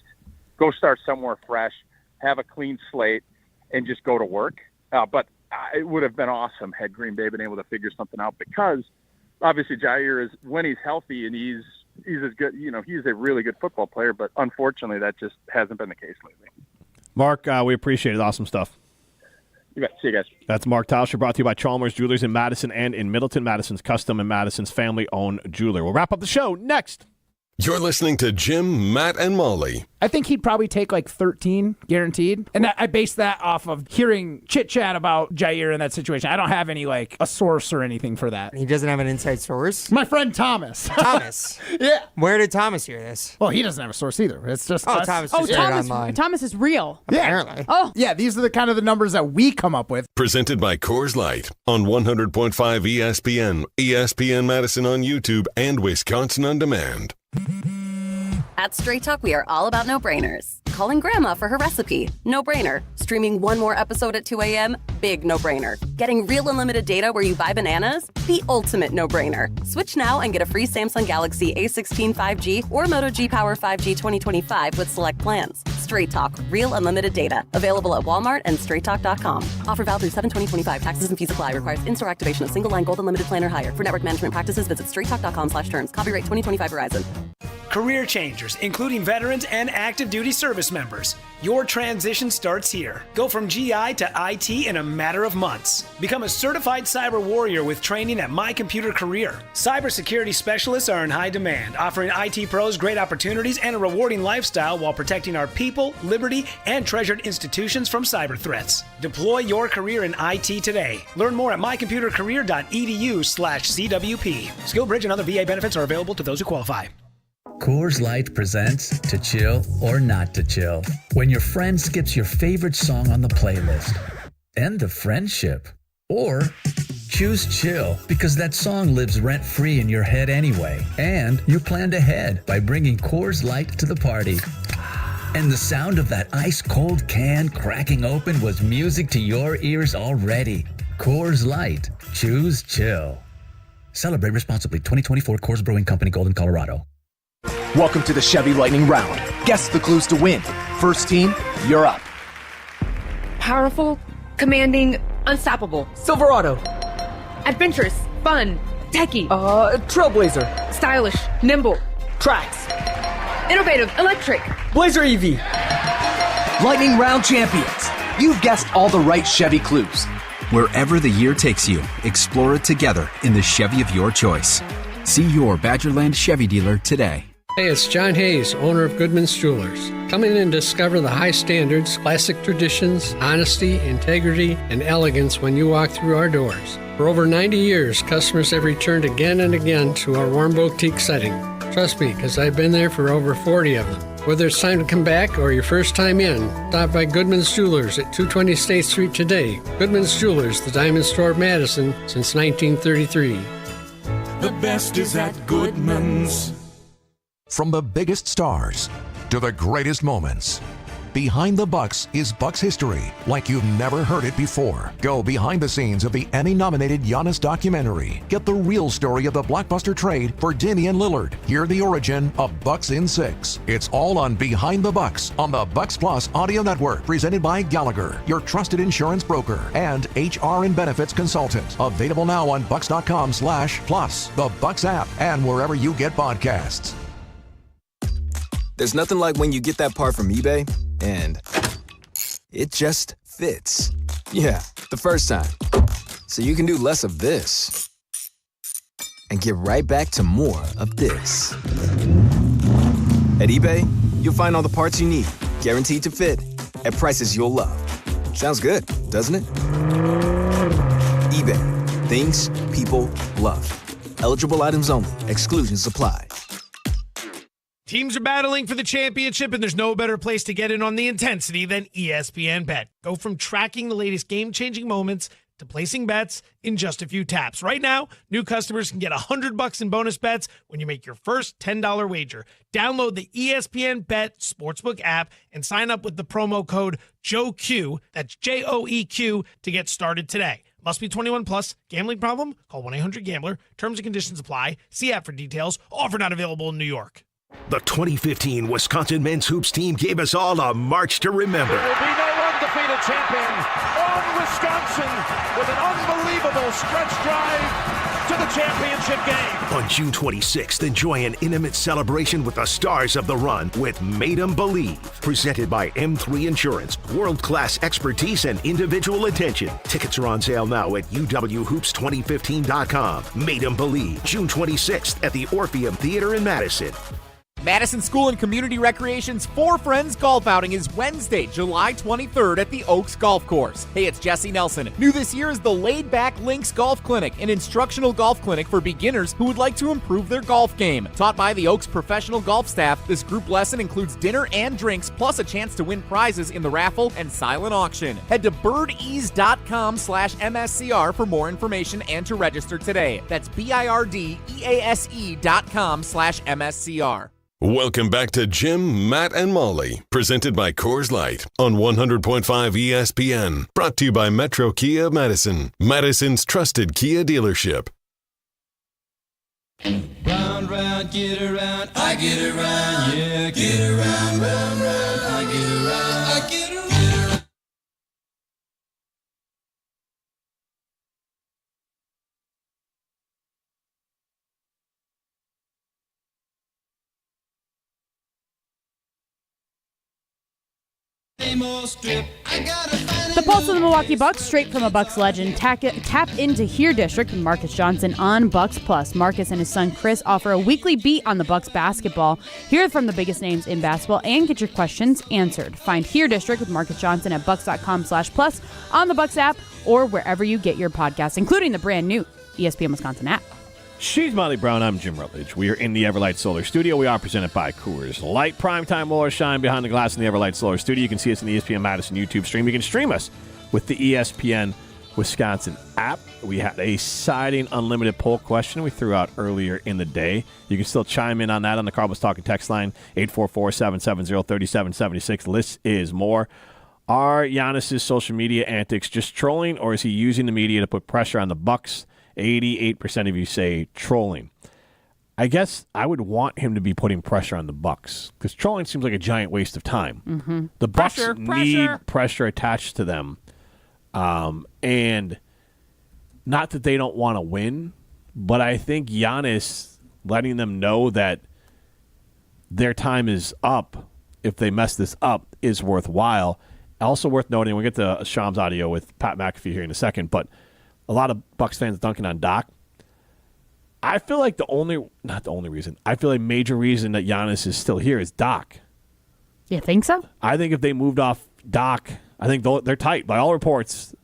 go start somewhere fresh, have a clean slate, and just go to work. But it would have been awesome had Green Bay been able to figure something out, because obviously Jair is, when he's healthy and he's as good, he's a really good football player, but unfortunately that just hasn't been the case lately. Mark, we appreciate it. Awesome stuff. You bet. See you guys. That's Mark Tauscher, brought to you by Chalmers Jewelers in Madison and in Middleton. Madison's custom and Madison's family-owned jeweler. We'll wrap up the show next. You're listening to Jim, Matt, and Molly. I think he'd probably take like 13 guaranteed. And I base that off of hearing chit-chat about Jair in that situation. I don't have any a source or anything for that. He doesn't have an inside source? My friend Thomas. Thomas? Yeah. Where did Thomas hear this? Well, he doesn't have a source either. It's just us. Thomas just heard it online. Thomas is real. Apparently. Oh. Yeah, these are the kind of the numbers that we come up with. Presented by Coors Light on 100.5 ESPN, ESPN Madison on YouTube, and Wisconsin On Demand. At Straight Talk, we are all about no-brainers. Calling Grandma for her recipe? No-brainer. Streaming one more episode at 2 a.m.? Big no-brainer. Getting real unlimited data where you buy bananas? The ultimate no-brainer. Switch now and get a free Samsung Galaxy A16 5G or Moto G Power 5G 2025 with select plans. Straight Talk. Real unlimited data. Available at Walmart and straighttalk.com. Offer valid through 7/20/25. Taxes and fees apply. Requires in-store activation of single line gold unlimited plan or higher. For network management practices, visit straighttalk.com/terms. Copyright 2025 Verizon. career changers, including veterans and active duty service members. Your transition starts here. Go from GI to IT in a matter of months. Become a certified cyber warrior with training at My Computer Career. Cybersecurity specialists are in high demand, offering IT pros great opportunities and a rewarding lifestyle while protecting our people, liberty, and treasured institutions from cyber threats. Deploy your career in IT today. Learn more at mycomputercareer.edu/CWP. SkillBridge and other VA benefits are available to those who qualify. Coors Light presents To Chill or Not to Chill. When your friend skips your favorite song on the playlist. End the friendship. Or choose chill because that song lives rent-free in your head anyway. And you planned ahead by bringing Coors Light to the party. And the sound of that ice-cold can cracking open was music to your ears already. Coors Light. Choose chill. Celebrate responsibly. 2024 Coors Brewing Company, Golden, Colorado. Welcome to the Chevy Lightning Round. Guess the clues to win. First team, you're up. Powerful, commanding, unstoppable. Silverado. Adventurous, fun, techie. Trailblazer. Stylish, nimble. Tracks. Innovative, electric. Blazer EV. Lightning Round champions. You've guessed all the right Chevy clues. Wherever the year takes you, explore it together in the Chevy of your choice. See your Badgerland Chevy dealer today. Hey, it's John Hayes, owner of Goodman's Jewelers. Come in and discover the high standards, classic traditions, honesty, integrity, and elegance when you walk through our doors. For over 90 years, customers have returned again and again to our warm boutique setting. Trust me, because I've been there for over 40 of them. Whether it's time to come back or your first time in, stop by Goodman's Jewelers at 220 State Street today. Goodman's Jewelers, the diamond store of Madison since 1933. The best is at Goodman's. From the biggest stars to the greatest moments, Behind the Bucks is Bucks history like you've never heard it before. Go behind the scenes of the Emmy-nominated Giannis documentary. Get the real story of the blockbuster trade for Damian Lillard. Hear the origin of Bucks in 6. It's all on Behind the Bucks on the Bucks Plus audio network, presented by Gallagher, your trusted insurance broker and HR and benefits consultant. Available now on bucks.com/plus, the Bucks app, and wherever you get podcasts. There's nothing like when you get that part from eBay and it just fits. Yeah, the first time. So you can do less of this and get right back to more of this. At eBay, you'll find all the parts you need, guaranteed to fit, at prices you'll love. Sounds good, doesn't it? eBay, things people love. Eligible items only. Exclusions apply. Teams are battling for the championship, and there's no better place to get in on the intensity than ESPN Bet. Go from tracking the latest game-changing moments to placing bets in just a few taps. Right now, new customers can get $100 in bonus bets when you make your first $10 wager. Download the ESPN Bet Sportsbook app and sign up with the promo code JOEQ, that's JOEQ, to get started today. Must be 21 plus. Gambling problem? Call 1-800-GAMBLER. Terms and conditions apply. See app for details. Offer not available in New York. The 2015 Wisconsin men's hoops team gave us all a march to remember. There will be no undefeated champion on Wisconsin with an unbelievable stretch drive to the championship game. On June 26th, enjoy an intimate celebration with the stars of the run with Made 'em Believe. Presented by M3 Insurance. World-class expertise and individual attention. Tickets are on sale now at uwhoops2015.com. Made 'em Believe. June 26th at the Orpheum Theater in Madison. Madison School and Community Recreation's For Friends Golf Outing is Wednesday, July 23rd at the Oaks Golf Course. Hey, it's Jesse Nelson. New this year is the Laid Back Links Golf Clinic, an instructional golf clinic for beginners who would like to improve their golf game. Taught by the Oaks professional golf staff, this group lesson includes dinner and drinks, plus a chance to win prizes in the raffle and silent auction. Head to birdease.com/MSCR for more information and to register today. That's BIRDEASE.com/MSCR. Welcome back to Jim, Matt, and Molly, presented by Coors Light on 100.5 ESPN. Brought to you by Metro Kia Madison, Madison's trusted Kia dealership. Round, round, get around, I get around, yeah, get around, round, round, I get around, I get The pulse of the Milwaukee Bucks, straight from a Bucks legend. Tap into Here District with Marcus Johnson on Bucks Plus. Marcus and his son Chris offer a weekly beat on the Bucks basketball. Hear from the biggest names in basketball and get your questions answered. Find Here District with Marcus Johnson at bucks.com/plus on the Bucks app or wherever you get your podcasts, including the brand new ESPN Wisconsin app. She's Molly Brown. I'm Jim Rutledge. We are in the Everlight Solar Studio. We are presented by Coors Light. Primetime will shine behind the glass in the Everlight Solar Studio. You can see us in the ESPN Madison YouTube stream. You can stream us with the ESPN Wisconsin app. We had a siding unlimited poll question we threw out earlier in the day. You can still chime in on that on the Cardinals Talking text line, 844-770-3776. This is more. Are Giannis' social media antics just trolling, or is he using the media to put pressure on the Bucks? 88% of you say trolling. I guess I would want him to be putting pressure on the Bucks because trolling seems like a giant waste of time. Mm-hmm. The Bucks need pressure attached to them, and not that they don't want to win, but I think Giannis letting them know that their time is up if they mess this up is worthwhile. Also worth noting, we'll get to Sham's audio with Pat McAfee here in a second, but a lot of Bucks fans dunking on Doc. I feel like I feel like major reason that Giannis is still here is Doc. You think so? I think if they moved off Doc, I think they're tight. By all reports,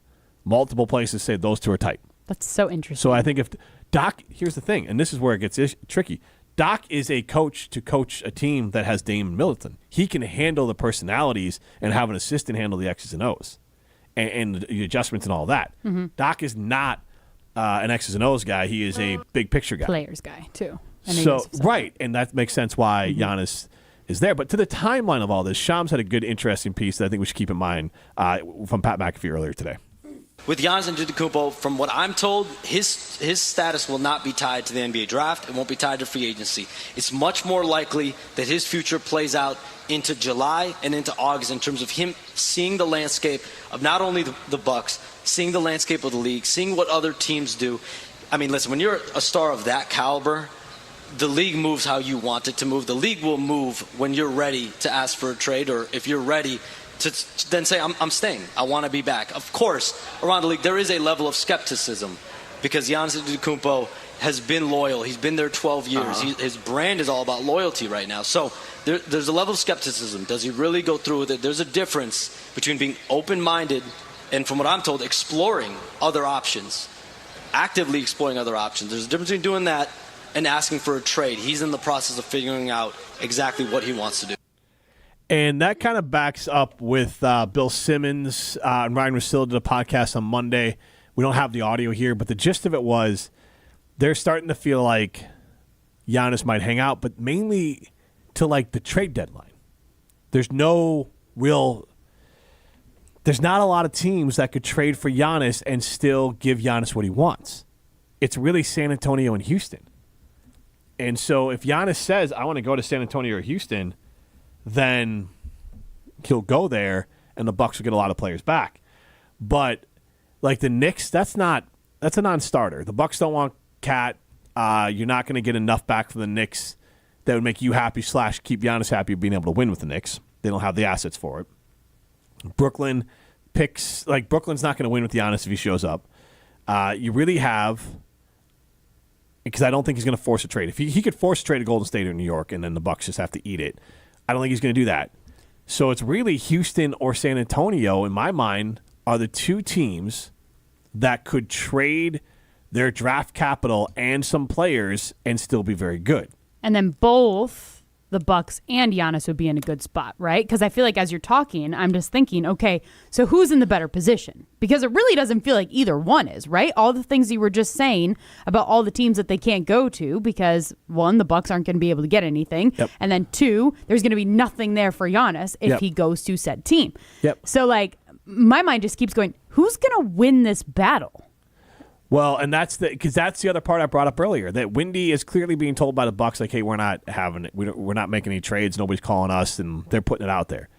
multiple places say those two are tight. That's so interesting. So I think if Doc, here's the thing, and this is where it gets tricky. Doc is a coach to coach a team that has Dame Middleton. He can handle the personalities and have an assistant handle the X's and O's. And the adjustments and all that. Mm-hmm. Doc is not an X's and O's guy. He is a big picture guy. Players guy, too. Right, and that makes sense why Giannis is there. But to the timeline of all this, Shams had a good, interesting piece that I think we should keep in mind from Pat McAfee earlier today. With Giannis Antetokounmpo, from what I'm told, his status will not be tied to the NBA draft. It won't be tied to free agency. It's much more likely that his future plays out into July and into August in terms of him seeing the landscape of not only the Bucks, seeing the landscape of the league, seeing what other teams do. I mean, listen, when you're a star of that caliber, the league moves how you want it to move. The league will move when you're ready to ask for a trade, or if you're ready to then say, I'm staying. I want to be back. Of course, around the league, there is a level of skepticism because Giannis Antetokounmpo has been loyal. He's been there 12 years. His brand is all about loyalty right now. So there's a level of skepticism. Does he really go through with it? There's a difference between being open-minded and, from what I'm told, exploring other options, actively exploring other options. There's a difference between doing that and asking for a trade. He's in the process of figuring out exactly what he wants to do. And that kind of backs up with Bill Simmons and Ryan Russillo did a podcast on Monday. We don't have the audio here, but the gist of it was they're starting to feel like Giannis might hang out, but mainly to like the trade deadline. There's not a lot of teams that could trade for Giannis and still give Giannis what he wants. It's really San Antonio and Houston. And so if Giannis says, I want to go to San Antonio or Houston, then he'll go there and the Bucks will get a lot of players back. But like the Knicks, that's a non-starter. The Bucks don't want Cat. You're not going to get enough back from the Knicks that would make you happy / keep Giannis happy of being able to win with the Knicks. They don't have the assets for it. Brooklyn's not going to win with Giannis if he shows up. You really have, because I don't think he's going to force a trade. If he could force a trade to Golden State or New York and then the Bucks just have to eat it, I don't think he's going to do that. So it's really Houston or San Antonio, in my mind, are the two teams that could trade their draft capital and some players and still be very good. And then both the Bucks and Giannis would be in a good spot, right? Because I feel like as you're talking, I'm just thinking, okay, so who's in the better position? Because it really doesn't feel like either one is, right? All the things you were just saying about all the teams that they can't go to because, one, the Bucks aren't going to be able to get anything. Yep. And then, two, there's going to be nothing there for Giannis if he goes to said team. Yep. So, like, my mind just keeps going, who's going to win this battle? Well, and that's the other part I brought up earlier, that Windy is clearly being told by the Bucks, like, hey, we're not having it. We're not making any trades. Nobody's calling us, and they're putting it out there.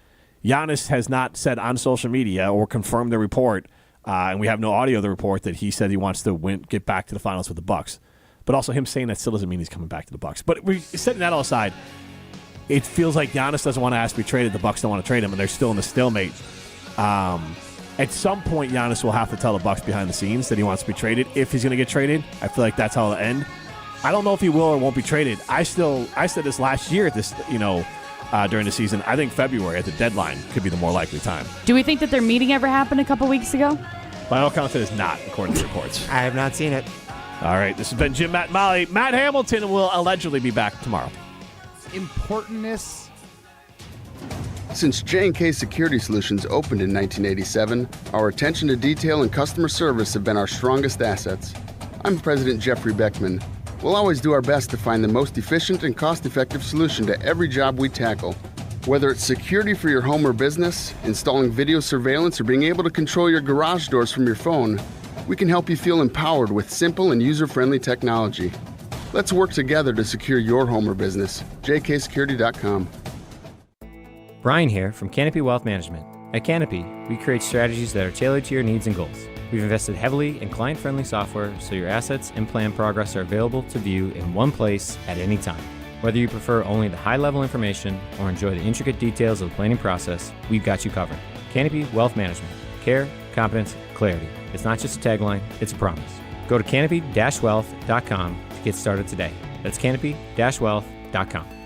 Giannis has not said on social media or confirmed the report, and we have no audio of the report, that he said he wants to get back to the finals with the Bucks. But also him saying that still doesn't mean he's coming back to the Bucks. But we're setting that all aside. it feels like Giannis doesn't want to ask to be traded. The Bucks don't want to trade him, and they're still in the stalemate. At some point, Giannis will have to tell the Bucks behind the scenes that he wants to be traded. If he's going to get traded, I feel like that's how it'll end. I don't know if he will or won't be traded. I said this last year at this, during the season. I think February at the deadline could be the more likely time. Do we think that their meeting ever happened a couple weeks ago? By all accounts, it is not, according to reports. I have not seen it. All right, this has been Jim, Matt, and Molly. Matt Hamilton will allegedly be back tomorrow. Importantness. Since J&K Security Solutions opened in 1987, our attention to detail and customer service have been our strongest assets. I'm President Jeffrey Beckman. We'll always do our best to find the most efficient and cost-effective solution to every job we tackle. Whether it's security for your home or business, installing video surveillance, or being able to control your garage doors from your phone, we can help you feel empowered with simple and user-friendly technology. Let's work together to secure your home or business. jksecurity.com. Brian here from Canopy Wealth Management. At Canopy, we create strategies that are tailored to your needs and goals. We've invested heavily in client-friendly software so your assets and plan progress are available to view in one place at any time. Whether you prefer only the high-level information or enjoy the intricate details of the planning process, we've got you covered. Canopy Wealth Management. Care, competence, clarity. It's not just a tagline, it's a promise. Go to canopy-wealth.com to get started today. That's canopy-wealth.com.